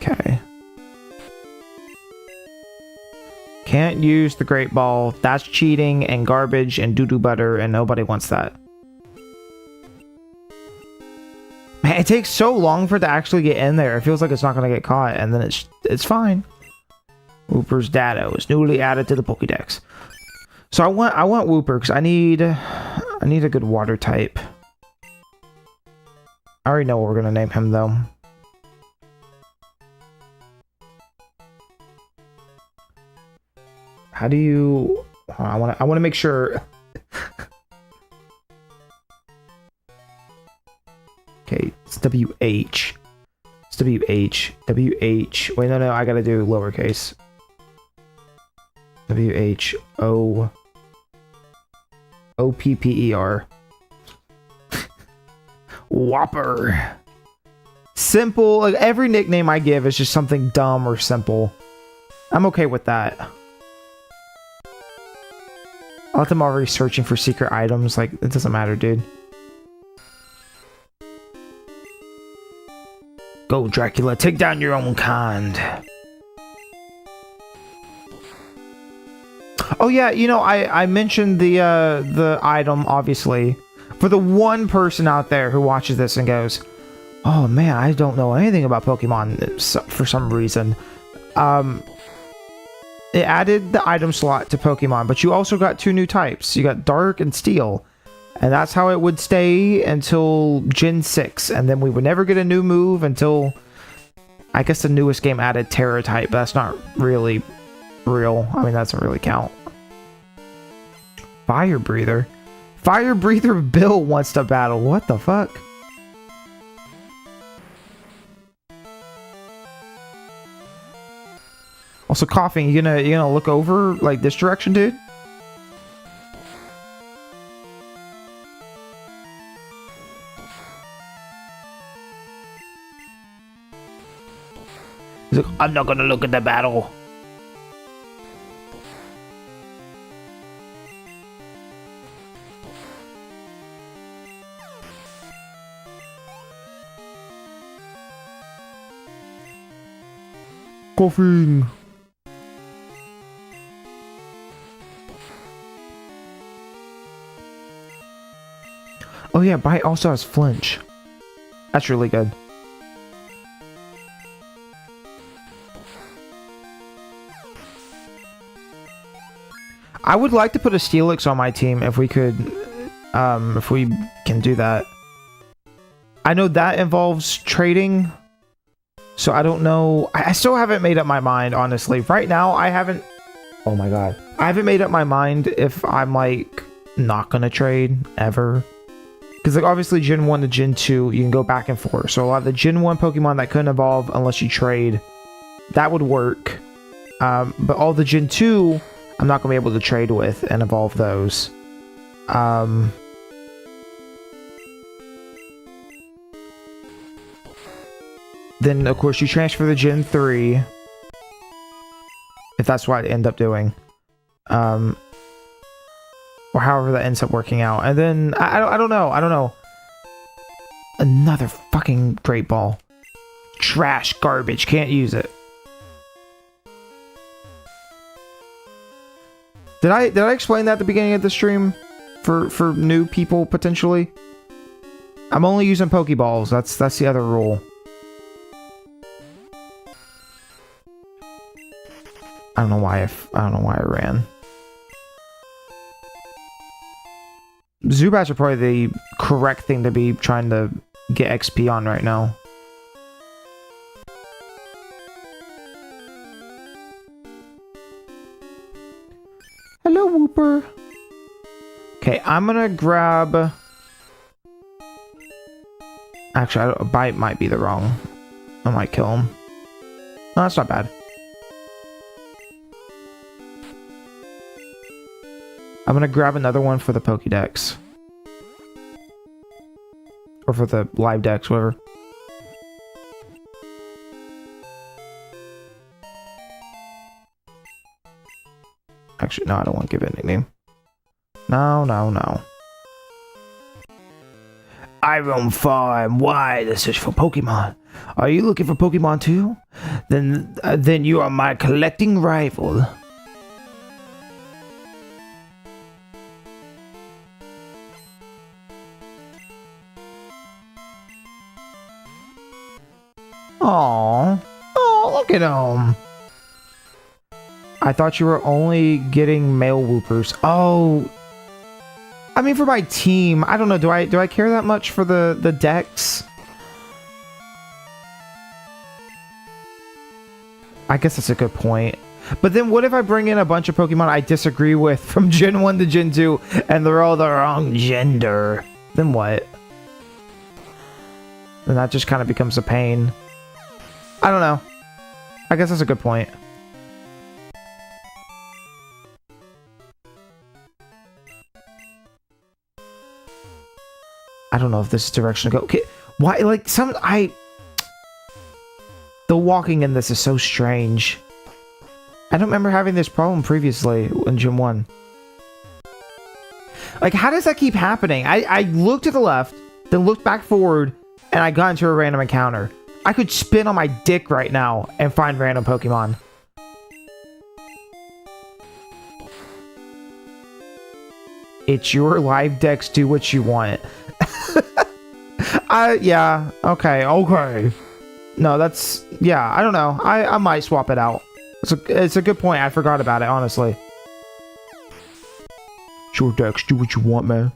Okay. Can't use the Great Ball. That's cheating and garbage and doo-doo butter, and nobody wants that. Man, it takes so long for it to actually get in there. It feels like it's not going to get caught, and then it's fine. Wooper's Dado is newly added to the Pokédex. So I want Wooper because I need a good water type. I already know what we're gonna name him though. How do you? I want to make sure. Okay, it's WH. It's WH. WH. Wait, no, I gotta do lowercase. WHO. OPPER. Whopper. Simple. Like every nickname I give is just something dumb or simple. I'm okay with that. I let them already searching for secret items. Like, it doesn't matter, dude. Go, Dracula. Take down your own kind. Oh yeah, you know, I mentioned the item, obviously. For the one person out there who watches this and goes, oh man, I don't know anything about Pokemon for some reason. It added the item slot to Pokemon, but you also got 2 new types. You got Dark and Steel. And that's how it would stay until Gen 6. And then we would never get a new move until, I guess the newest game added Terra type, but that's not really real. I mean, that doesn't really count. Fire Breather. Fire Breather Bill wants to battle. What the fuck? Also, coughing. You gonna look over like this direction, dude? He's like, I'm not gonna look at the battle. Coughing. Oh yeah, Bite also has Flinch. That's really good. I would like to put a Steelix on my team if we could, if we can do that. I know that involves trading, so I don't know. I still haven't made up my mind, honestly. Right now, I haven't... Oh my god. I haven't made up my mind if I'm, like, not gonna trade, ever. Because, like, obviously, Gen 1 to Gen 2, you can go back and forth. So a lot of the Gen 1 Pokemon that couldn't evolve unless you trade, that would work. But all the Gen 2, I'm not going to be able to trade with and evolve those. Then, of course, you transfer the Gen 3. If that's what I end up doing. Or however that ends up working out. And then, I don't know. Another fucking Great Ball. Trash, garbage, can't use it. Did I explain that at the beginning of the stream? For new people, potentially? I'm only using Pokeballs, that's the other rule. I don't know why I ran. Zubats are probably the correct thing to be trying to get XP on right now. Hello, Wooper. Okay, I'm gonna grab... Actually, a Bite might be the wrong. I might kill him. No, that's not bad. I'm gonna grab another one for the Pokédex. Or for the live dex, whatever. Actually, no, I don't want to give it a nickname. No. I roam far and wide to search for Pokemon. Are you looking for Pokemon too? Then you are my collecting rival. Aww. Oh, look at him. I thought you were only getting male Whoopers. Oh. I mean, for my team, I don't know. Do I care that much for the Dex? I guess that's a good point. But then what if I bring in a bunch of Pokemon I disagree with from Gen 1 to Gen 2 and they're all the wrong gender? Then what? Then that just kind of becomes a pain. I don't know. I guess that's a good point. I don't know if this is the direction to go. Okay, why? Like, the walking in this is so strange. I don't remember having this problem previously in Gen 1. Like, how does that keep happening? I looked to the left, then looked back forward, and I got into a random encounter. I could spin on my dick right now and find random Pokemon. It's your live Dex, do what you want. Yeah, okay. No, that's, yeah, I don't know. I might swap it out. It's a good point. I forgot about it, honestly. Sure, Dex, do what you want, man.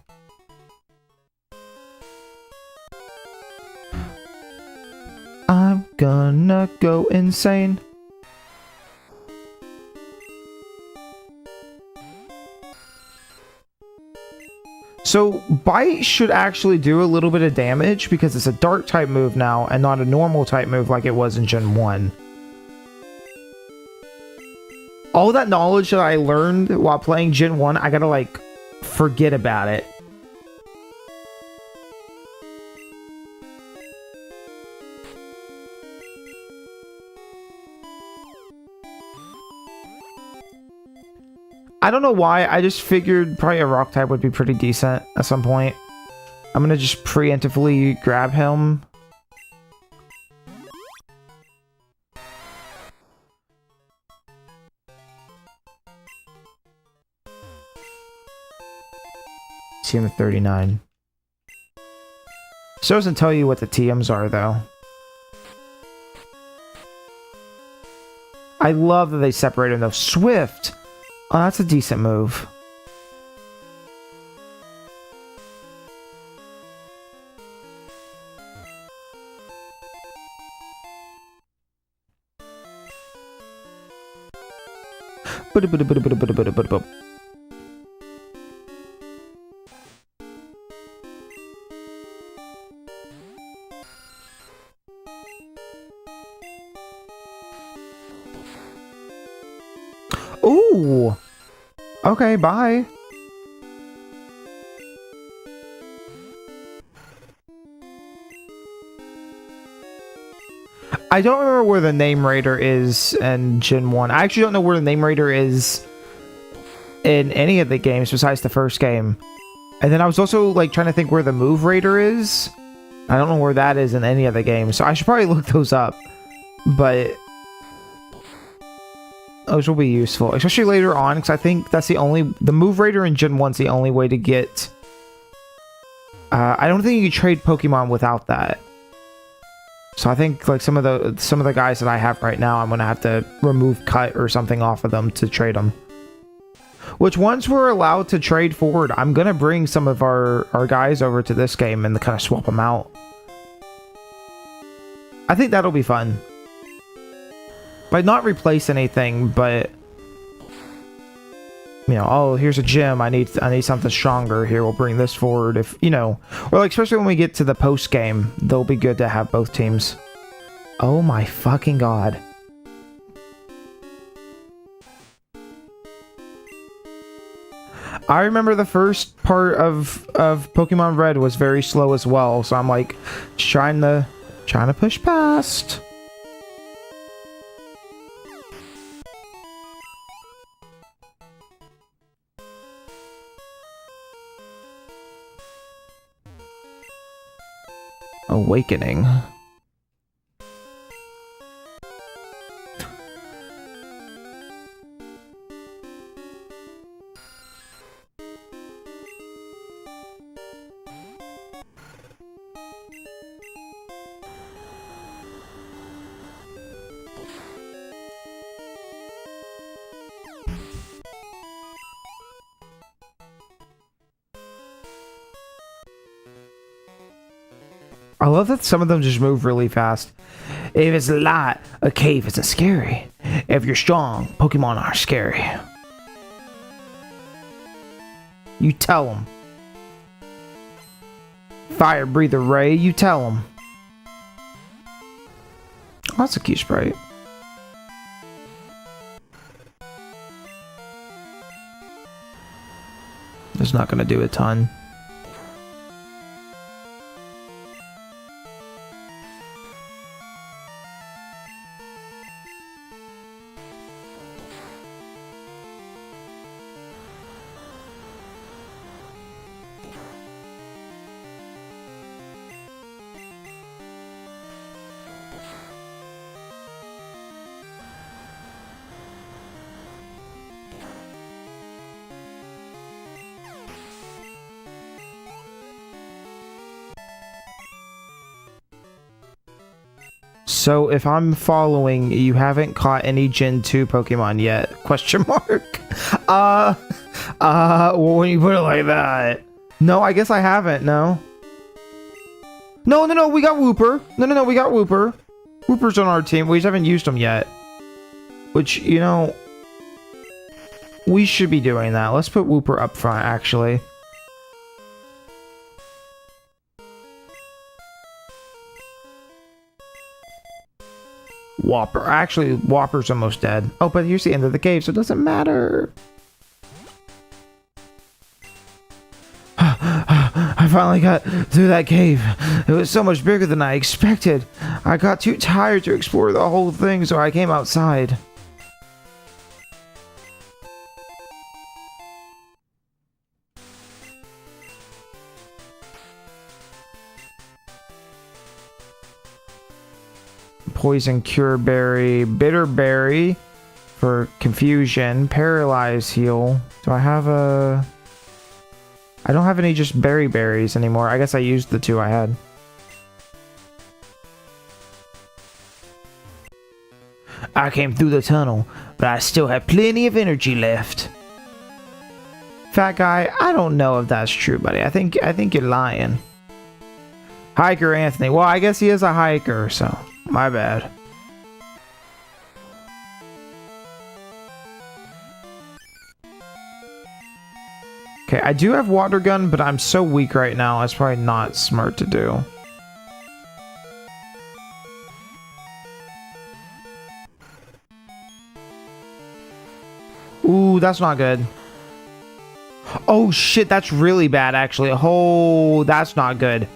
I'm gonna go insane. So, Bite should actually do a little bit of damage because it's a dark type move now and not a normal type move like it was in Gen 1. All that knowledge that I learned while playing Gen 1, I gotta, like, forget about it. I don't know why, I just figured probably a rock type would be pretty decent at some point. I'm gonna just preemptively grab him. See him at 39. So it doesn't tell you what the TMs are though. I love that they separated those. Swift! Oh, that's a decent move. Ooh! Okay, bye. I don't remember where the Name Raider is in Gen 1. I actually don't know where the Name Raider is in any of the games besides the first game. And then I was also like trying to think where the Move Raider is. I don't know where that is in any of the games, so I should probably look those up. But those will be useful, especially later on, because I think that's the Move Raider in Gen 1's the only way to get... I don't think you can trade Pokemon without that. So I think like some of the guys that I have right now, I'm gonna have to remove Cut or something off of them to trade them. Which once we're allowed to trade forward, I'm gonna bring some of our guys over to this game and kind of swap them out. I think that'll be fun. Like, not replace anything, but you know, oh, here's a gym. I need something stronger. Here, we'll bring this forward. If you know, or like especially when we get to the post game, they'll be good to have both teams. Oh my fucking god! I remember the first part of Pokemon Red was very slow as well, so I'm like trying to push past. Awakening. I love that some of them just move really fast. If it's light, a cave isn't scary. If you're strong, Pokemon are scary. You tell them. Fire Breather Ray, you tell them. Oh, that's a cute sprite. It's not going to do a ton. So if I'm following, you haven't caught any Gen 2 Pokemon yet? Question mark. Well, when you put it like that. No, I guess I haven't, no. No, we got Wooper. No, we got Wooper. Wooper's on our team. We just haven't used him yet. Which, you know, we should be doing that. Let's put Wooper up front, actually. Whopper. Actually, Whopper's almost dead. Oh, but here's the end of the cave, so it doesn't matter. I finally got through that cave. It was so much bigger than I expected. I got too tired to explore the whole thing, so I came outside. Poison Cure Berry, Bitter Berry for confusion, Paralyze Heal. Do I have a... I don't have any just berries anymore. I guess I used the two I had. I came through the tunnel, but I still have plenty of energy left. Fat guy, I don't know if that's true, buddy. I think you're lying. Hiker Anthony. Well, I guess he is a hiker, so my bad. Okay, I do have Water Gun, but I'm so weak right now, it's probably not smart to do. Ooh, that's not good. Oh shit, that's really bad actually. Oh, that's not good.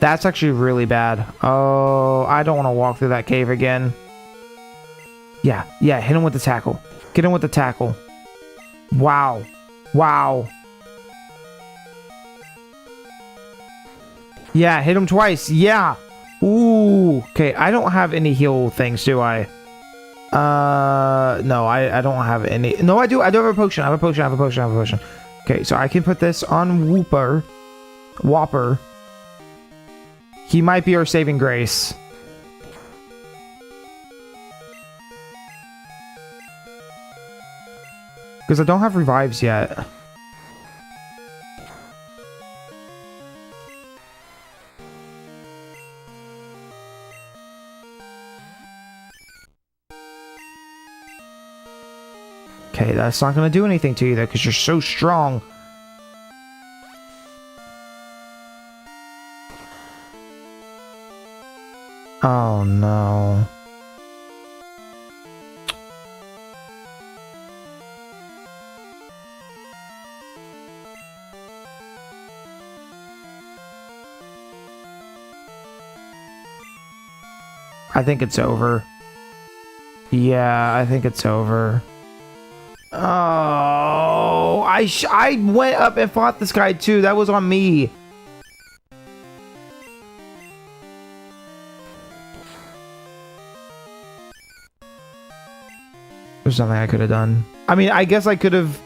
That's actually really bad. Oh, I don't want to walk through that cave again. Yeah, hit him with the tackle. Get him with the tackle. Wow. Yeah, hit him twice. Yeah. Ooh. Okay, I don't have any heal things, do I? No, I don't have any. No, I do. I do have a potion. I have a potion. Okay, so I can put this on Whopper. He might be our saving grace. Because I don't have revives yet. Okay, that's not going to do anything to you though, because you're so strong. Oh no. I think it's over. Yeah, I think it's over. Oh, I went up and fought this guy too. That was on me. There's nothing I could have done. I mean, I guess I could have...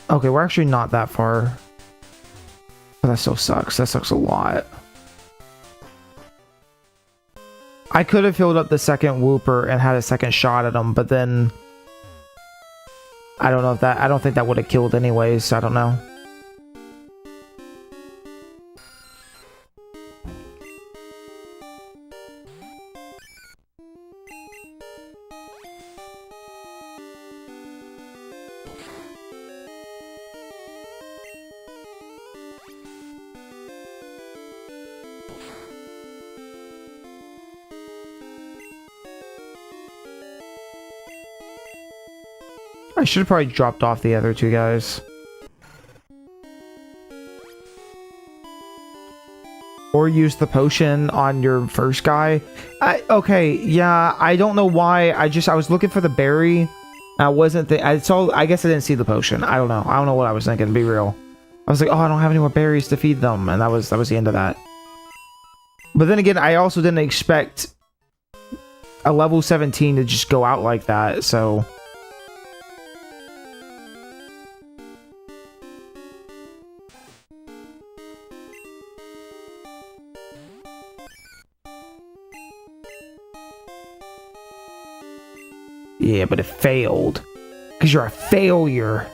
Okay, we're actually not that far. But that still sucks. That sucks a lot. I could have healed up the second Wooper and had a second shot at him, but then I don't know if that, I don't think that would have killed anyways, so I don't know. I should have probably dropped off the other two guys. Or use the potion on your first guy. Okay, yeah, I don't know why. I was looking for the berry. I wasn't, I guess I didn't see the potion. I don't know. I don't know what I was thinking, to be real. I was like, oh, I don't have any more berries to feed them. And that was the end of that. But then again, I also didn't expect a level 17 to just go out like that, so... Yeah, but it failed. Because you're a failure.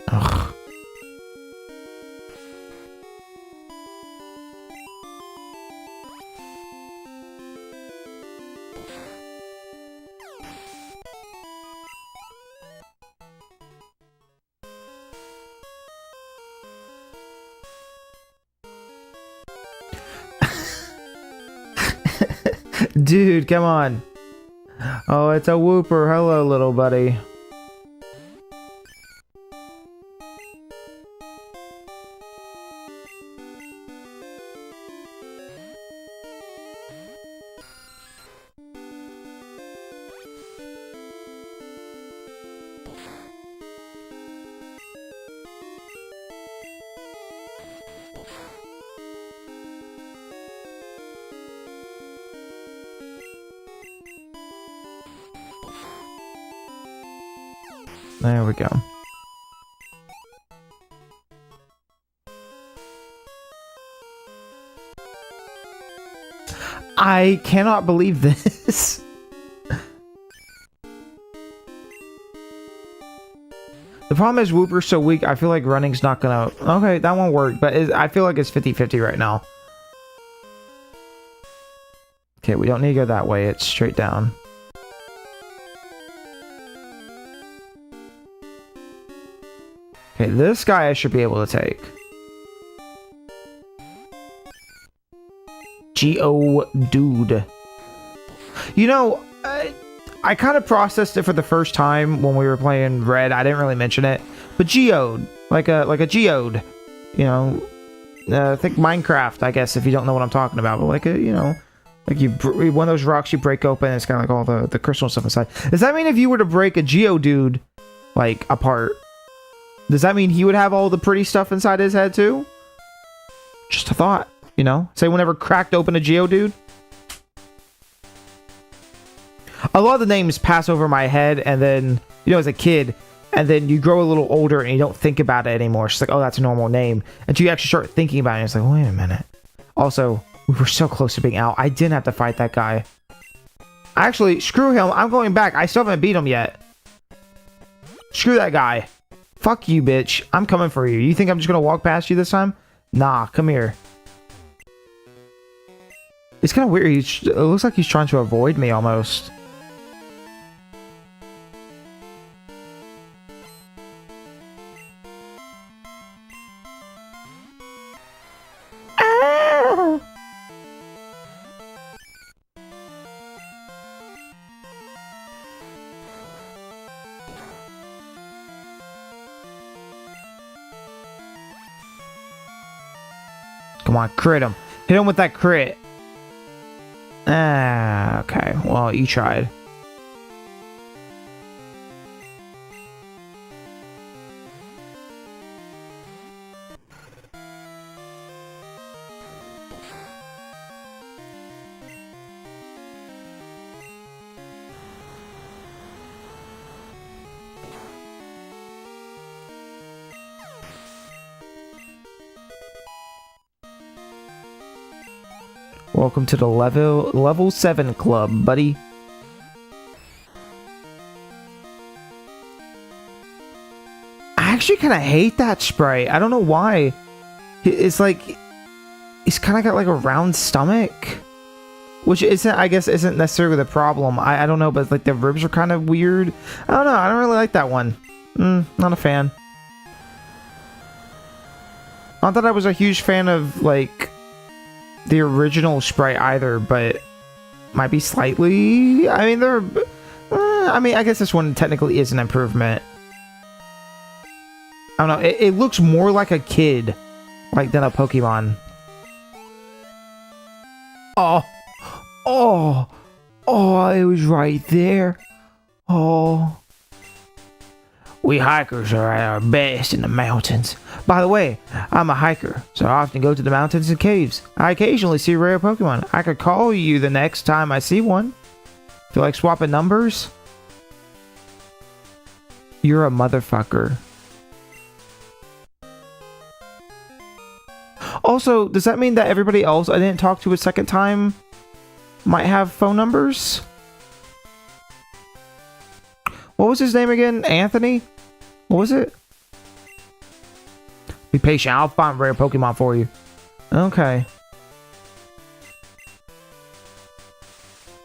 Ugh. Dude, come on. Oh, it's a Wooper. Hello, little buddy. There we go. I cannot believe this. The problem is Wooper's so weak, I feel like running's not gonna... Okay, that won't work, but I feel like it's 50-50 right now. Okay, we don't need to go that way, it's straight down. Okay, this guy I should be able to take. Geodude. You know, I kind of processed it for the first time when we were playing Red. I didn't really mention it, but Geode, like a Geode, you know, think Minecraft, I guess, if you don't know what I'm talking about, but like a, you know, like one of those rocks you break open, and it's kind of like all the crystal stuff inside. Does that mean if you were to break a Geodude like apart, does that mean he would have all the pretty stuff inside his head too? Just a thought, you know? Say whenever cracked open a Geodude. A lot of the names pass over my head, and then, you know, as a kid, and then you grow a little older and you don't think about it anymore. It's just like, oh, that's a normal name. Until you actually start thinking about it, and it's like, wait a minute. Also, we were so close to being out. I didn't have to fight that guy. Actually, screw him. I'm going back. I still haven't beat him yet. Screw that guy. Fuck you, bitch. I'm coming for you. You think I'm just gonna walk past you this time? Nah, come here. It's kind of weird. It looks like he's trying to avoid me almost. Come on, crit him. Hit him with that crit. Ah, okay. Well, you tried. Welcome to the level 7 club, buddy. I actually kind of hate that sprite. I don't know why. It's like he's kind of got like a round stomach, which isn't necessarily the problem. I don't know, but like the ribs are kind of weird. I don't know. I don't really like that one. Not a fan. Not that I was a huge fan of like the original sprite either, but might be slightly. I mean, I guess this one technically is an improvement. I don't know. It looks more like a kid, like than a Pokemon. Oh, it was right there. Oh. We hikers are at our best in the mountains. By the way, I'm a hiker, so I often go to the mountains and caves. I occasionally see rare Pokemon. I could call you the next time I see one. Feel like swapping numbers? You're a motherfucker. Also, does that mean that everybody else I didn't talk to a second time might have phone numbers? What was his name again? Anthony? What was it? Be patient. I'll find rare Pokemon for you. Okay.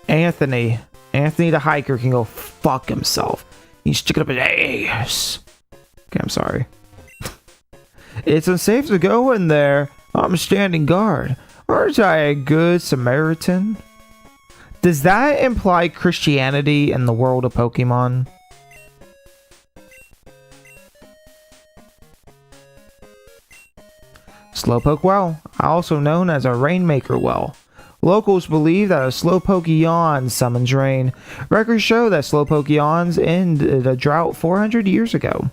Anthony. Anthony the hiker can go fuck himself. He's sticking up his ass. Okay, I'm sorry. It's unsafe to go in there. I'm standing guard. Aren't I a good Samaritan? Does that imply Christianity in the world of Pokemon? Slowpoke Well, also known as a Rainmaker Well. Locals believe that a Slowpoke yawn summons rain. Records show that Slowpoke yawns ended a drought 400 years ago.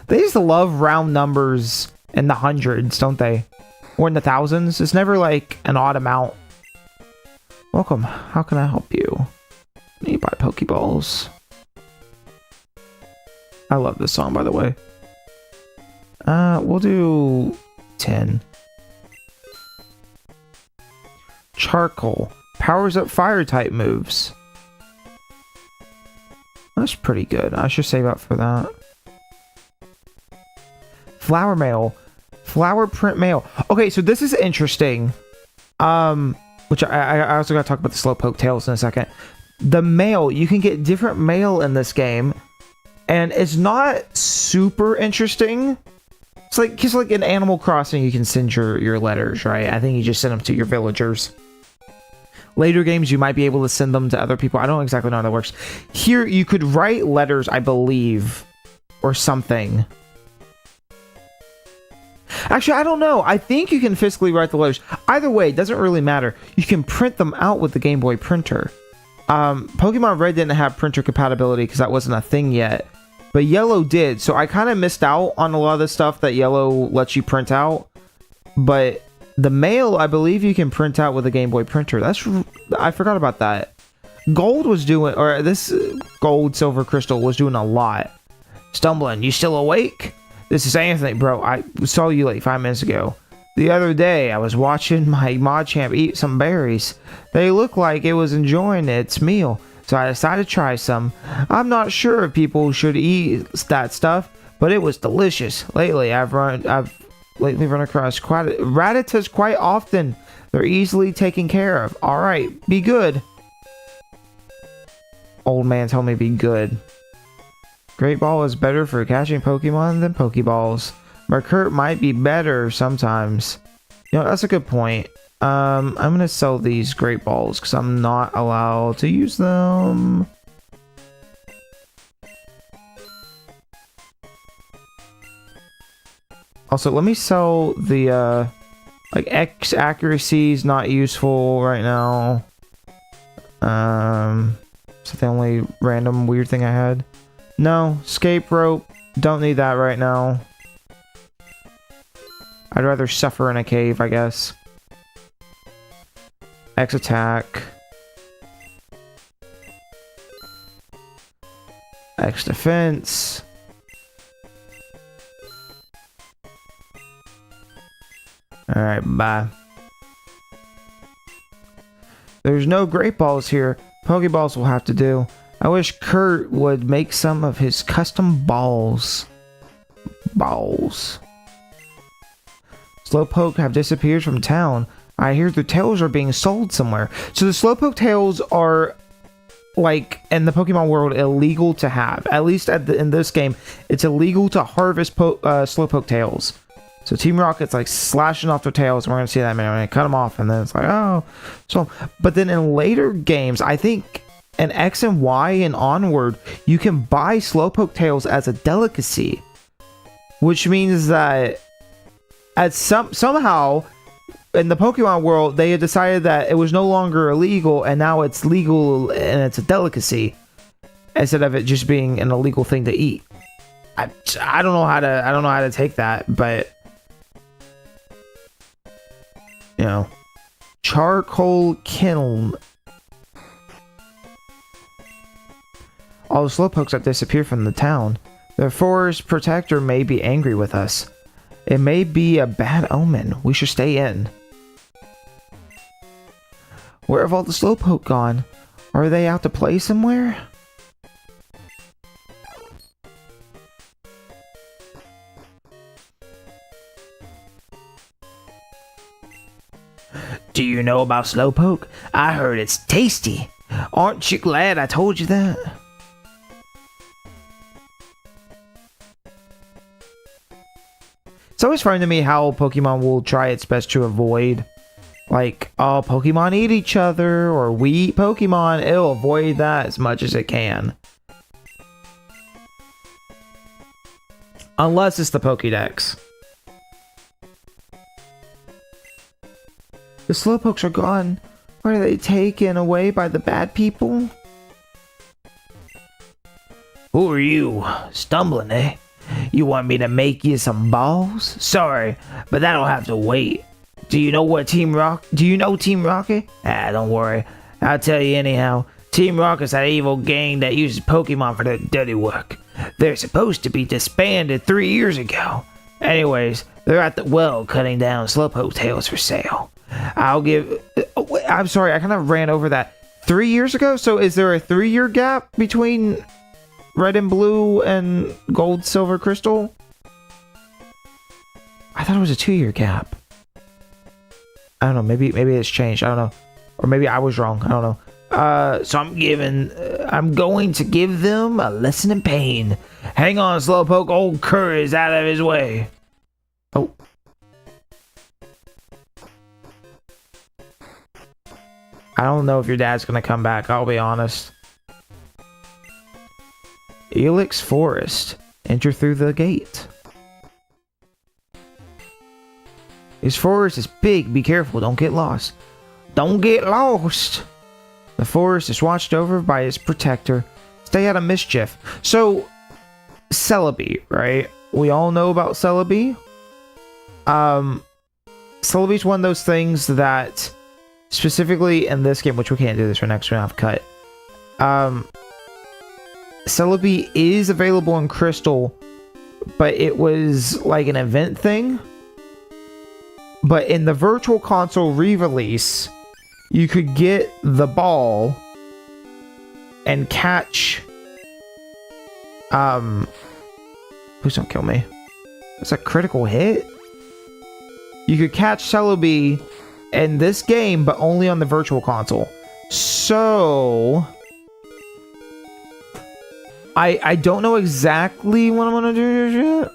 They used to love round numbers in the hundreds, don't they? Or in the thousands. It's never like an odd amount. Welcome. How can I help you? Need to buy Pokeballs. I love this song, by the way. We'll do 10. Charcoal. Powers up fire type moves. That's pretty good. I should save up for that. Flower mail. Flower print mail. Okay, so this is interesting. Which I also gotta talk about the Slowpoke tails in a second. The mail, you can get different mail in this game, and it's not super interesting. It's like, just like in Animal Crossing, you can send your letters, right? I think you just send them to your villagers. Later games, you might be able to send them to other people. I don't exactly know how that works. Here, you could write letters, I believe, or something. Actually, I don't know. I think you can physically write the letters. Either way, it doesn't really matter. You can print them out with the Game Boy printer. Pokemon Red didn't have printer compatibility because that wasn't a thing yet. But Yellow did, so I kind of missed out on a lot of the stuff that Yellow lets you print out. But the mail, I believe you can print out with a Game Boy printer. I forgot about that. Gold was doing, or this Gold, Silver, Crystal was doing a lot. Stumbling, you still awake? This is Anthony, bro. I saw you like 5 minutes ago. The other day, I was watching my Machamp eat some berries. They looked like it was enjoying its meal, so I decided to try some. I'm not sure if people should eat that stuff, but it was delicious. Lately, I've run across Rattatas quite often. They're easily taken care of. All right, be good. Old man told me be good. Great Ball is better for catching Pokemon than Pokeballs. Mercurt might be better sometimes. You know, that's a good point. I'm gonna sell these Great Balls because I'm not allowed to use them. Also, let me sell the, like, X accuracy is not useful right now. Is that the only random weird thing I had? No, escape rope. Don't need that right now. I'd rather suffer in a cave, I guess. X attack. X defense. Alright, bye. There's no great balls here. Pokeballs will have to do. I wish Kurt would make some of his custom balls. Slowpoke have disappeared from town. I hear their tails are being sold somewhere. So the Slowpoke tails are, like, in the Pokemon world, illegal to have. At least in this game, it's illegal to harvest Slowpoke tails. So Team Rocket's like slashing off their tails, and we're gonna see that man when they cut them off, and then it's like, oh. So, but then in later games, I think in X and Y and onward, you can buy Slowpoke tails as a delicacy, which means that at somehow in the Pokemon world, they had decided that it was no longer illegal, and now it's legal and it's a delicacy instead of it just being an illegal thing to eat. I don't know how to take that, but you know, charcoal kiln. All the Slowpokes have disappeared from the town. The forest protector may be angry with us. It may be a bad omen. We should stay in. Where have all the Slowpoke gone? Are they out to play somewhere? Do you know about Slowpoke? I heard it's tasty. Aren't you glad I told you that? It's always funny to me how Pokemon will try its best to avoid, like, oh, Pokemon eat each other, or we eat Pokemon. It'll avoid that as much as it can. Unless it's the Pokédex. The Slowpokes are gone. Were they taken away by the bad people? Who are you? Stumbling, eh? You want me to make you some balls? Sorry, but that'll have to wait. Do you know Team Rocket? Ah, don't worry. I'll tell you anyhow. Team Rocket's that evil gang that uses Pokemon for their dirty work. They're supposed to be disbanded 3 years ago. Anyways, they're at the well cutting down Slowpoke tails for sale. I'm sorry, I kind of ran over that. 3 years ago? So is there a 3-year gap between Red and Blue and Gold, Silver, Crystal? I thought it was a 2-year gap. I don't know, maybe it's changed. I don't know. Or maybe I was wrong. I don't know. So I'm going to give them a lesson in pain. Hang on, Slowpoke, old Kurt is out of his way. Oh. I don't know if your dad's gonna come back, I'll be honest. Ilex Forest. Enter through the gate. This forest is big, be careful, don't get lost. Don't get lost! The forest is watched over by its protector. Stay out of mischief. So, Celebi, right? We all know about Celebi. Celebi's one of those things that, specifically in this game, which we can't do this for next round, I've cut. Celebi is available in Crystal, but it was like an event thing. But in the Virtual Console re-release, you could get the ball and catch... Please don't kill me. That's a critical hit? You could catch Celebi in this game, but only on the Virtual Console. So... I don't know exactly what I'm gonna do yet.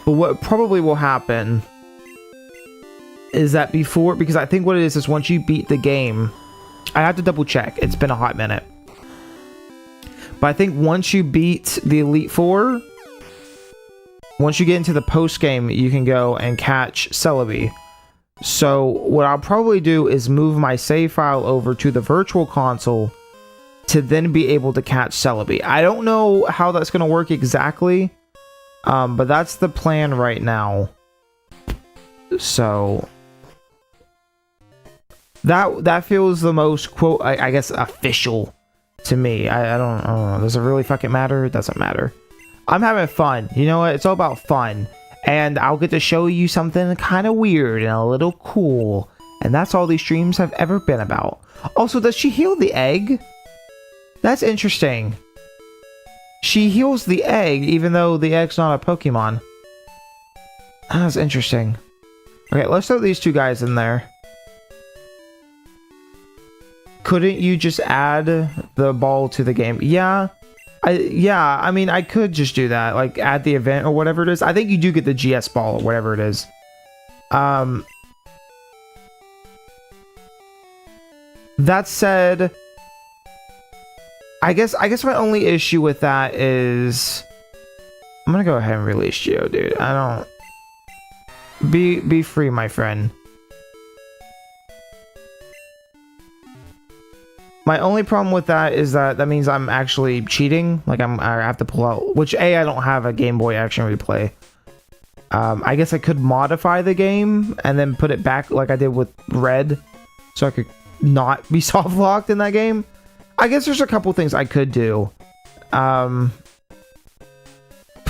But what probably will happen is that because I think what it is once you beat the game, I have to double check. It's been a hot minute. But I think once you beat the Elite Four, once you get into the post game, you can go and catch Celebi. So what I'll probably do is move my save file over to the Virtual Console to then be able to catch Celebi. I don't know how that's going to work exactly, but that's the plan right now. So that feels the most, quote, I guess, official to me. I don't know. Does it really fucking matter? It doesn't matter. I'm having fun. You know what? It's all about fun. And I'll get to show you something kind of weird and a little cool And that's all these streams have ever been about. Also, does she heal the egg? That's interesting. She heals the egg, even though the egg's not a Pokemon. That's interesting. Okay, let's throw these two guys in there. Couldn't you just add the ball to the game? Yeah. I mean, I could just do that. Like, add the event or whatever it is. I think you do get the GS ball or whatever it is. That said, I guess my only issue with that is I'm gonna go ahead and release Geo, dude. I don't be free, my friend. My only problem with that is that means I'm actually cheating. Like I have to pull out, which I don't have a Game Boy Action Replay. I guess I could modify the game and then put it back like I did with Red, so I could not be soft locked in that game. I guess there's a couple things I could do. But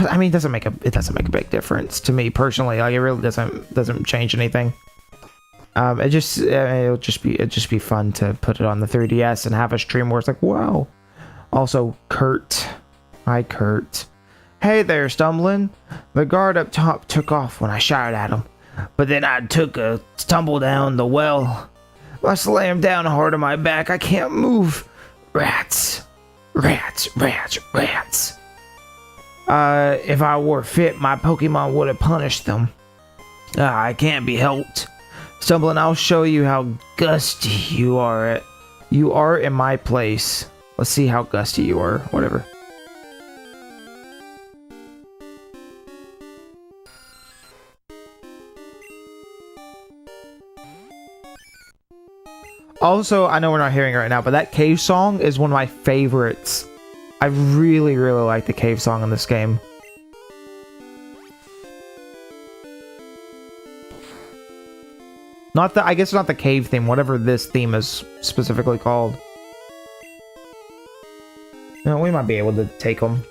I mean, it doesn't make a big difference to me personally. Like it really doesn't change anything. It'll just be fun to put it on the 3DS and have a stream where it's like, wow. Also, Kurt. Hi, Kurt. Hey there, Stumbling. The guard up top took off when I shouted at him, but then I took a stumble down the well. I slammed down hard on my back. I can't move. Rats. Rats, rats, rats. If I were fit, my Pokemon would have punished them. I can't be helped. Stumbling, I'll show you how gusty you are. You are in my place. Let's see how gusty you are. Whatever. Also, I know we're not hearing it right now, but that cave song is one of my favorites. I really, really like the cave song in this game. Not the, I guess not the cave theme, whatever this theme is specifically called. No, we might be able to take them.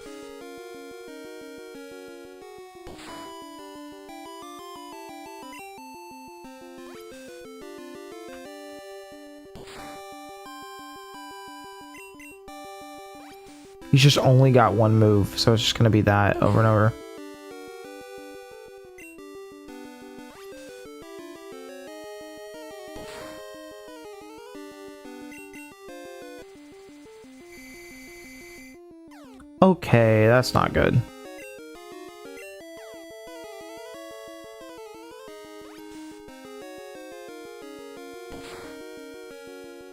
He's just only got one move, so it's just gonna be that over and over. Okay, that's not good.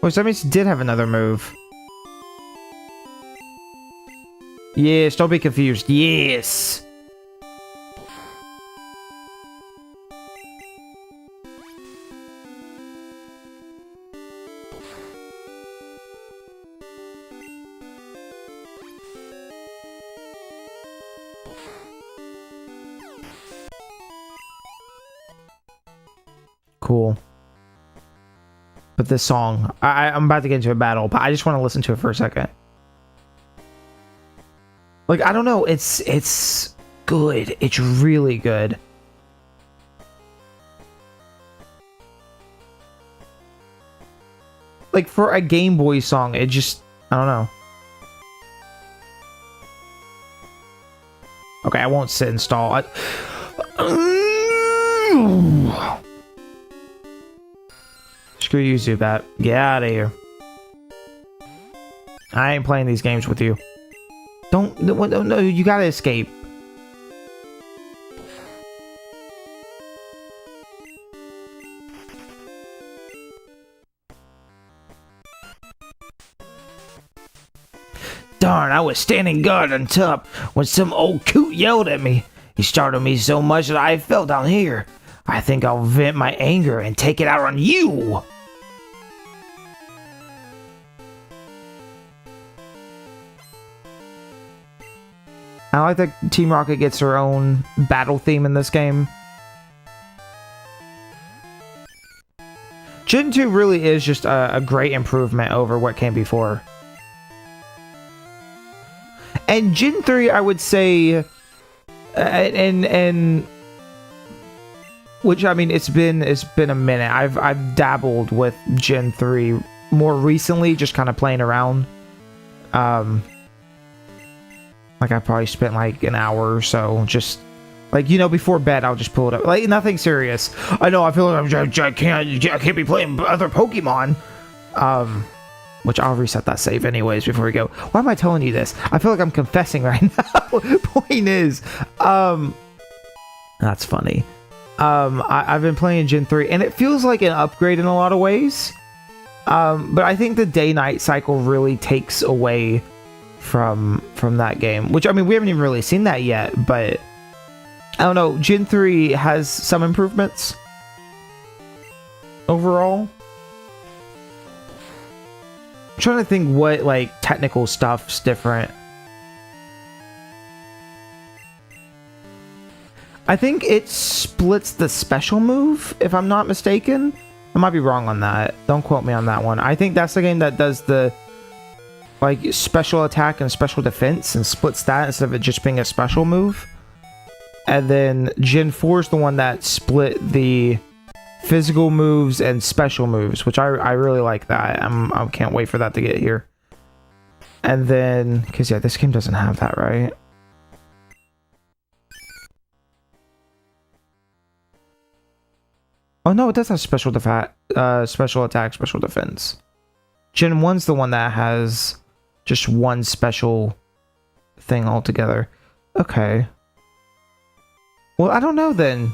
Which that means he did have another move. Yes, don't be confused. Yes! Cool. But this song, I'm about to get into a battle, but I just want to listen to it for a second. Like, I don't know, it's good. It's really good. Like, for a Game Boy song, it just, I don't know. Okay, I won't sit and stall. Screw you, Zubat. Get out of here. I ain't playing these games with you. No, you gotta escape. Darn, I was standing guard on top when some old coot yelled at me. He startled me so much that I fell down here. I think I'll vent my anger and take it out on you. I like that Team Rocket gets her own battle theme in this game. Gen 2 really is just a great improvement over what came before. And Gen 3, I would say, and Which, I mean, it's been a minute. I've dabbled with Gen 3 more recently, just kind of playing around. Like I probably spent like an hour or so just like, you know, before bed I'll just pull it up. Like nothing serious. I know I feel like I can't be playing other Pokemon. Which I'll reset that save anyways before we go. Why am I telling you this? I feel like I'm confessing right now. Point is, that's funny. I've been playing Gen 3 and it feels like an upgrade in a lot of ways. But I think the day-night cycle really takes away from that game, which, I mean, we haven't even really seen that yet, but I don't know. Gen 3 has some improvements overall. I'm trying to think what, like, technical stuff's different. I think it splits the special move, if I'm not mistaken. I might be wrong on that. Don't quote me on that one. I think that's the game that does the like special attack and special defense and splits that instead of it just being a special move. And then Gen 4 is the one that split the physical moves and special moves, which I really like that. I can't wait for that to get here. And then, because yeah, this game doesn't have that, right? Oh no, it does have special special attack, special defense. Gen 1's the one that has just one special thing altogether. Okay. Well, I don't know then.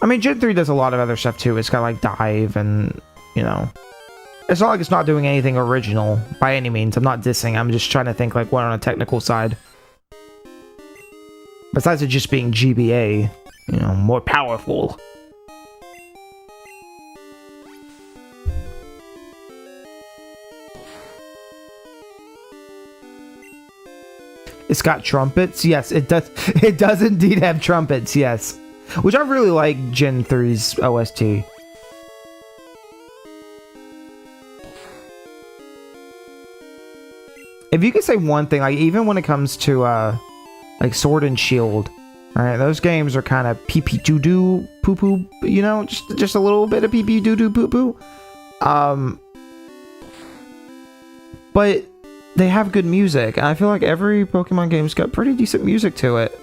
I mean, Gen 3 does a lot of other stuff too. It's got like dive and, you know. It's not like it's not doing anything original by any means. I'm not dissing. I'm just trying to think like what on a technical side. Besides it just being GBA, you know, more powerful. It's got trumpets. Yes, it does. It does indeed have trumpets. Yes, which I really like Gen 3's OST. If you could say one thing, like even when it comes to like Sword and Shield, all right, those games are kind of pee pee doo doo poo poo. You know, just a little bit of pee pee doo doo poo poo. But they have good music, and I feel like every Pokemon game's got pretty decent music to it.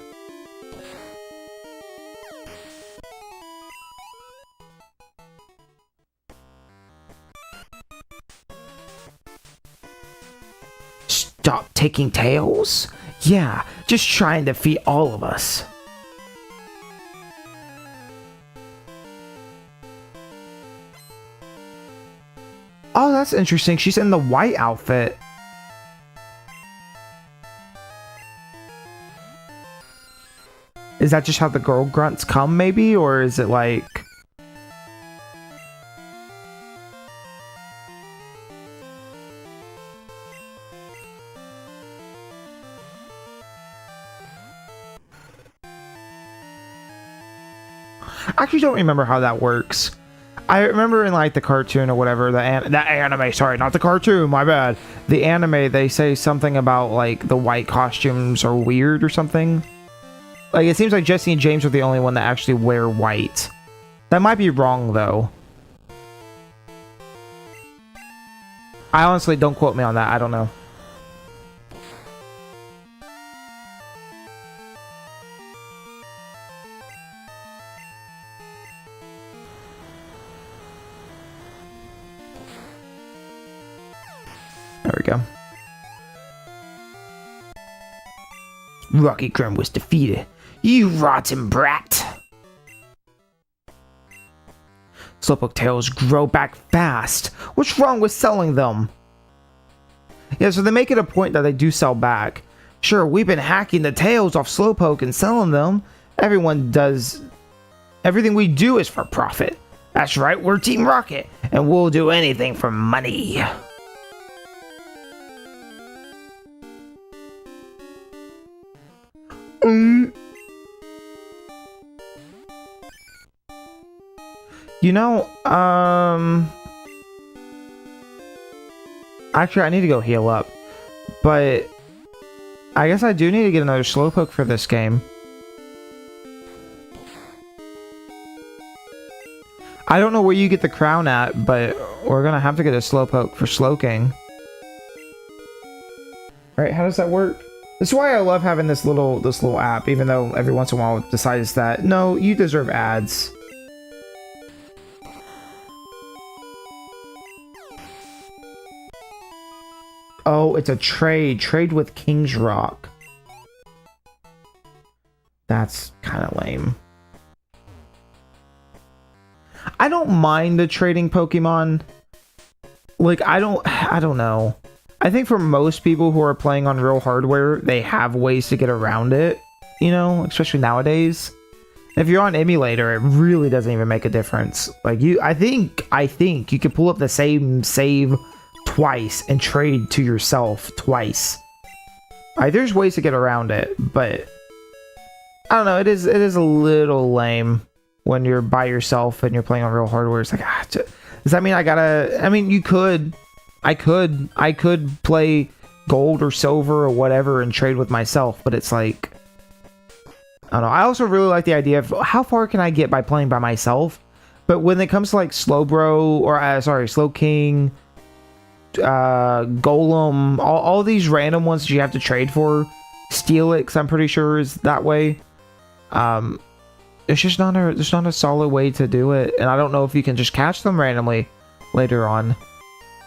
Stop taking tails? Yeah, just try and defeat all of us. Oh, that's interesting. She's in the white outfit. Is that just how the girl grunts come, maybe? Or is it like... I actually don't remember how that works. I remember in like the cartoon or whatever, the anime, sorry, not the cartoon, my bad. The anime, they say something about like the white costumes are weird or something. Like, it seems like Jesse and James are the only one that actually wear white. That might be wrong, though. I honestly, don't quote me on that. I don't know. There we go. Rocky Grim was defeated. You rotten brat! Slowpoke tails grow back fast. What's wrong with selling them? Yeah, so they make it a point that they do sell back. Sure, we've been hacking the tails off Slowpoke and selling them. Everyone does. Everything we do is for profit. That's right, we're Team Rocket, and we'll do anything for money. You know, actually, I need to go heal up, but I guess I do need to get another Slowpoke for this game. I don't know where you get the crown at, but we're gonna have to get a Slowpoke for Slowking. Right? How does that work? This is why I love having this little app, even though every once in a while it decides that no, you deserve ads. Oh, it's a trade. Trade with King's Rock. That's kind of lame. I don't mind the trading Pokemon. Like, I don't know. I think for most people who are playing on real hardware, they have ways to get around it, you know, especially nowadays. If you're on emulator, it really doesn't even make a difference. Like, I think you could pull up the same save twice and trade to yourself twice. There's ways to get around it, but I don't know. It is a little lame when you're by yourself and you're playing on real hardware. It's like, does that mean I mean, I could play gold or silver or whatever and trade with myself, but it's like, I don't know. I also really like the idea of how far can I get by playing by myself, but when it comes to like Slowbro or Slowking, Golem, all these random ones that you have to trade for, Steelix, I'm pretty sure is that way. It's just not a solid way to do it, and I don't know if you can just catch them randomly later on.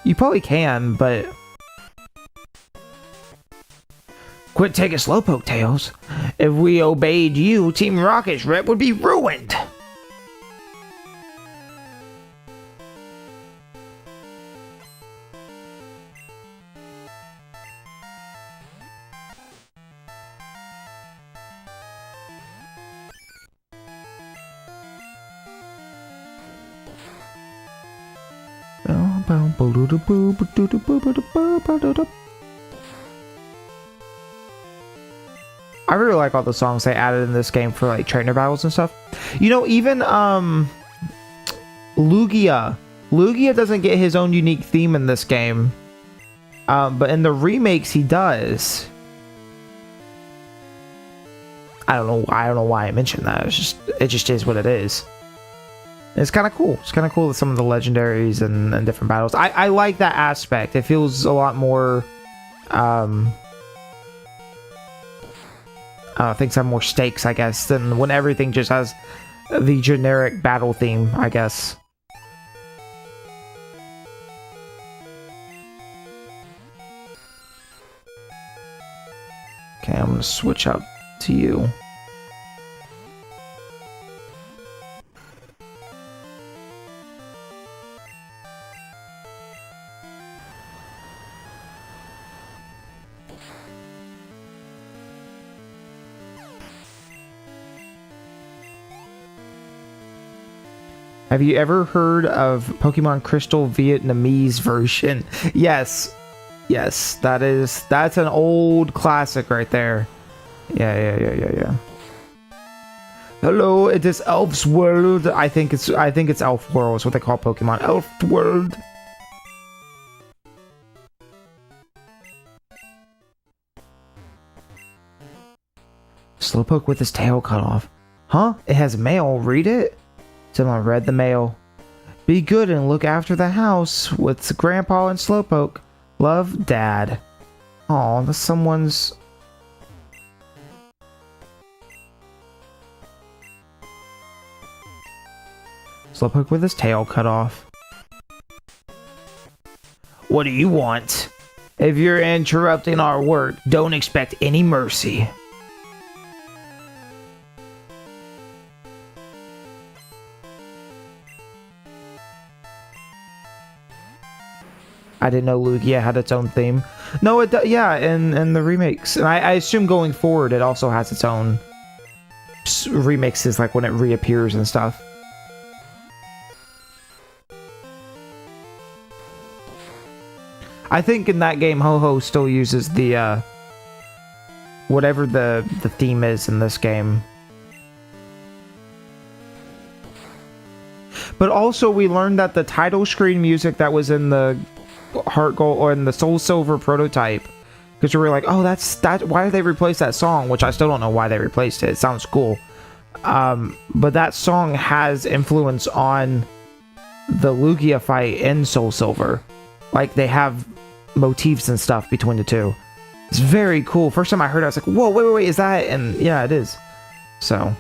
You probably can, but quit taking Slowpoke, Tails. If we obeyed you, Team Rocket's rep would be ruined. I really like all the songs they added in this game for like trainer battles and stuff. You know, even Lugia doesn't get his own unique theme in this game, but in the remakes he does. I don't know why I mentioned that. It just is what it is. It's kind of cool. It's kind of cool with some of the legendaries and different battles. I like that aspect. It feels a lot more. Things have more stakes, I guess, than when everything just has the generic battle theme, I guess. Okay, I'm gonna switch out to you. Have you ever heard of Pokemon Crystal Vietnamese version? Yes. Yes, that's an old classic right there. Yeah. Hello, it is Elf's World. I think it's Elf World is what they call Pokemon. Elf World. Slowpoke with his tail cut off. Huh? It has mail. Read it? Someone read the mail. Be good and look after the house with Grandpa and Slowpoke. Love, Dad. Aw, that's someone's... Slowpoke with his tail cut off. What do you want? If you're interrupting our work, don't expect any mercy. I didn't know Lugia had its own theme. No, it does. Yeah, in the remakes, and I assume going forward, it also has its own remixes, like when it reappears and stuff. I think in that game, Ho-Oh still uses the whatever the theme is in this game. But also, we learned that the title screen music that was in the Heart Gold or in the Soul Silver prototype, because we were like, oh, that's that. Why did they replace that song? Which I still don't know why they replaced it. It sounds cool, but that song has influence on the Lugia fight in Soul Silver. Like, they have motifs and stuff between the two. It's very cool. First time I heard it, I was like, whoa, wait, is that? And yeah, it is. So.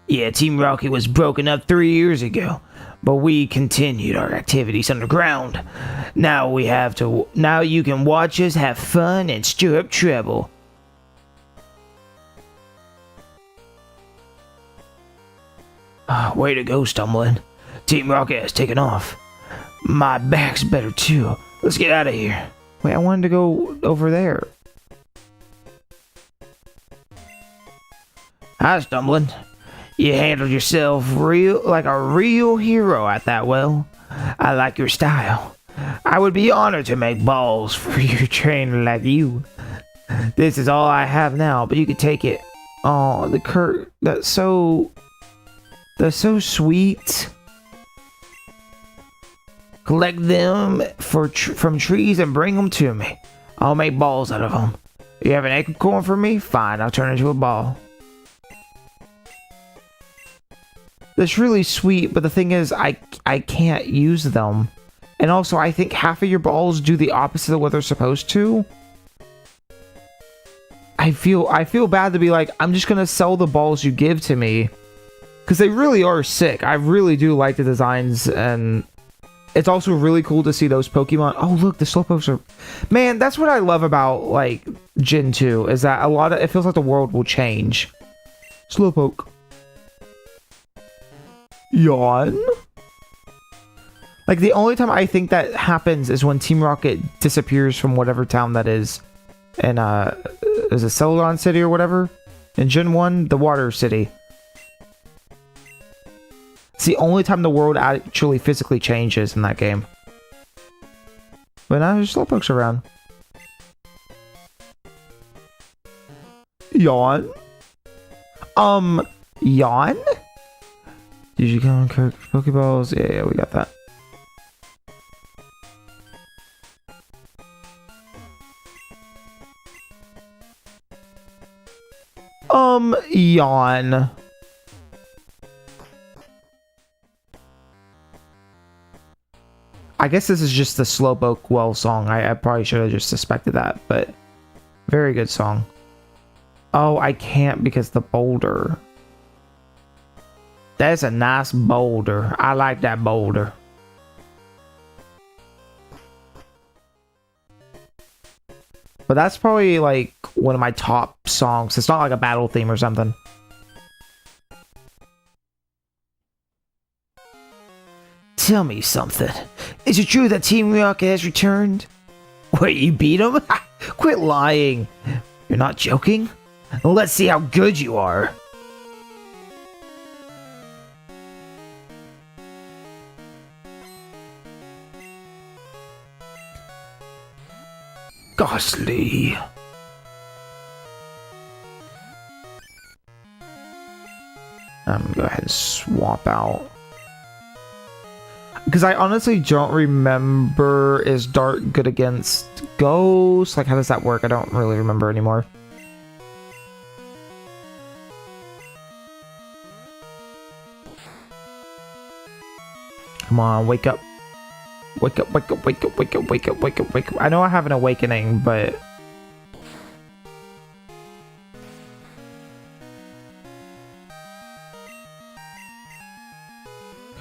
Yeah, Team Rocket was broken up 3 years ago, but we continued our activities underground. Now you can watch us have fun and stir up trouble. Way to go, Stumbling. Team Rocket has taken off. My back's better too. Let's get out of here. Wait, I wanted to go over there. Hi, Stumbling. You handled yourself like a real hero at that well. I like your style. I would be honored to make balls for your trainer like you. This is all I have now, but you can take it. Oh, the Kurt, that's so sweet. Collect them from trees and bring them to me. I'll make balls out of them. You have an acorn for me? Fine, I'll turn it into a ball. That's really sweet, but the thing is, I can't use them. And also, I think half of your balls do the opposite of what they're supposed to. I feel bad to be like, I'm just gonna sell the balls you give to me. Because they really are sick. I really do like the designs, and it's also really cool to see those Pokemon. Oh, look, the Slowpokes are... Man, that's what I love about, like, Gen 2, is that it feels like the world will change. Slowpoke. Yawn? Like, the only time I think that happens is when Team Rocket disappears from whatever town that is. In, is it Celadon City or whatever? In Gen 1, the Water City. It's the only time the world actually physically changes in that game. But now there's Slowpokes around. Yawn? Yawn? Did you count Kirk Pokeballs? Yeah, we got that. Yawn. I guess this is just the Slowpoke Well song. I probably should have just suspected that, but very good song. Oh, I can't because the boulder. That's a nice boulder. I like that boulder. But that's probably like one of my top songs. It's not like a battle theme or something. Tell me something. Is it true that Team Rocket has returned? Wait, you beat him? Quit lying. You're not joking? Let's see how good you are. Ghastly. I'm gonna go ahead and swap out. Because I honestly don't remember, is Dart good against Ghost? Like, how does that work? I don't really remember anymore. Come on, wake up. Wake up, wake up, wake up, wake up, wake up, wake up, wake up. I know I have an awakening, but...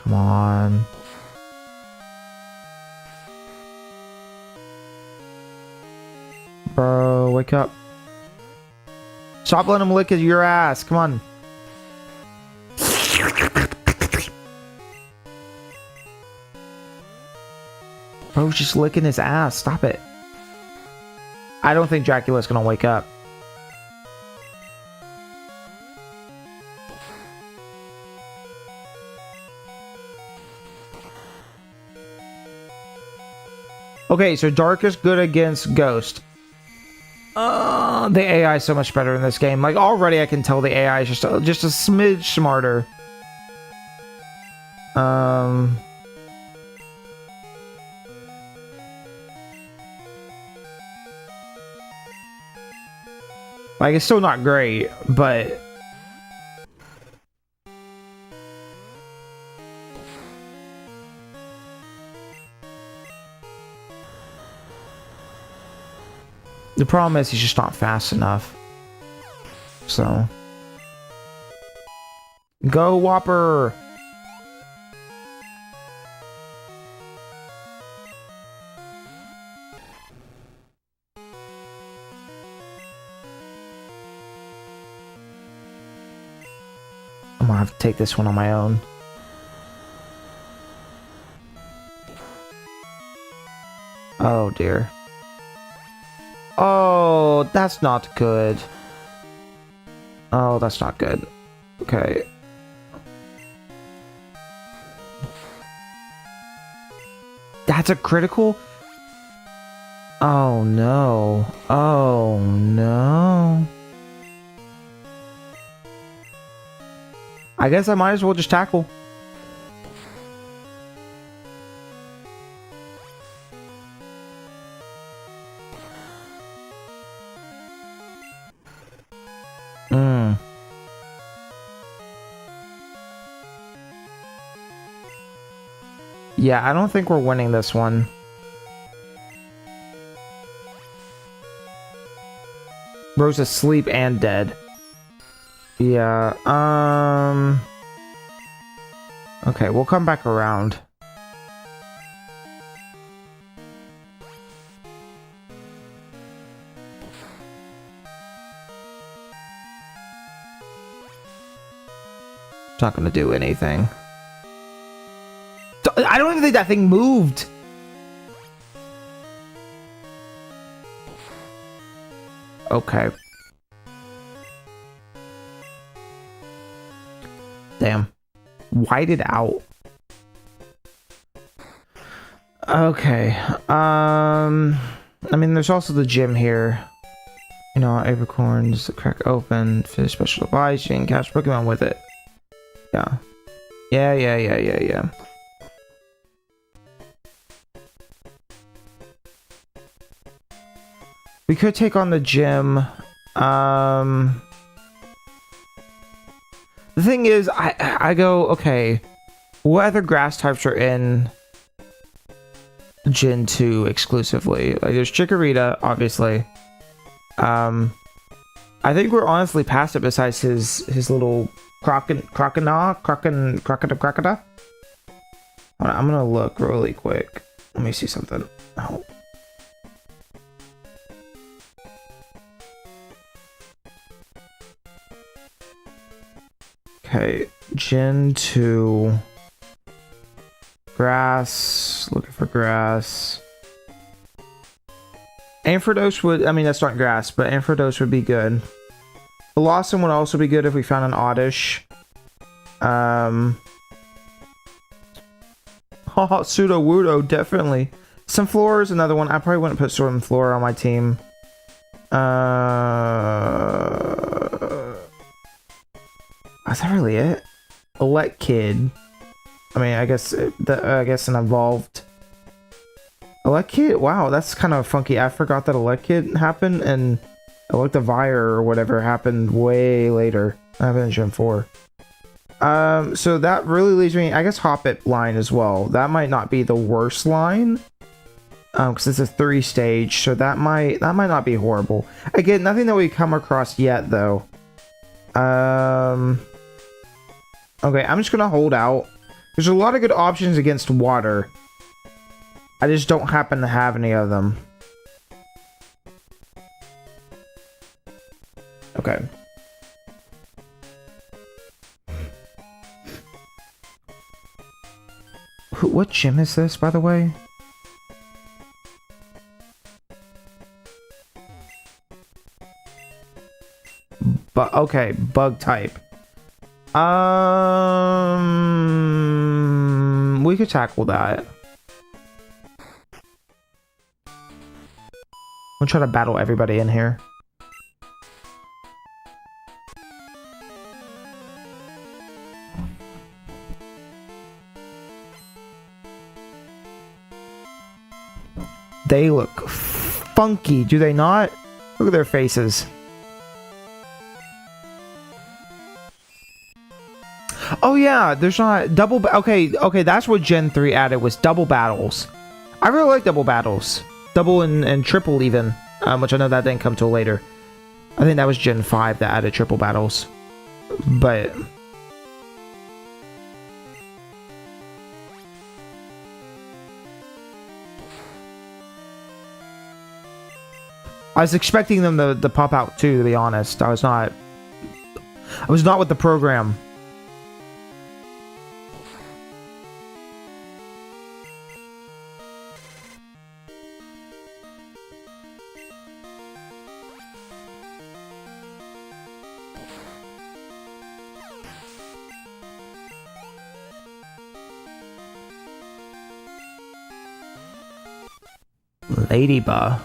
Come on. Bro, wake up. Stop letting him lick at your ass. Come on. Bro's just licking his ass. Stop it. I don't think Dracula's gonna wake up. Okay, so Dark is good against Ghost. The AI is so much better in this game. Like, already I can tell the AI is just a smidge smarter. Like, it's still not great, but... The problem is he's just not fast enough. So... Go, Whopper! I'm gonna have to take this one on my own. Oh dear. Oh, that's not good. Oh, that's not good. Okay. That's a critical? Oh no. Oh no. I guess I might as well just tackle. Yeah, I don't think we're winning this one. Bro's asleep and dead. Yeah, okay, we'll come back around. It's not gonna do anything. I don't even think that thing moved. Okay. Damn. Whited out. Okay. I mean, there's also the gym here. You know, apricorns, crack open, fish special device, you can catch Pokemon with it. Yeah. Yeah. We could take on the gym. The thing is, I go, okay, what other grass types are in Gen 2 exclusively? Like, there's Chikorita, obviously. I think we're honestly past it besides his little crocodile. I'm gonna look really quick. Let me see something. Oh. Okay, Gen 2. Grass. Looking for grass. Ampharos would, I mean, that's not grass, but Ampharos would be good. Blossom would also be good if we found an Oddish. Haha, Sudowoodo, definitely. Sunflora is another one. I probably wouldn't put Sunflora on my team. Is that really it? Elekid. I mean, I guess an evolved Elekid. Wow, that's kind of funky. I forgot that Elekid happened, and Electivire or whatever happened way later. Happened in Gen 4. So that really leaves me, I guess, Hoppip line as well. That might not be the worst line, because it's a 3-stage, so that might not be horrible. Again, nothing that we come across yet, though. Okay, I'm just gonna hold out. There's a lot of good options against water. I just don't happen to have any of them. Okay. What gym is this, by the way? But okay, bug type. We could tackle that. We'll try to battle everybody in here. They look funky, do they not? Look at their faces. Oh yeah, there's not double. Okay, that's what Gen 3 added was double battles. I really like double battles, double and triple even, which I know that didn't come till later. I think that was Gen 5 that added triple battles, but. I was expecting them to pop out too, to be honest. I was not with the program. Ladybug.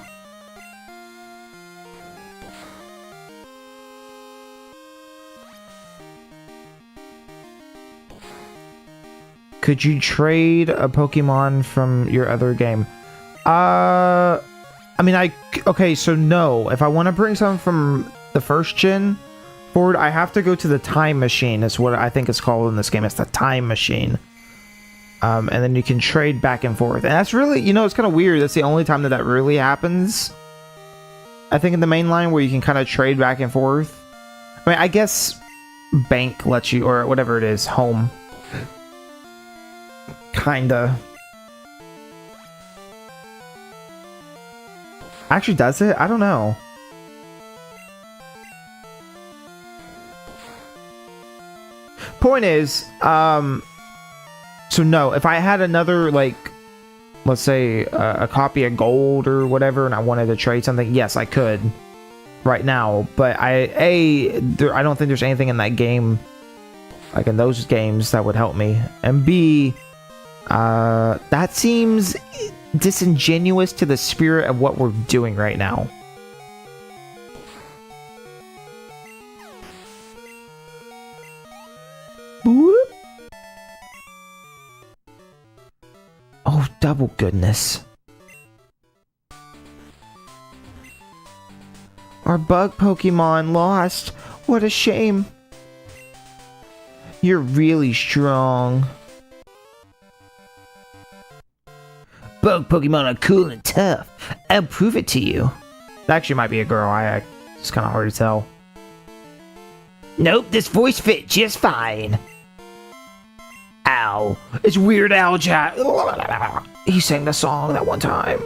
Could you trade a Pokemon from your other game? I mean, okay, so no. If I want to bring something from the first gen forward, I have to go to the time machine. That's what I think it's called in this game. It's the time machine. And then you can trade back and forth. And that's really, it's kind of weird. That's the only time that really happens. I think in the main line where you can kind of trade back and forth. I mean, I guess Bank lets you, or whatever it is, home. Kinda. Actually, does it? I don't know. Point is, so no, if I had another, like, let's say a copy of gold or whatever, and I wanted to trade something, yes, I could right now. But I don't think there's anything in that game, like in those games, that would help me. And B, that seems disingenuous to the spirit of what we're doing right now. Oh, double goodness. Our bug Pokemon lost. What a shame. You're really strong. Bug Pokemon are cool and tough. I'll prove it to you. That actually might be a girl. It's kind of hard to tell. Nope, this voice fit just fine. Ow. It's Weird Al Jack. He sang the song that one time.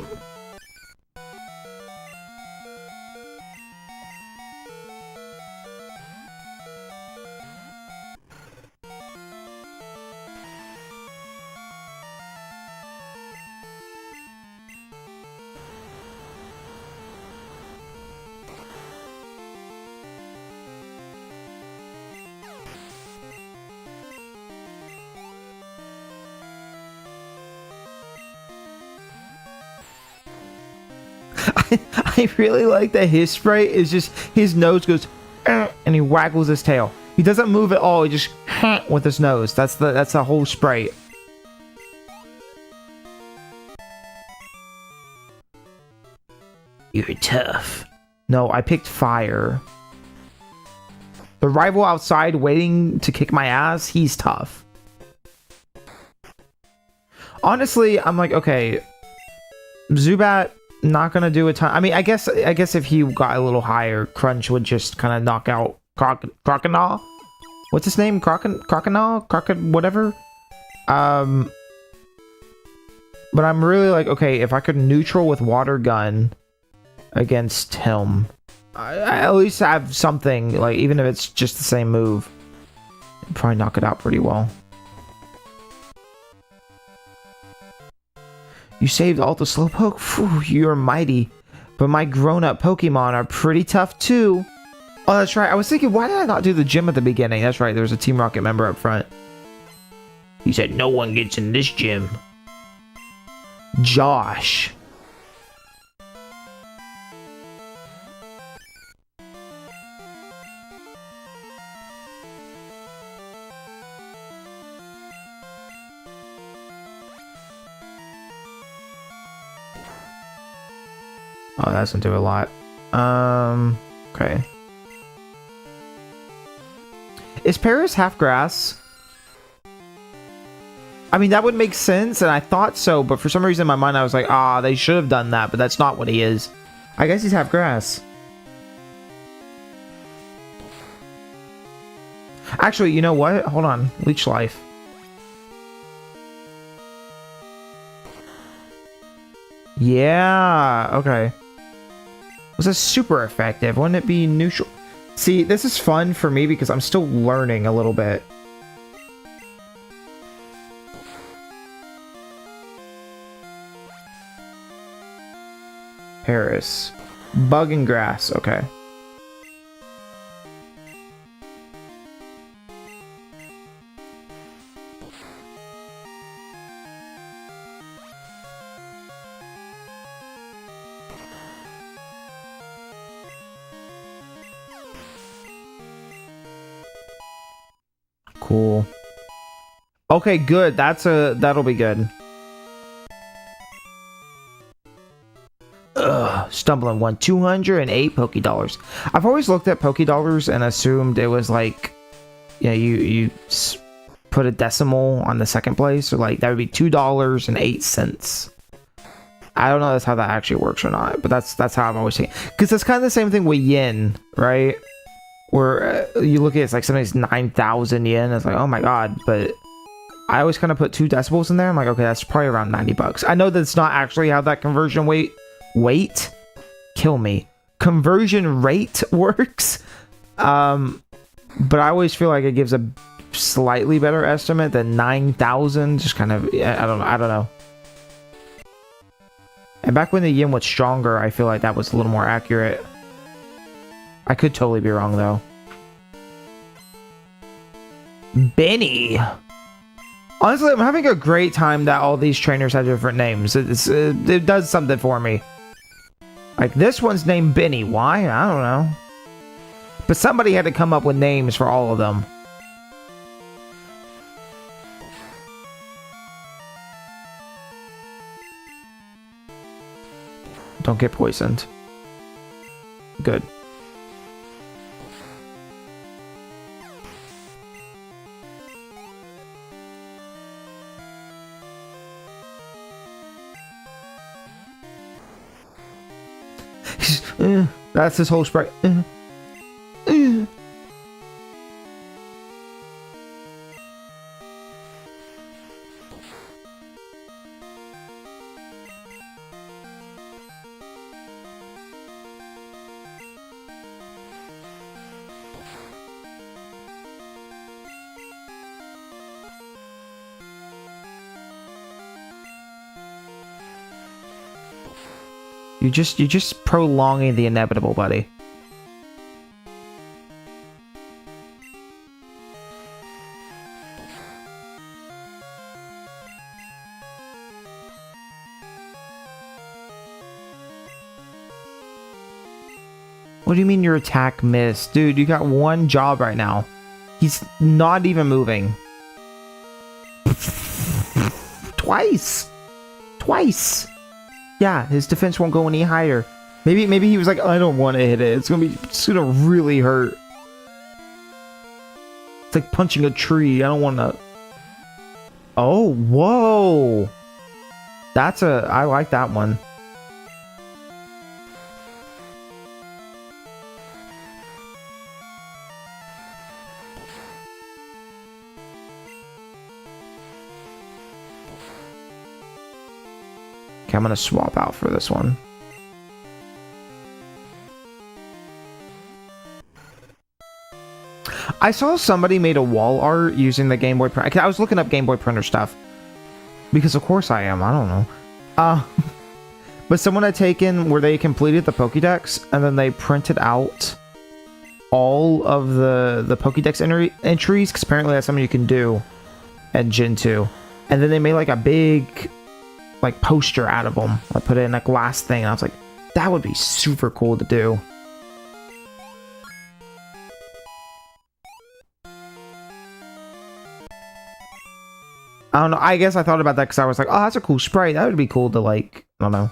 I really like that his sprite is just, his nose goes, and he waggles his tail. He doesn't move at all, he just with his nose. That's the whole sprite. You're tough. No, I picked fire. The rival outside waiting to kick my ass, he's tough. Honestly, I'm like, okay, Zubat, not gonna do a ton. I mean, I guess if he got a little higher, Crunch would just kind of knock out Croconaw. What's his name? Croconaw? Whatever. But I'm really like, okay, if I could neutral with Water Gun against him, I at least have something, like, even if it's just the same move, I'd probably knock it out pretty well. You saved all the Slowpoke? Phew, you're mighty. But my grown-up Pokemon are pretty tough too. Oh, that's right. I was thinking, why did I not do the gym at the beginning? That's right, there was a Team Rocket member up front. He said, no one gets in this gym. Josh. Oh, that doesn't do a lot. Okay. Is Paris half grass? I mean, that would make sense, and I thought so, but for some reason in my mind I was like, ah, they should have done that, but that's not what he is. I guess he's half grass. Actually, you know what? Hold on. Leech Life. Yeah, okay. Was this super effective? Wouldn't it be neutral? See, this is fun for me because I'm still learning a little bit. Paris. Bug and grass, okay. Cool. Okay, good. That'll be good. Ugh, stumbling one 208 Poke Dollars. I've always looked at Poke Dollars and assumed it was like, you know, you put a decimal on the second place, or like that would be $2.08. I don't know that's how that actually works or not, but that's how I'm always thinking. Because it's kind of the same thing with yen, right? Where you look at it's like something's 9,000 yen. It's like, oh my god, but I always kind of put 2 decimals in there. I'm like, okay, that's probably around 90 bucks. I know that's not actually how that conversion conversion rate works. But I always feel like it gives a slightly better estimate than 9,000. Just kind of, I don't know. And back when the yen was stronger, I feel like that was a little more accurate. I could totally be wrong, though. Benny! Honestly, I'm having a great time that all these trainers have different names. It does something for me. Like, this one's named Benny. Why? I don't know. But somebody had to come up with names for all of them. Don't get poisoned. Good. That's his whole sprite. You're just prolonging the inevitable, buddy. What do you mean your attack missed? Dude, you got one job right now. He's not even moving. Twice! Twice! Yeah, his defense won't go any higher. Maybe he was like, I don't want to hit it. It's gonna really hurt. It's like punching a tree. I don't want to. Oh, whoa! I like that one. Okay, I'm gonna swap out for this one. I saw somebody made a wall art using the Game Boy printer. I was looking up Game Boy printer stuff. Because of course I am, I don't know. But someone had taken where they completed the Pokédex and then they printed out all of the Pokédex entries, because apparently that's something you can do at Gen 2. And then they made like a big like poster out of them. I put it in a glass thing and I was like, that would be super cool to do. I don't know. I guess I thought about that because I was like, oh, that's a cool sprite. That would be cool to like, I don't know.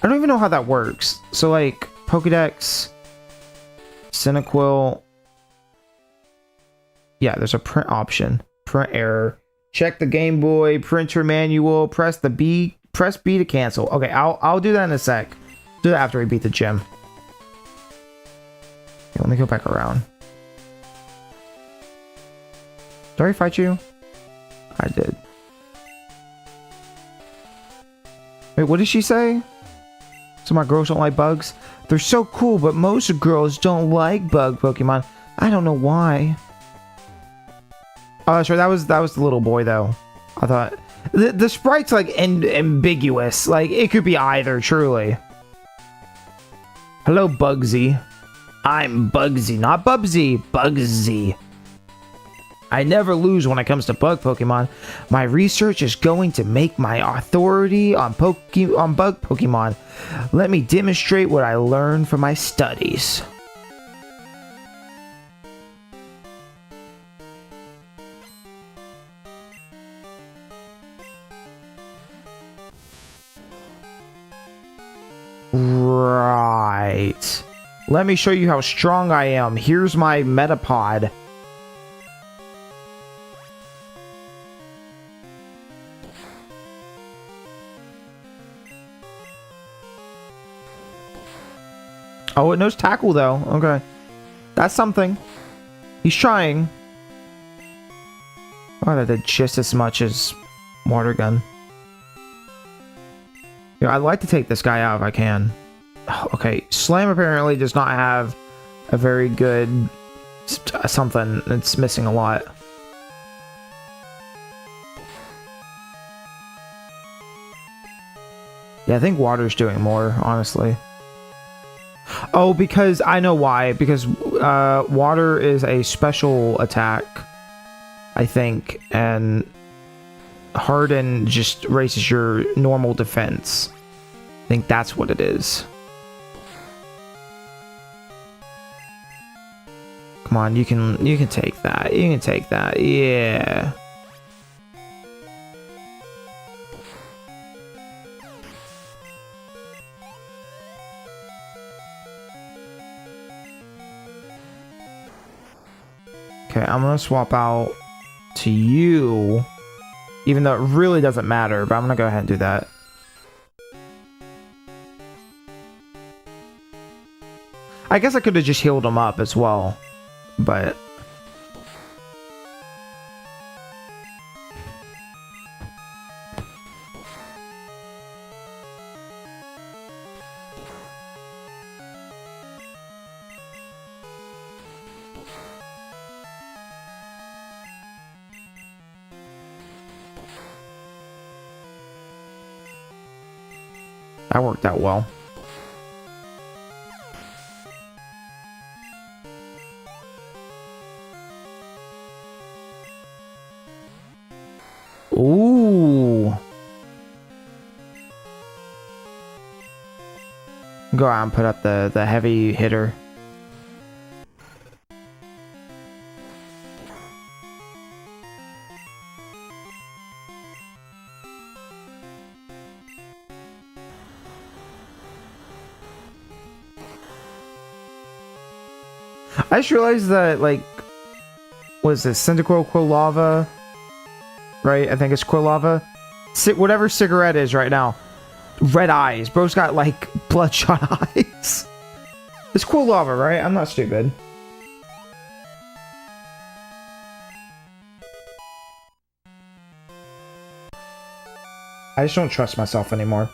I don't even know how that works. So like Pokédex, Cyndaquil. Yeah, there's a print option. Print error. Check the Game Boy printer manual. Press B to cancel. Okay, I'll do that in a sec. Do that after we beat the gym. Okay, let me go back around. Did I already fight you? I did. Wait, what did she say? So my girls don't like bugs? They're so cool, but most girls don't like bug Pokemon. I don't know why. Oh, that's right. That was the little boy, though. I thought the sprite's like ambiguous. Like it could be either. Truly. Hello, Bugsy. I'm Bugsy, not Bubsy. Bugsy. I never lose when it comes to bug Pokemon. My research is going to make my authority on bug Pokemon. Let me demonstrate what I learned from my studies. Right. Let me show you how strong I am. Here's my Metapod. Oh, it knows tackle though. Okay. That's something. He's trying. Oh, that did just as much as water gun. Yeah, I'd like to take this guy out if I can. Oh, okay, Slam apparently does not have a very good something. It's missing a lot. Yeah, I think water's doing more, honestly. Oh, because I know why. Because water is a special attack, I think, and Harden just raises your normal defense. I think that's what it is. Come on, you can take that. You can take that. Yeah. Okay, I'm gonna swap out to you, even though it really doesn't matter, but I'm gonna go ahead and do that. I guess I could have just healed him up as well, but that worked out well. Ooh. Go out and put up the heavy hitter. I just realized that, like, what is this? Cyndaquil, Quilava? Right? I think it's Quilava. Whatever cigarette is right now. Red eyes. Bro's got, like, bloodshot eyes. It's Quilava, right? I'm not stupid. I just don't trust myself anymore.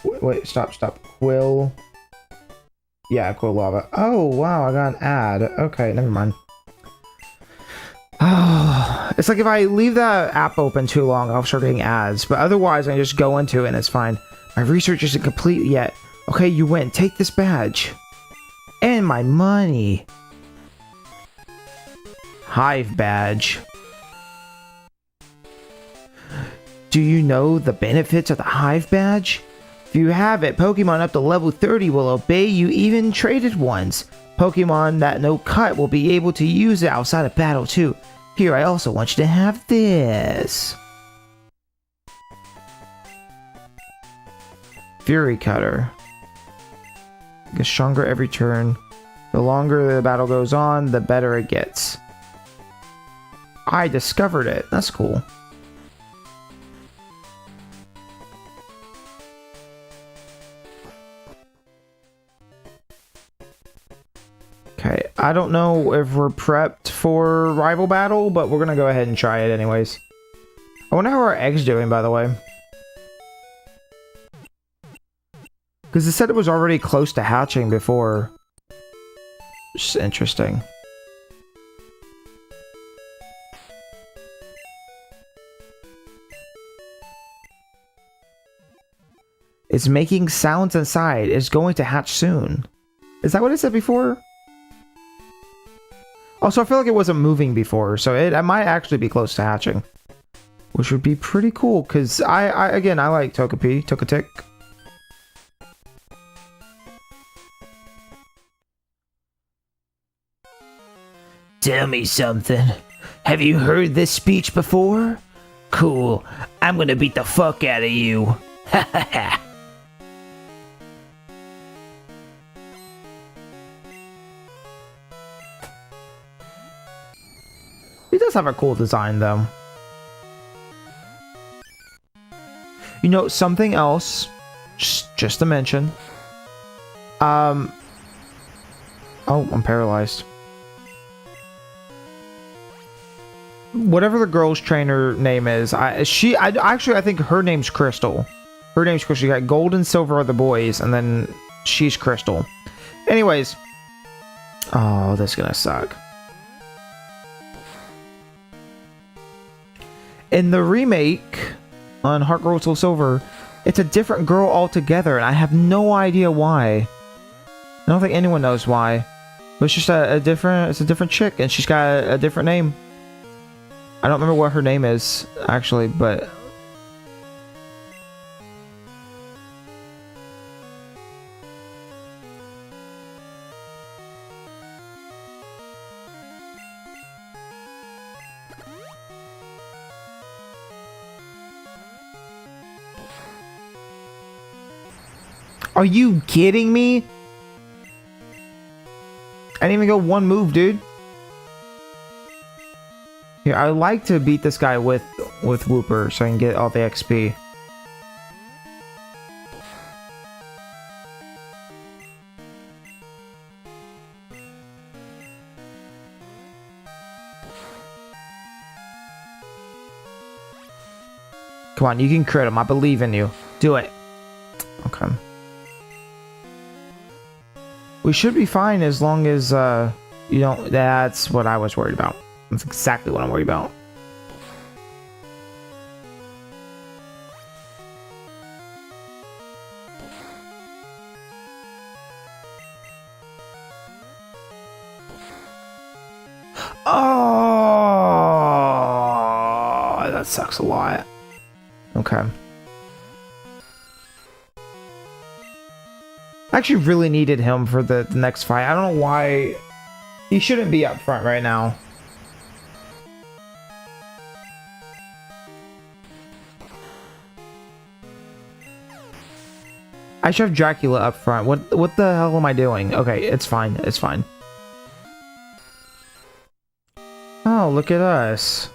Wait, stop. Quill. Yeah, Quilava. Oh, wow, I got an ad. Okay, never mind. Oh, it's like if I leave that app open too long, I'll start getting ads. But otherwise, I just go into it and it's fine. My research isn't complete yet. Okay, you win. Take this badge. And my money. Hive badge. Do you know the benefits of the Hive badge? If you have it, Pokemon up to level 30 will obey you, even traded ones. Pokemon that no cut will be able to use it outside of battle too. Here, I also want you to have this. Fury Cutter. Gets stronger every turn. The longer the battle goes on, the better it gets. I discovered it. That's cool. Okay, I don't know if we're prepped for rival battle, but we're gonna go ahead and try it anyways. I wonder how our egg's doing, by the way. Because it said it was already close to hatching before. Just interesting. It's making sounds inside. It's going to hatch soon. Is that what it said before? Also, I feel like it wasn't moving before, so it might actually be close to hatching. Which would be pretty cool, because again, I like Togepi, Togetic.
Tell me something. Have you heard this speech before? Cool. I'm gonna beat the fuck out of you. Ha ha ha.
He does have a cool design, though. You know, something else, just to mention. Oh, I'm paralyzed. Whatever the girl's trainer name is, I think her name's Crystal. Her name's Crystal. You got Gold and Silver are the boys, and then she's Crystal. Anyways. Oh, this is gonna suck. In the remake on Heart Gold Soul Silver, it's a different girl altogether, and I have no idea why. I don't think anyone knows why. But it's just it's a different chick, and she's got a different name. I don't remember what her name is, actually, but... Are you kidding me? I didn't even go one move, dude. Here, I like to beat this guy with Wooper so I can get all the XP. Come on, you can crit him. I believe in you. Do it. Okay. We should be fine as long as you don't... That's what I was worried about. That's exactly what I'm worried about. Oh, that sucks a lot. Okay. I actually really needed him for the next fight. I don't know why. He shouldn't be up front right now. I should have Dracula up front. What the hell am I doing? Okay, it's fine. It's fine. Oh, look at us.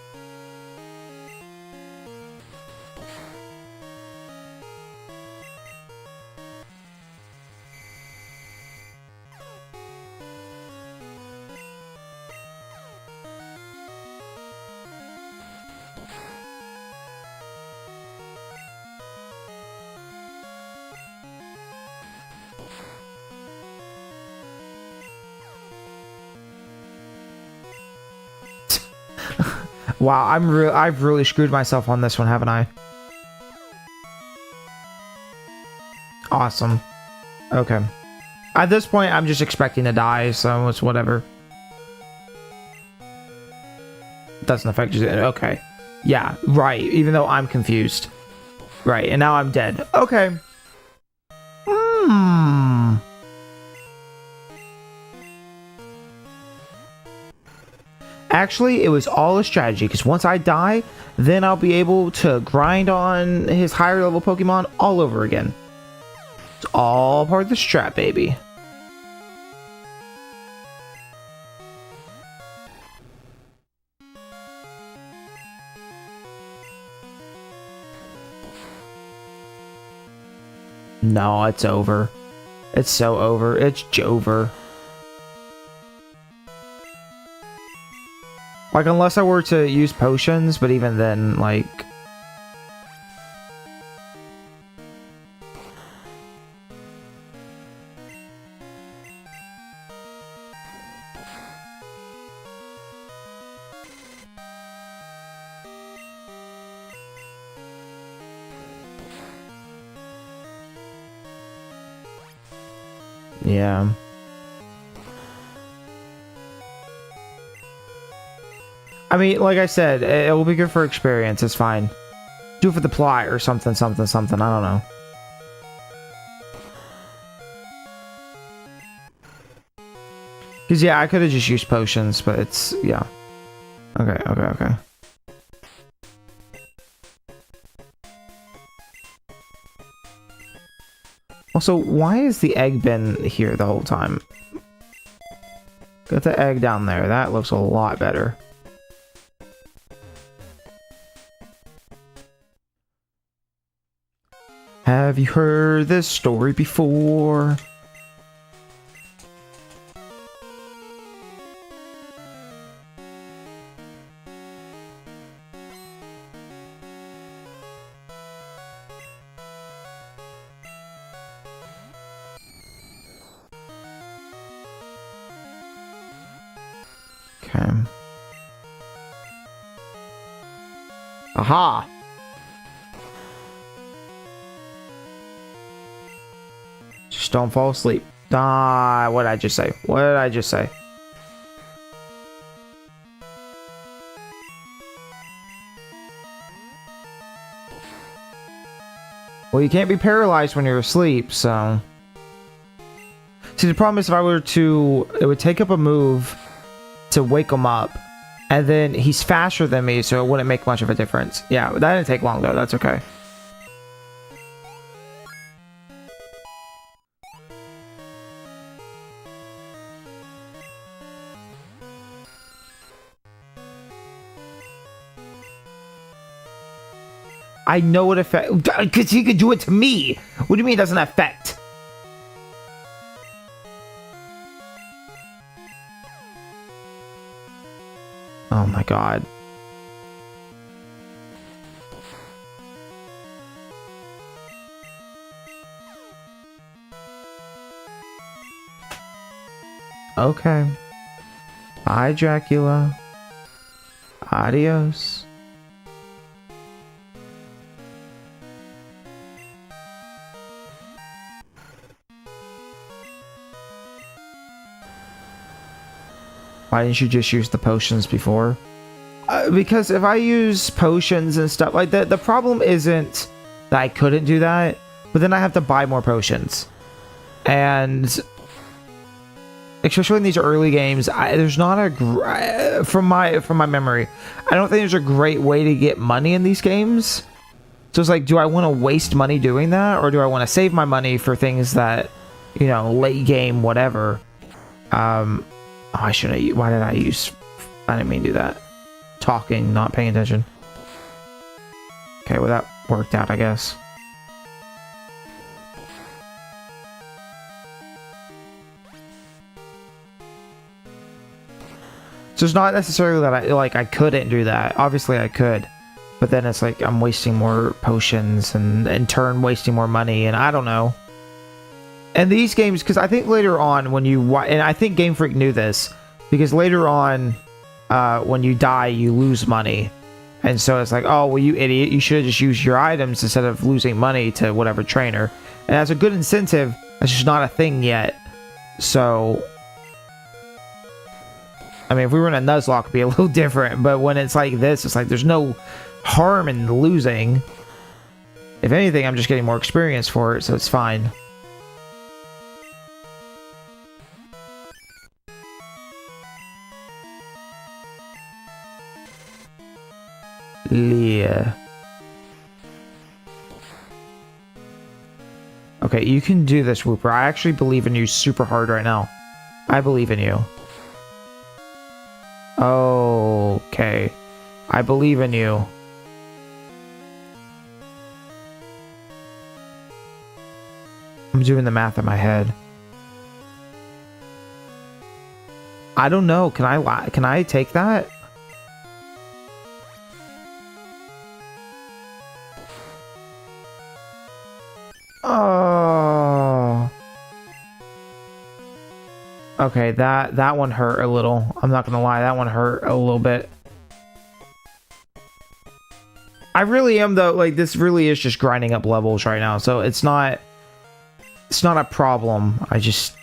Wow, I've really screwed myself on this one, haven't I? Awesome. Okay. At this point, I'm just expecting to die, so it's whatever. Doesn't affect you. Okay. Yeah, right. Even though I'm confused. Right, and now I'm dead. Okay. Actually, it was all a strategy, because once I die, then I'll be able to grind on his higher level Pokemon all over again. It's all part of the strat, baby. No, it's over. It's so over. It's Jover. Like, unless I were to use potions, but even then, like... Yeah. I mean, like I said, it will be good for experience. It's fine. Do it for the plot or something, something, something. I don't know. Because, yeah, I could have just used potions, but it's... Yeah. Okay, okay, okay. Also, why has the egg been here the whole time? Got the egg down there. That looks a lot better. Have you heard this story before? Okay. Aha! Just don't fall asleep. Ah, what did I just say? What did I just say? Well, you can't be paralyzed when you're asleep, so... See, the problem is if I were to... It would take up a move to wake him up. And then he's faster than me, so it wouldn't make much of a difference. Yeah, that didn't take long, though. That's okay. I know it affects... Because he could do it to me! What do you mean it doesn't affect? Oh my god. Okay. Bye, Dracula. Adios. Why didn't you just use the potions before? Because if I use potions and stuff like that, the problem isn't that I couldn't do that, but then I have to buy more potions. And especially in these early games, there's not a from my memory, I don't think there's a great way to get money in these games. So it's like, do I want to waste money doing that, or do I want to save my money for things that, you know, late game, whatever? Oh, I shouldn't have. Why did I use... I didn't mean to do that. Talking, not paying attention. Okay, well that worked out, I guess. So it's not necessarily that I couldn't do that. Obviously I could. But then it's like I'm wasting more potions and in turn wasting more money, and I don't know. And these games, because I think later on when you... And I think Game Freak knew this, because later on, when you die, you lose money. And so it's like, oh, well, you idiot, you should have just used your items instead of losing money to whatever trainer. And that's a good incentive. That's just not a thing yet. So... I mean, if we were in a Nuzlocke, it'd be a little different. But when it's like this, it's like there's no harm in losing. If anything, I'm just getting more experience for it, so it's fine. Yeah. Okay, you can do this, Whooper. I actually believe in you super hard right now. I believe in you. Okay. I believe in you. I'm doing the math in my head. I don't know. Can I take that? Oh. Okay, that one hurt a little. I'm not gonna lie, that one hurt a little bit. I really am though, like this really is just grinding up levels right now, so it's not a problem. I just,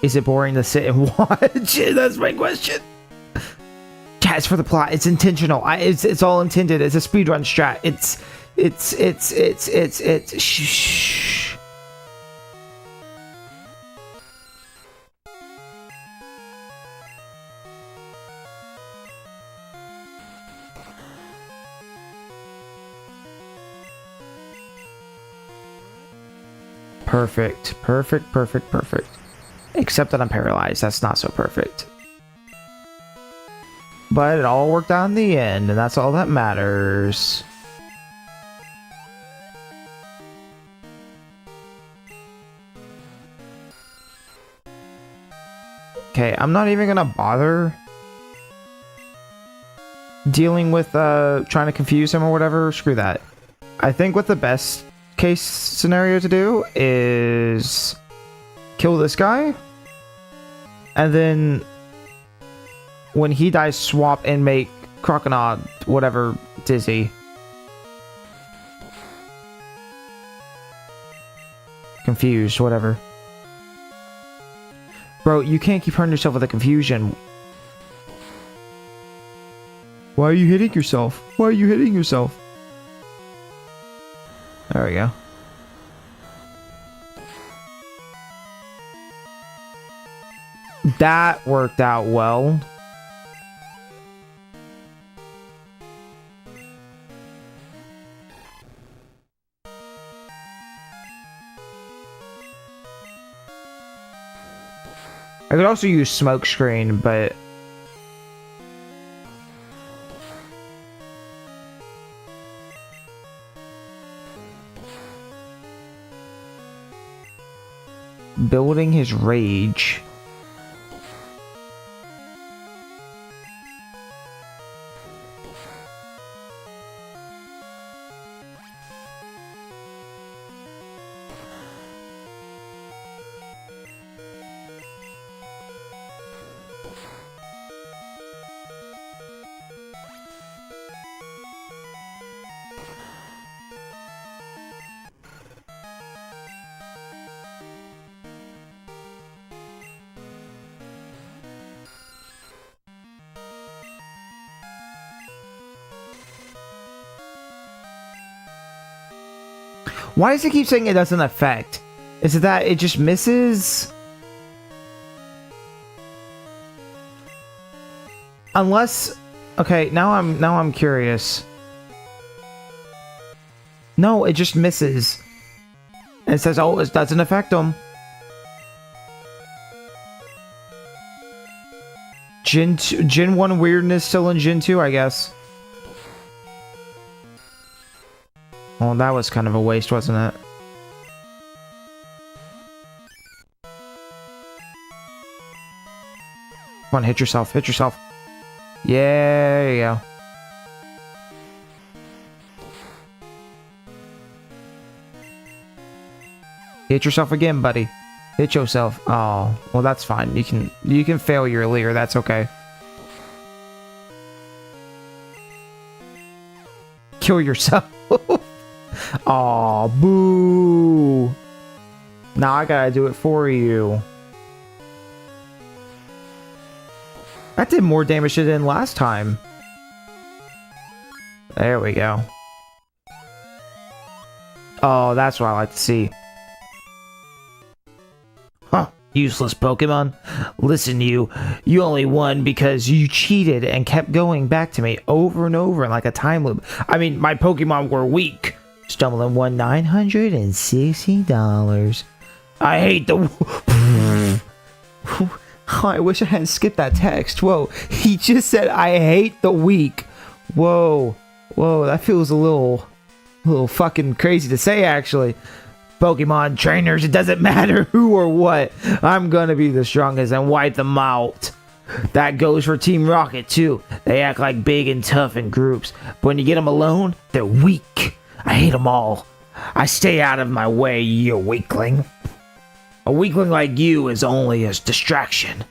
is it boring to sit and watch? That's my question. Yeah, it's for the plot. It's intentional. It's all intended. It's a speedrun strat. It's shh. Perfect. Except that I'm paralyzed. That's not so perfect. But it all worked out in the end, and that's all that matters. Okay, I'm not even gonna bother dealing with trying to confuse him or whatever. Screw that. I think what the best case scenario to do is kill this guy, and then when he dies, swap and make Croconaw whatever dizzy. Confused, whatever. Bro, you can't keep hurting yourself with the confusion. Why are you hitting yourself? Why are you hitting yourself? There we go. That worked out well. I could also use smoke screen, but building his rage. Why does it keep saying it doesn't affect? Is it that it just misses? Unless, okay, now I'm curious. No, it just misses. And it says, oh, it doesn't affect them. Gen 1 weirdness still in Gen 2, I guess. Well, that was kind of a waste, wasn't it? Come on, hit yourself, hit yourself. Yeah, there you go. Hit yourself again, buddy. Hit yourself. Oh, well, that's fine. You can fail your leer. That's okay. Kill yourself. Aw, boo. Now I gotta do it for you. That did more damage than last time. There we go. Oh, that's what I like to see. Huh. Useless Pokemon. Listen, you only won because you cheated and kept going back to me over and over in like a time loop. I mean, my Pokemon were weak. Stumbling won $960. I hate the... Oh, I wish I hadn't skipped that text. Whoa, he just said, I hate the weak. Whoa, that feels a little A little fucking crazy to say, actually.
Pokemon trainers, it doesn't matter who or what. I'm gonna be the strongest and wipe them out. That goes for Team Rocket too. They act like big and tough in groups, but when you get them alone, they're weak. I hate them all. I stay out of my way, you weakling. A weakling like you is only a distraction.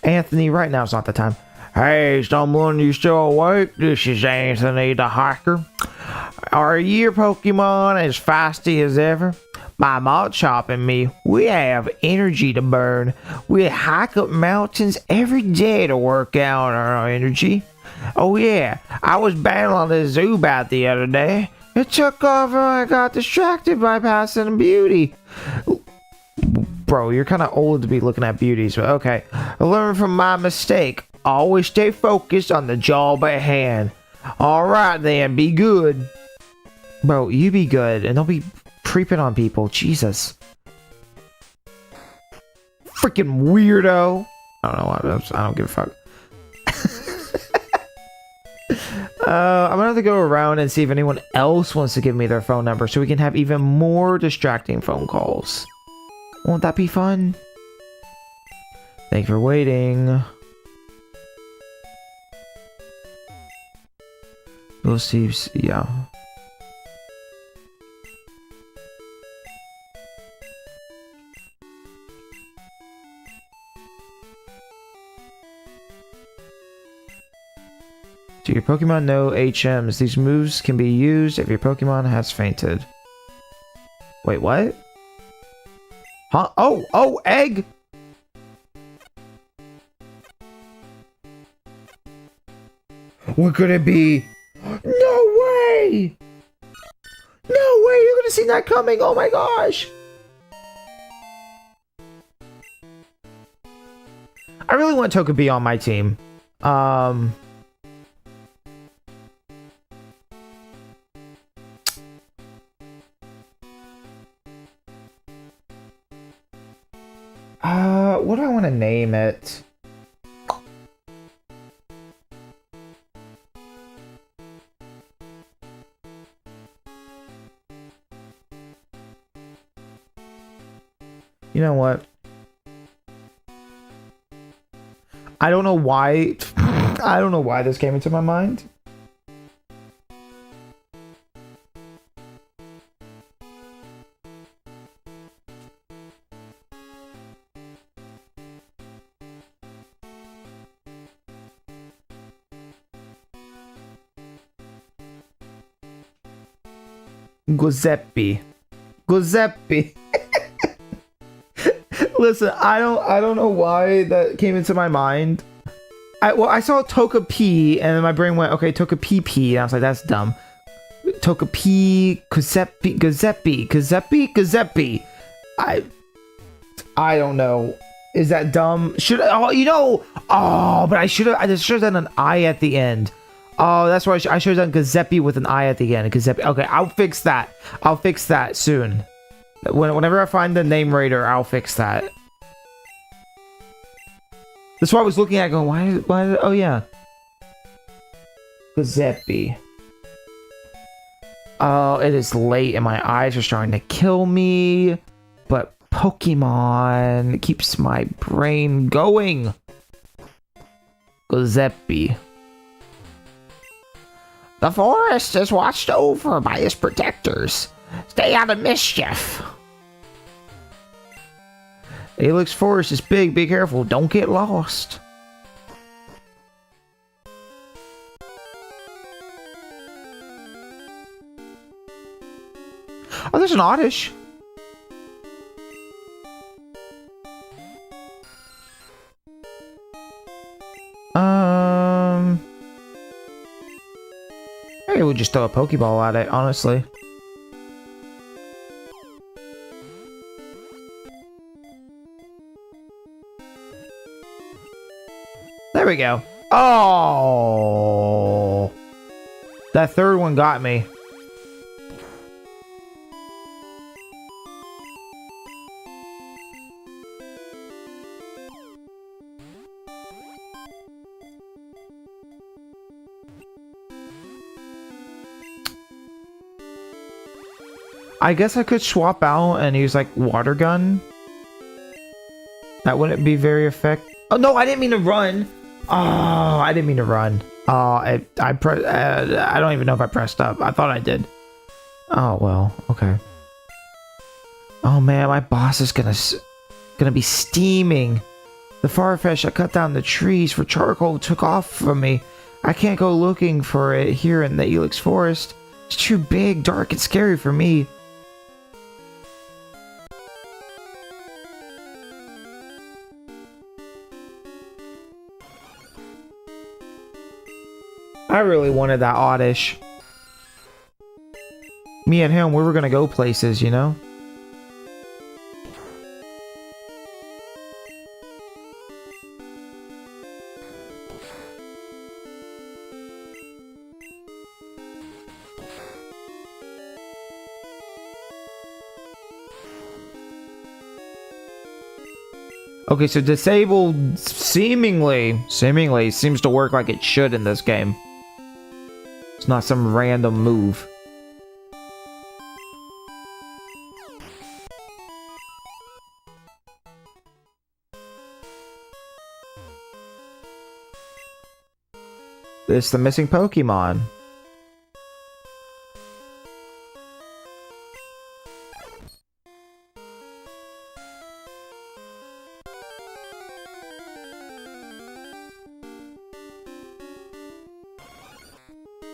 Anthony, right now's not the time.
Hey, someone, you still awake? This is Anthony the Hiker. Are your Pokemon as feisty as ever? My Machop and me, we have energy to burn. We hike up mountains every day to work out our energy. Oh yeah, I was battling this Zubat the other day. It took off and I got distracted by passing a beauty.
Bro, you're kind of old to be looking at beauties, but okay.
I learned from my mistake. Always stay focused on the job at hand. Alright then, be good.
Bro, you be good and don't be creeping on people. Jesus. Freaking weirdo. I don't know why. I don't give a fuck. I'm gonna have to go around and see if anyone else wants to give me their phone number so we can have even more distracting phone calls. Won't that be fun? Thank you for waiting. We'll see. Yeah. Do your Pokemon know HMs? These moves can be used if your Pokemon has fainted. Wait, what? Huh? Oh, egg! What could it be? No way! No way! You could have seen that coming! Oh my gosh! I really want Togepi on my team. What do I want to name it? You know what? I don't know why. I don't know why this came into my mind. Giuseppe. Giuseppe. Listen, I don't know why that came into my mind. I saw Togepi and then my brain went, okay, Togepi, and I was like, that's dumb. Togepi, Giuseppe. I don't know. Is that dumb? But I should have done an I at the end. Oh, that's why I should have done Giuseppe with an I at the end. Giuseppe. Okay, I'll fix that. I'll fix that soon. Whenever I find the name raider, I'll fix that. That's why I was looking at going, why, oh yeah. Giuseppe. Oh, it is late and my eyes are starting to kill me. But Pokemon keeps my brain going. Giuseppe.
The forest is watched over by its protectors. Stay out of mischief.
Ilex Forest is big. Be careful. Don't get lost. Oh, there's an Oddish. Maybe we'll just throw a Pokeball at it, honestly. There we go. Oh! That third one got me. I guess I could swap out and use like water gun. That wouldn't be very effective. Oh no, I didn't mean to run. Oh, I didn't mean to run. I don't even know if I pressed up. I thought I did. Oh well, okay. Oh man, my boss is gonna be steaming. The Farfetch that cut down the trees for charcoal took off from me. I can't go looking for it here in the Elix Forest. It's too big, dark, and scary for me. I really wanted that Oddish. Me and him, we were gonna go places, you know? Okay, so disabled seemingly seems to work like it should in this game. It's not some random move. This is the missing Pokemon.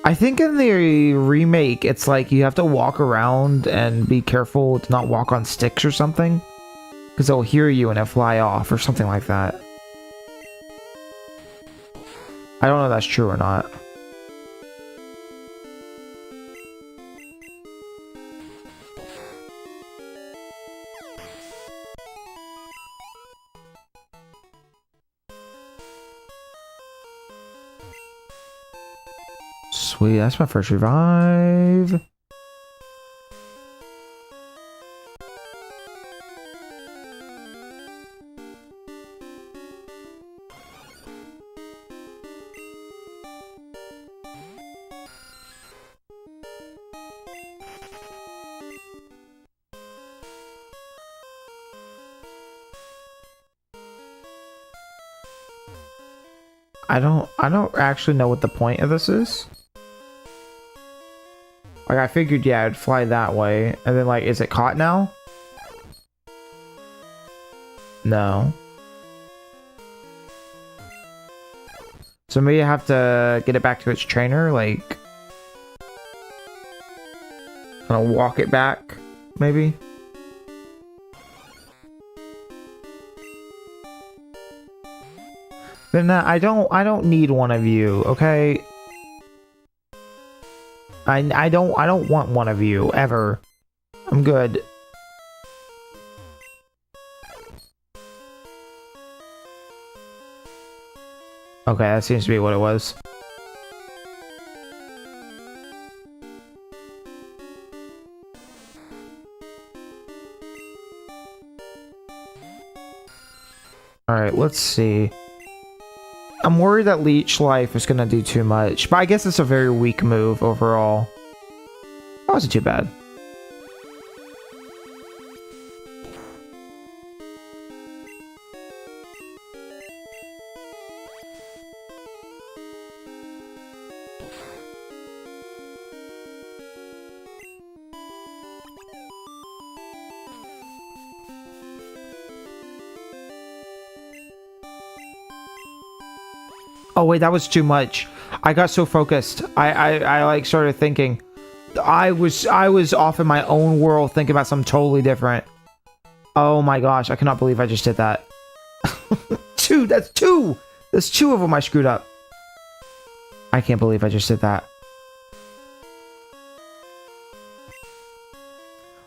I think in the remake, it's like you have to walk around and be careful to not walk on sticks or something. Because they'll hear you and it'll fly off or something like that. I don't know if that's true or not. Sweet, that's my first revive. I don't actually know what the point of this is. Like, I figured, yeah, I'd fly that way. And then, like, is it caught now? No. So maybe I have to get it back to its trainer, like... kind of walk it back, maybe? Then I don't need one of you, okay? I don't want one of you ever. I'm good. Okay, that seems to be what it was. Alright, let's see. I'm worried that Leech Life is gonna do too much, but I guess it's a very weak move overall. That wasn't too bad. Oh wait, that was too much. I got so focused. I like started thinking. I was off in my own world thinking about something totally different. Oh my gosh, I cannot believe I just did that. That's two! There's two of them I screwed up. I can't believe I just did that.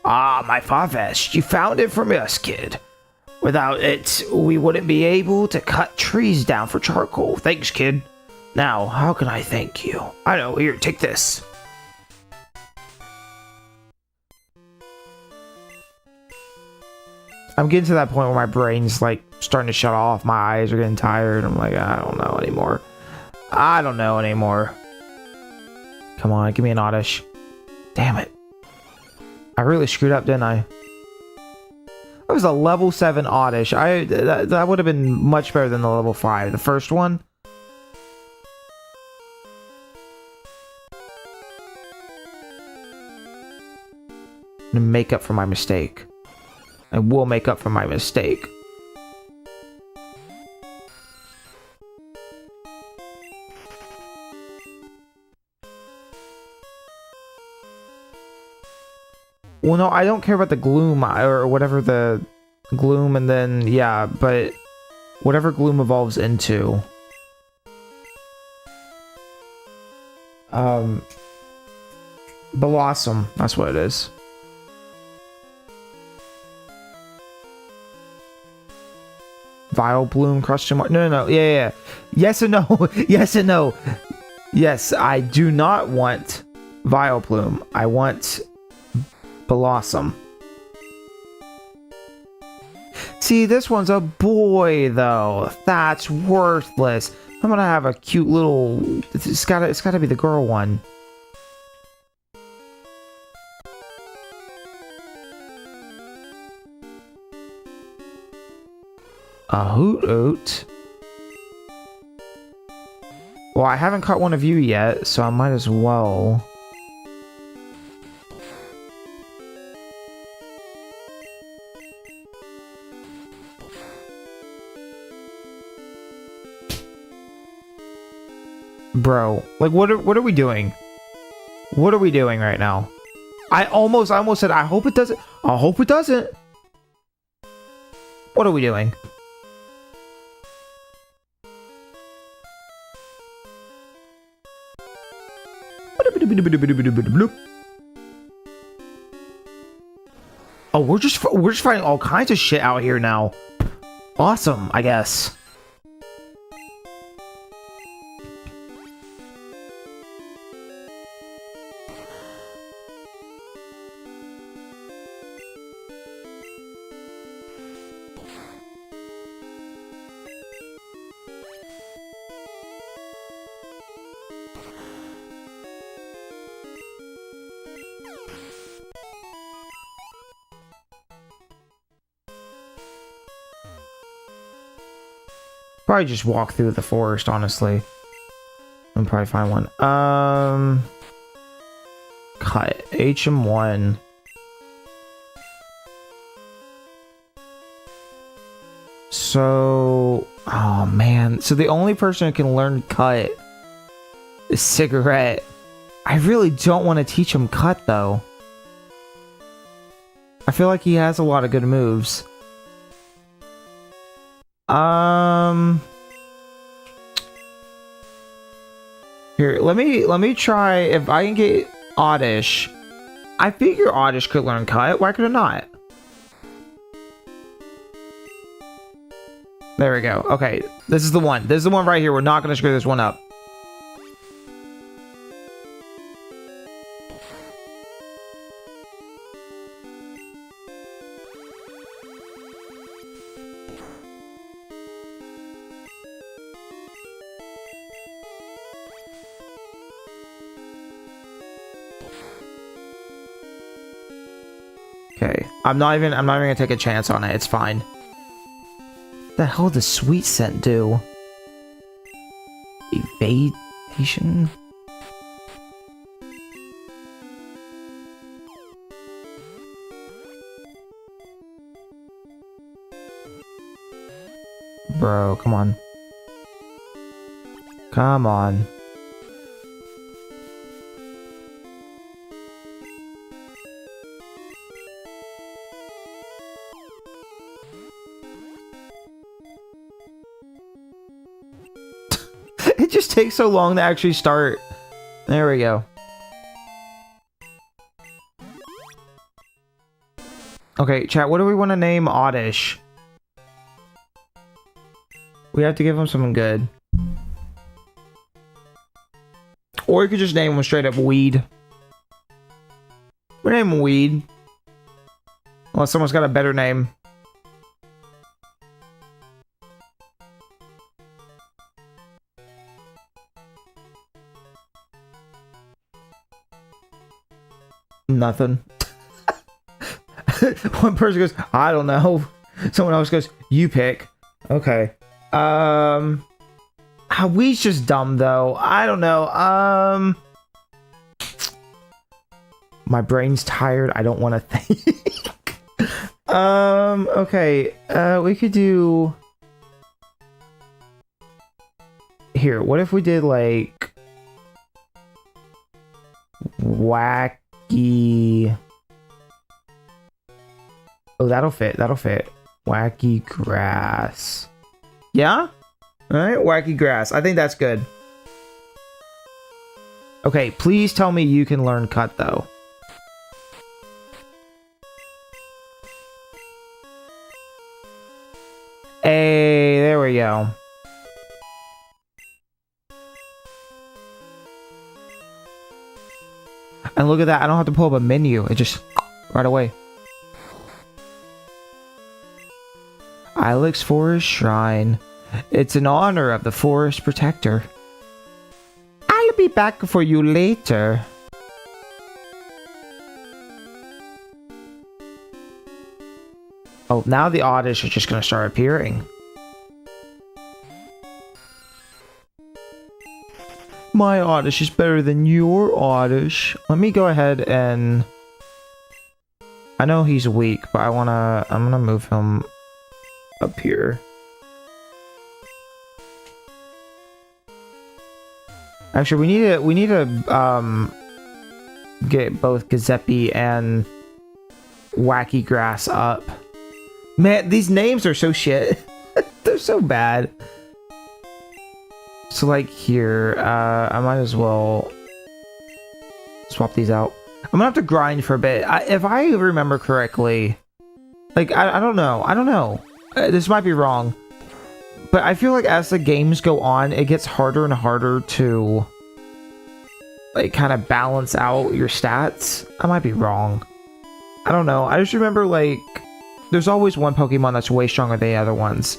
Ah, my Farfetch, you found it from us, kid. Without it, we wouldn't be able to cut trees down for charcoal. Thanks, kid. Now, how can I thank you? I know, here, take this. I'm getting to that point where my brain's like starting to shut off. My eyes are getting tired. I'm like, I don't know anymore. I don't know anymore. Come on, give me an Oddish. Damn it. I really screwed up, didn't I? That was a level 7 Oddish. That would have been much better than the level 5. The first one. I'm gonna make up for my mistake. I will make up for my mistake. Well, no, I don't care about the gloom or whatever the gloom, and then yeah, but whatever gloom evolves into. Blossom, that's what it is. Vileplume, question mark. No, yeah. Yes and no. Yes and no. Yes, I do not want Vileplume. I want Blossom. See, this one's a boy though. That's worthless. I'm gonna have a cute little. It's gotta be the girl one. A Hoot. Well, I haven't caught one of you yet, so I might as well. Bro, like what are we doing? What are we doing right now? I almost said I hope it doesn't. I hope it doesn't. What are we doing? Oh, we're just finding all kinds of shit out here now. Awesome, I guess. Probably just walk through the forest, honestly. I'll probably find one. Cut HM1. So, oh man. So the only person who can learn cut is Cigarette. I really don't want to teach him cut though. I feel like he has a lot of good moves. Here, let me try if I can get Oddish. I figure Oddish could learn cut. Why could it not? There we go. Okay, this is the one. This is the one right here. We're not gonna screw this one up. Okay, I'm not even gonna take a chance on it. It's fine. What the hell does Sweet Scent do? Evasion? Bro, come on. Come on. It just takes so long to actually start. There we go. Okay, chat, what do we want to name Oddish? We have to give him something good. Or you could just name him straight up Weed. We name him Weed. Unless someone's got a better name. Nothing. One person goes, I don't know. Someone else goes, you pick. Okay. We's just dumb though. I don't know. My brain's tired. I don't want to think. Okay. We could do. Here, what if we did like wacky? Oh, that'll fit. That'll fit. Wacky grass. Yeah? Alright, wacky grass. I think that's good. Okay, please tell me you can learn cut though. Hey, there we go. And look at that, I don't have to pull up a menu. It just right away. Ilex Forest Shrine. It's in honor of the forest protector. I'll be back for you later. Oh, now the oddish are just gonna start appearing. My oddish is better than your oddish. Let me go ahead and... I know he's weak, but I'm gonna move him up here. Actually, we need to get both Giuseppe and Wacky Grass up. Man, these names are so shit. They're so bad. So like here, I might as well swap these out. I'm gonna have to grind for a bit. If I remember correctly, like I don't know. This might be wrong, but I feel like as the games go on, it gets harder and harder to like kind of balance out your stats. I might be wrong. I don't know. I just remember like there's always one Pokemon that's way stronger than the other ones.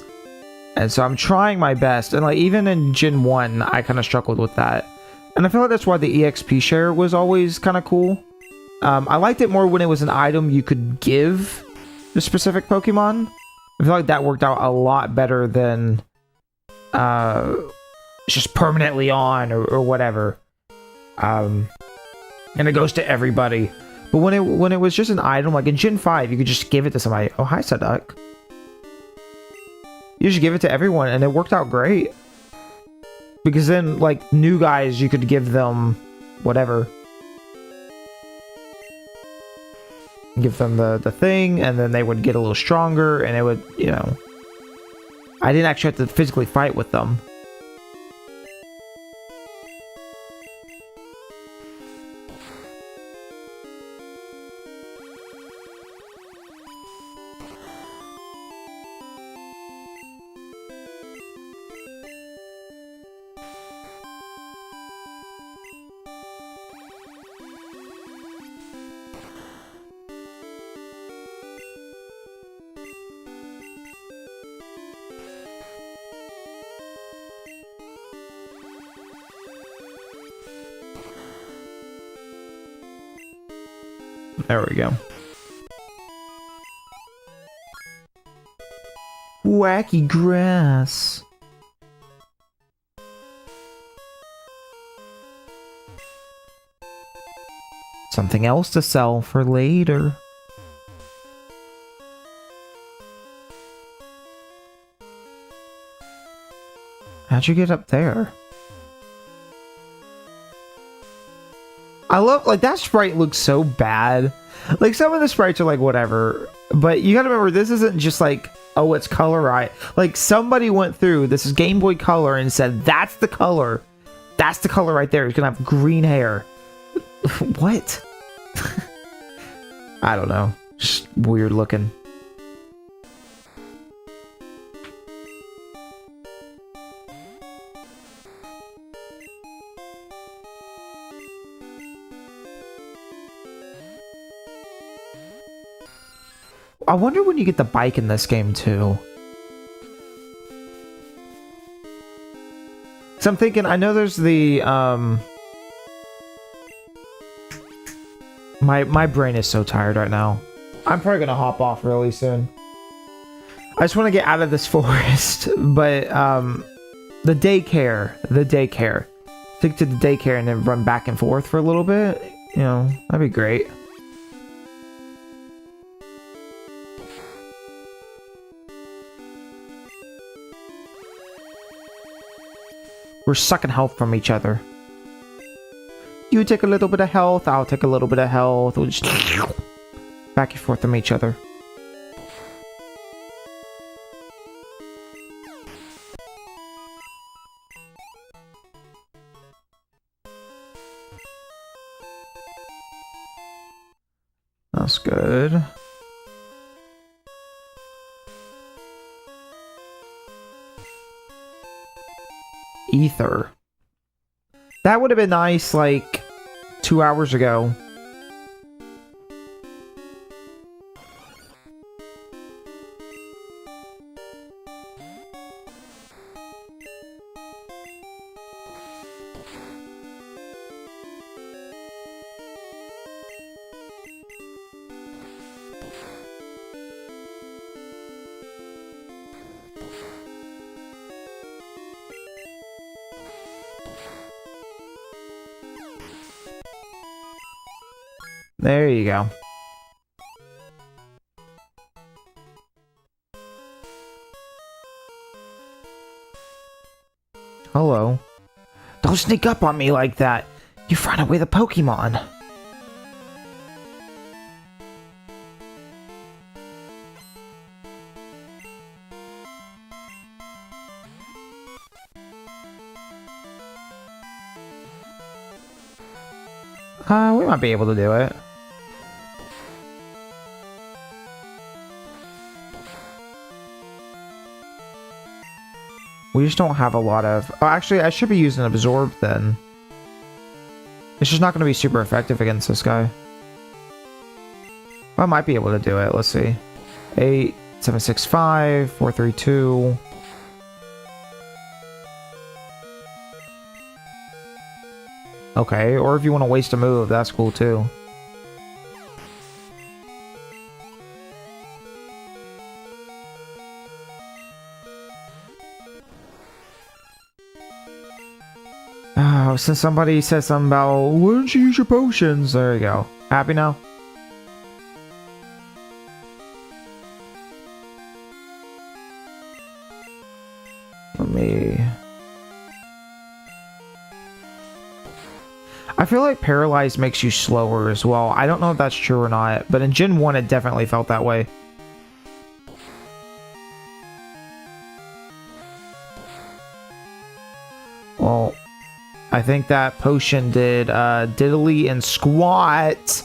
And so I'm trying my best. And like even in Gen 1, I kind of struggled with that. And I feel like that's why the EXP share was always kind of cool. I liked it more when it was an item you could give the specific Pokemon. I feel like that worked out a lot better than just permanently on or whatever. And it goes to everybody. But when it was just an item, like in Gen 5, you could just give it to somebody. Oh, hi, Sadak. You just give it to everyone, and it worked out great. Because then, like, new guys, you could give them whatever. Give them the thing, and then they would get a little stronger, and it would, you know... I didn't actually have to physically fight with them. There we go. Wacky grass. Something else to sell for later. How'd you get up there? I love, like, that sprite looks so bad. Like, some of the sprites are like, whatever. But you gotta remember, this isn't just like, oh, it's color right. Like, somebody went through, this is Game Boy Color, and said, that's the color. That's the color right there. He's gonna have green hair. What? I don't know. Just weird looking. I wonder when you get the bike in this game too. So I'm thinking, I know there's the my brain is so tired right now. I'm probably gonna hop off really soon. I just want to get out of this forest, but the daycare. Stick to the daycare and then run back and forth for a little bit. You know, that'd be great. We're sucking health from each other. You take a little bit of health, I'll take a little bit of health. We'll just back and forth from each other. That's good. Ether. That would have been nice, like, 2 hours ago. There you go. Hello. Don't sneak up on me like that. You've run away the Pokemon. We might be able to do it. We just don't have a lot of... Oh, actually, I should be using Absorb then. It's just not going to be super effective against this guy. I might be able to do it. Let's see. 8, 7, 6, 5, 4, 3, 2. Okay, or if you want to waste a move, that's cool too. Oh, since somebody said something about, why don't you use your potions? There you go. Happy now? Let me... I feel like Paralyzed makes you slower as well. I don't know if that's true or not, but in Gen 1 it definitely felt that way. Well, I think that potion did diddly and squat.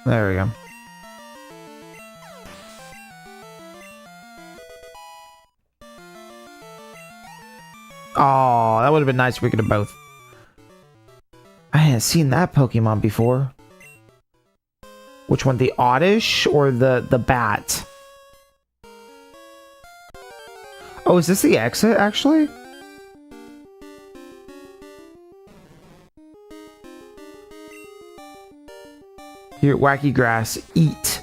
There we go. Oh, that would have been nice if we could have both. I hadn't seen that Pokemon before. Which one? The Oddish or the bat? Oh, is this the exit, actually? Here, Wacky Grass, eat.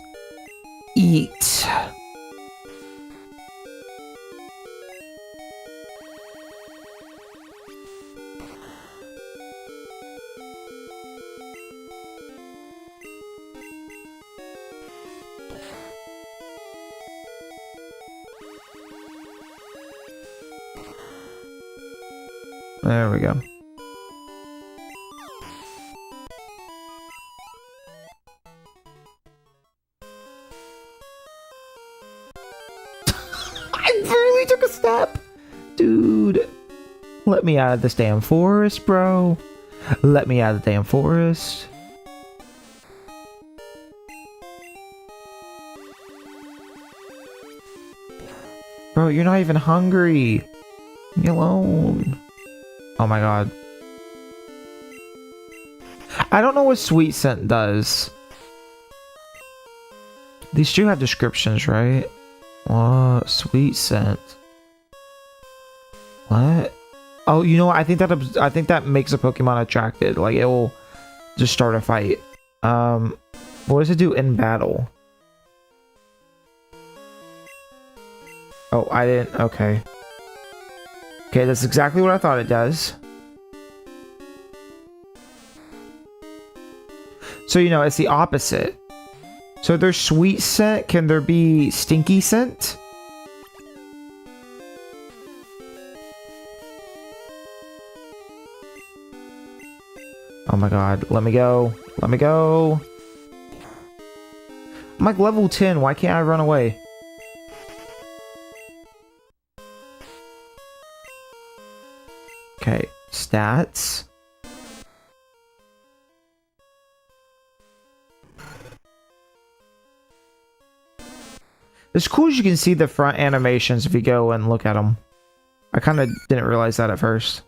Eat. There we go. I barely took a step. Dude. Let me out of this damn forest, bro. Let me out of the damn forest. Bro, you're not even hungry.
Leave me alone. Oh my god. I don't know what Sweet Scent does. These do have descriptions, right? What? Sweet Scent. What? Oh, you know what? I think that makes a Pokemon attracted. Like, it will just start a fight. What does it do in battle? Oh, I didn't. Okay. Okay, that's exactly what I thought it does. So, you know, it's the opposite. So there's Sweet Scent. Can there be Stinky Scent? Oh my god. Let me go. Let me go. I'm like level 10. Why can't I run away? Okay. Stats. It's cool as you can see the front animations if you go and look at them. I kind of didn't realize that at first.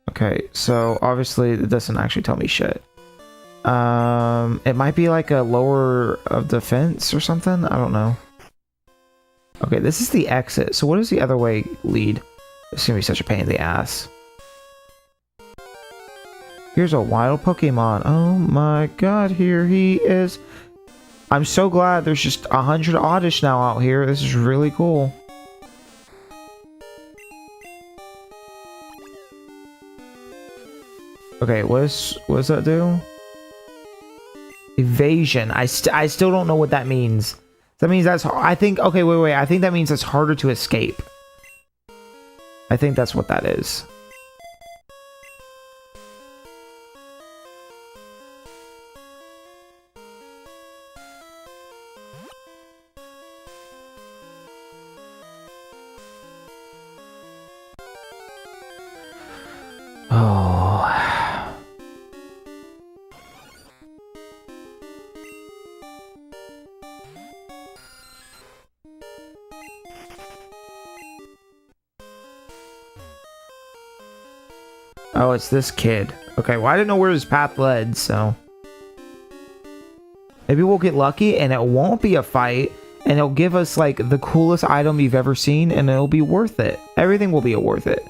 Okay, so obviously it doesn't actually tell me shit. It might be like a lower of defense or something. I don't know. Okay, this is the exit. So what does the other way lead? It's gonna be such a pain in the ass. Here's a wild Pokemon. Oh my god, here he is. I'm so glad there's just 100 Oddish now out here. This is really cool. Okay, what does that do? Evasion. I still don't know what that means. That means that's... I think... Okay, wait. I think that means it's harder to escape. I think that's what that is. Oh. Oh, it's this kid. Okay, well, I didn't know where his path led, so... Maybe we'll get lucky and it won't be a fight, and it'll give us, like, the coolest item you've ever seen, and it'll be worth it. Everything will be worth it.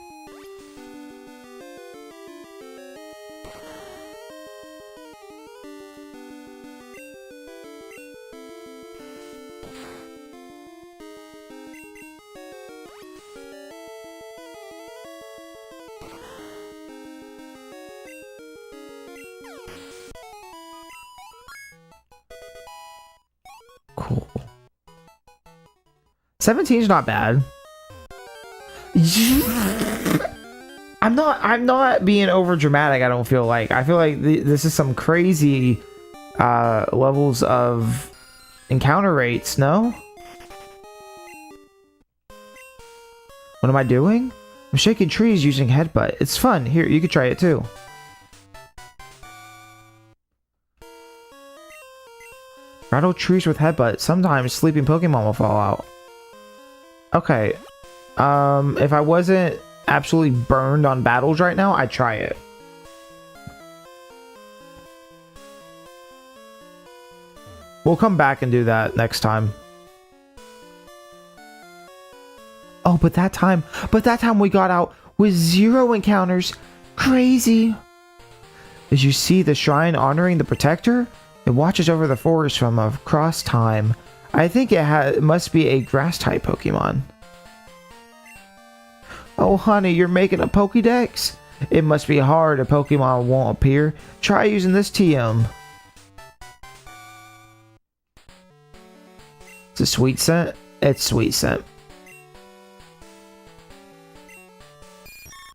Cool. 17's not bad. I'm not being over dramatic. I don't feel like. I feel like this is some crazy levels of encounter rates. No. What am I doing? I'm shaking trees using headbutt. It's fun. Here, you could try it too. Rattle trees with headbutt. Sometimes sleeping Pokemon will fall out. Okay. If I wasn't absolutely burned on battles right now, I'd try it. We'll come back and do that next time. Oh, but that time we got out with 0 encounters. Crazy. Did you see the shrine honoring the protector? It watches over the forest from across time. I think it must be a grass-type Pokemon. Oh, honey, you're making a Pokédex? It must be hard. A Pokemon won't appear. Try using this TM. It's a Sweet Scent? It's Sweet Scent.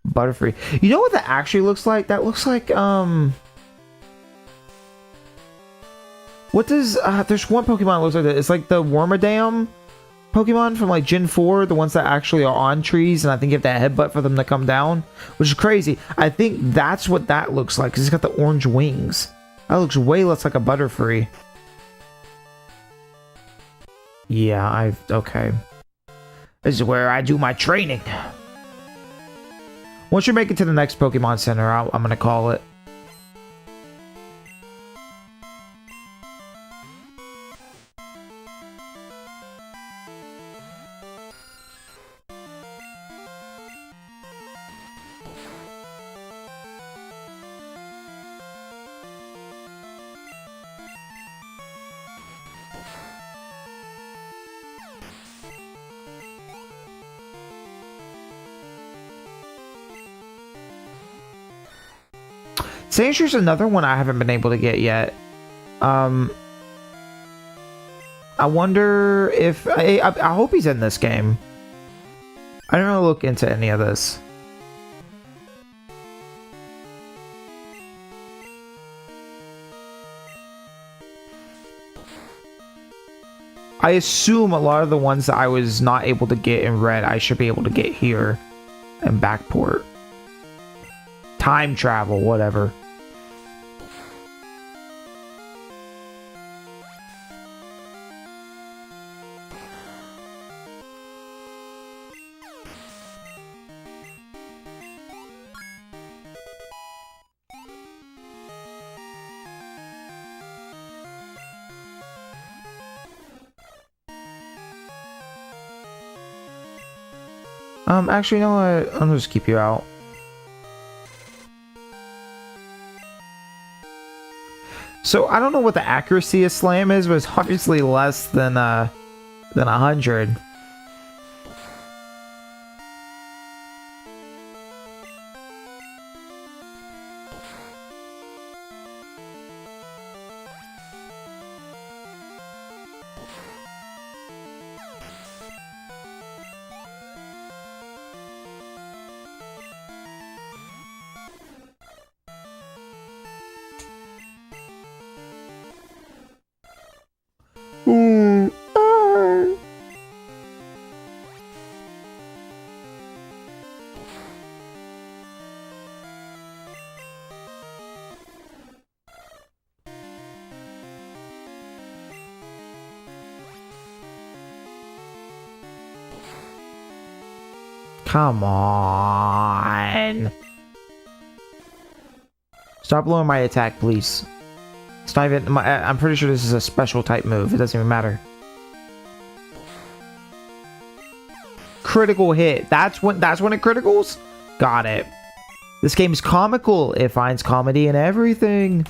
Butterfree. You know what that actually looks like? That looks like, what does, there's one Pokemon that looks like that. It's like the Wormadam Pokemon from like Gen 4, the ones that actually are on trees, and I think you have to headbutt for them to come down, which is crazy. I think that's what that looks like, because it's got the orange wings. That looks way less like a Butterfree.
Yeah, okay. This is where I do my training. Once you make it to the next Pokemon Center, I'm gonna call it. Sandshrews another one I haven't been able to get yet. I wonder if I hope he's in this game. I don't really look into any of this. I assume a lot of the ones that I was not able to get in Red, I should be able to get here in Backport. Time travel, whatever. Actually, you know what? I'll just keep you out. So I don't know what the accuracy of Slam is, but it's obviously less than 100. Come on. Stop lowering my attack, please. It's not even I'm pretty sure this is a special type move. It doesn't even matter. Critical hit. That's when it criticals? Got it. This game is comical. It finds comedy in everything.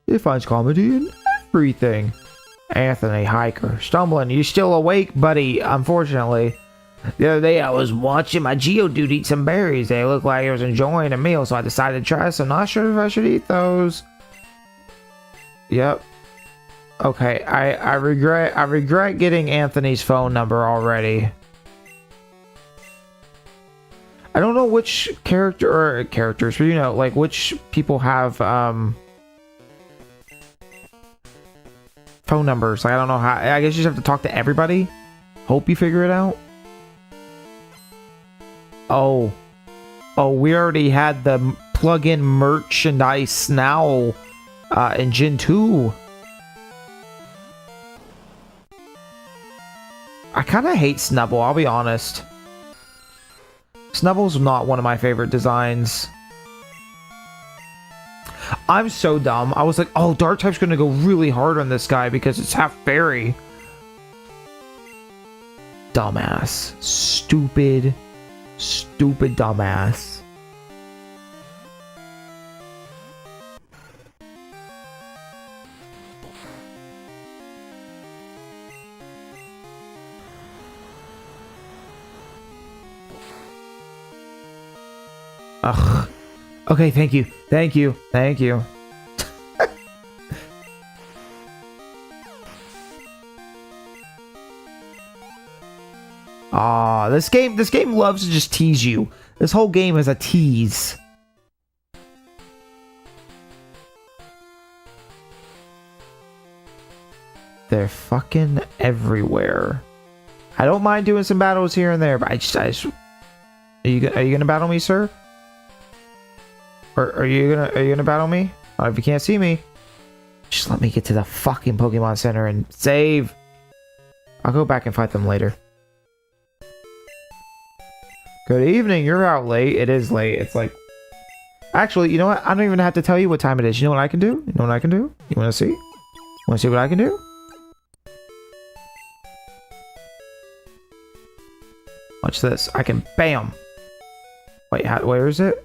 It finds comedy in everything. Anthony Hiker. Stumbling. You still awake, buddy? Unfortunately. The other day I was watching my Geodude eat some berries. They looked like he was enjoying a meal, so I decided to try some. Not sure if I should eat those. Yep. Okay, I regret getting Anthony's phone number already. I don't know which characters, but you know, like which people have phone numbers. Like I don't know how. I guess you just have to talk to everybody. Hope you figure it out. Oh, we already had the plug-in merchandise now in Gen 2. I kind of hate Snubbull, I'll be honest. Snubble's not one of my favorite designs. I'm so dumb. I was like, oh, Dark type's gonna go really hard on this guy because it's half fairy. Dumbass. Stupid dumbass. Ugh. Okay, thank you. Aw, this game loves to just tease you. This whole game is a tease. They're fucking everywhere. I don't mind doing some battles here and there, but I just are you gonna battle me, sir? Or are you gonna battle me? If you can't see me, just let me get to the fucking Pokemon Center and save. I'll go back and fight them later. Good evening, you're out late. It is late. It's like... Actually, you know what? I don't even have to tell you what time it is. You know what I can do? You know what I can do? You want to see? Want to see what I can do? Watch this. I can BAM! Wait, where is it?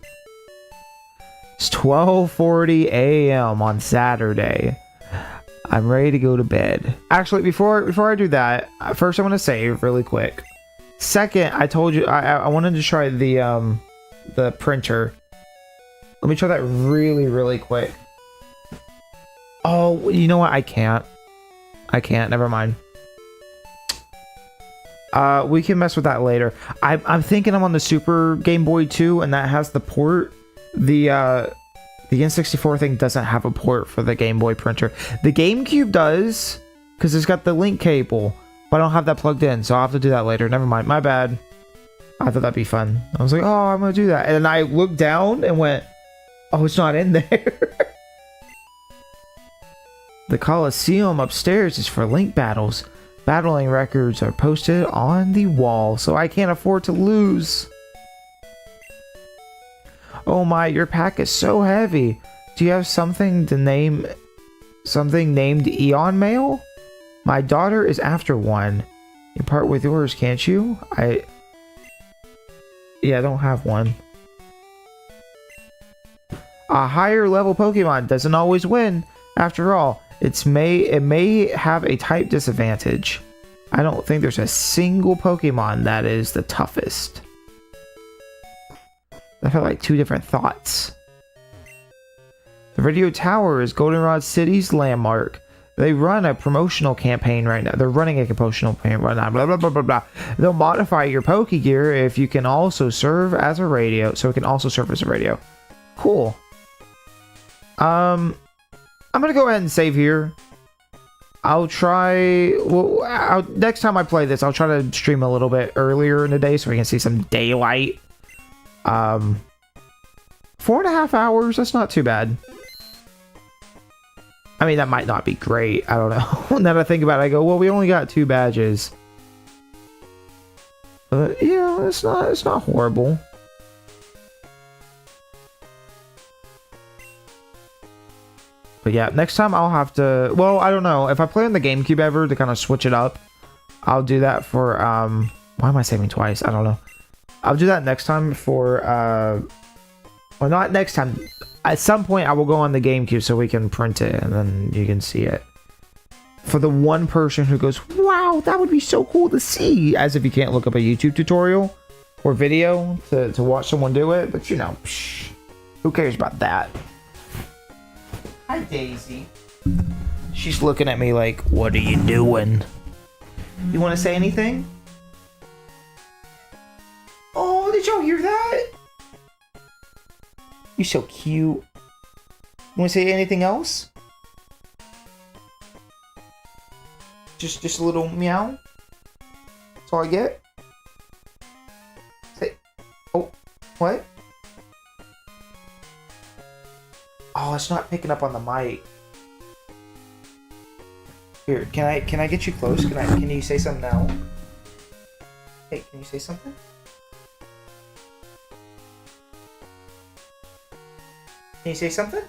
It's 12:40 a.m. on Saturday. I'm ready to go to bed. Actually, before I do that, first I want to save really quick. Second, I told you I wanted to try the printer. Let me try that really quick. Oh, you know what? I can't. Never mind. We can mess with that later. I'm thinking I'm on the Super Game Boy 2, and that has the port. The N64 thing doesn't have a port for the Game Boy printer. The GameCube does, because it's got the link cable, but I don't have that plugged in, so I'll have to do that later. Never mind. My bad. I thought that'd be fun. I was like, oh, I'm gonna do that. And then I looked down and went, oh, it's not in there. The Coliseum upstairs is for Link battles. Battling records are posted on the wall, so I can't afford to lose. Oh my, your pack is so heavy. Do you have something named Eon Mail? My daughter is after one. You part with yours, can't you? Yeah, I don't have one. A higher level Pokemon doesn't always win. After all, it may have a type disadvantage. I don't think there's a single Pokemon that is the toughest. I felt like two different thoughts. The radio tower is Goldenrod City's landmark. They run a promotional campaign right now. They're running a promotional campaign right now. Blah, blah, blah, blah, blah. They'll modify your Pokegear if you can also serve as a radio. So it can also serve as a radio. Cool. I'm gonna go ahead and save here. I'll try... Well, next time I play this, I'll try to stream a little bit earlier in the day so we can see some daylight. 4.5 hours, that's not too bad. I mean, that might not be great. I don't know. Now that I think about it, I go, well, we only got 2 badges. But yeah, it's not horrible. But yeah, next time I'll have to... Well, I don't know. If I play on the GameCube ever to kind of switch it up, I'll do that for... Why am I saving twice? I don't know. I'll do that next time for... Well, not next time. At some point, I will go on the GameCube so we can print it, and then you can see it. For the one person who goes, wow, that would be so cool to see. As if you can't look up a YouTube tutorial or video to watch someone do it. But, you know, psh, who cares about that? Hi, Daisy. She's looking at me like, what are you doing? You want to say anything? Oh, did y'all hear that? You're so cute. You want to say anything else? Just a little meow? That's all I get? Say... Oh, what? Oh, it's not picking up on the mic. Here, can I get you close? Can you say something now? Hey, can you say something? Can you say something?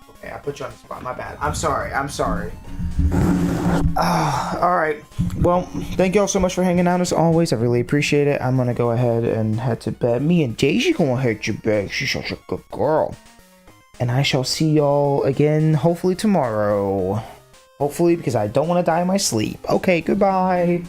Okay, I put you on the spot. My bad. I'm sorry. Alright. Well, thank y'all so much for hanging out as always. I really appreciate it. I'm gonna go ahead and head to bed. Me and Daisy gonna head to bed. She's such a good girl. And I shall see y'all again, hopefully tomorrow. Hopefully, because I don't want to die in my sleep. Okay, goodbye.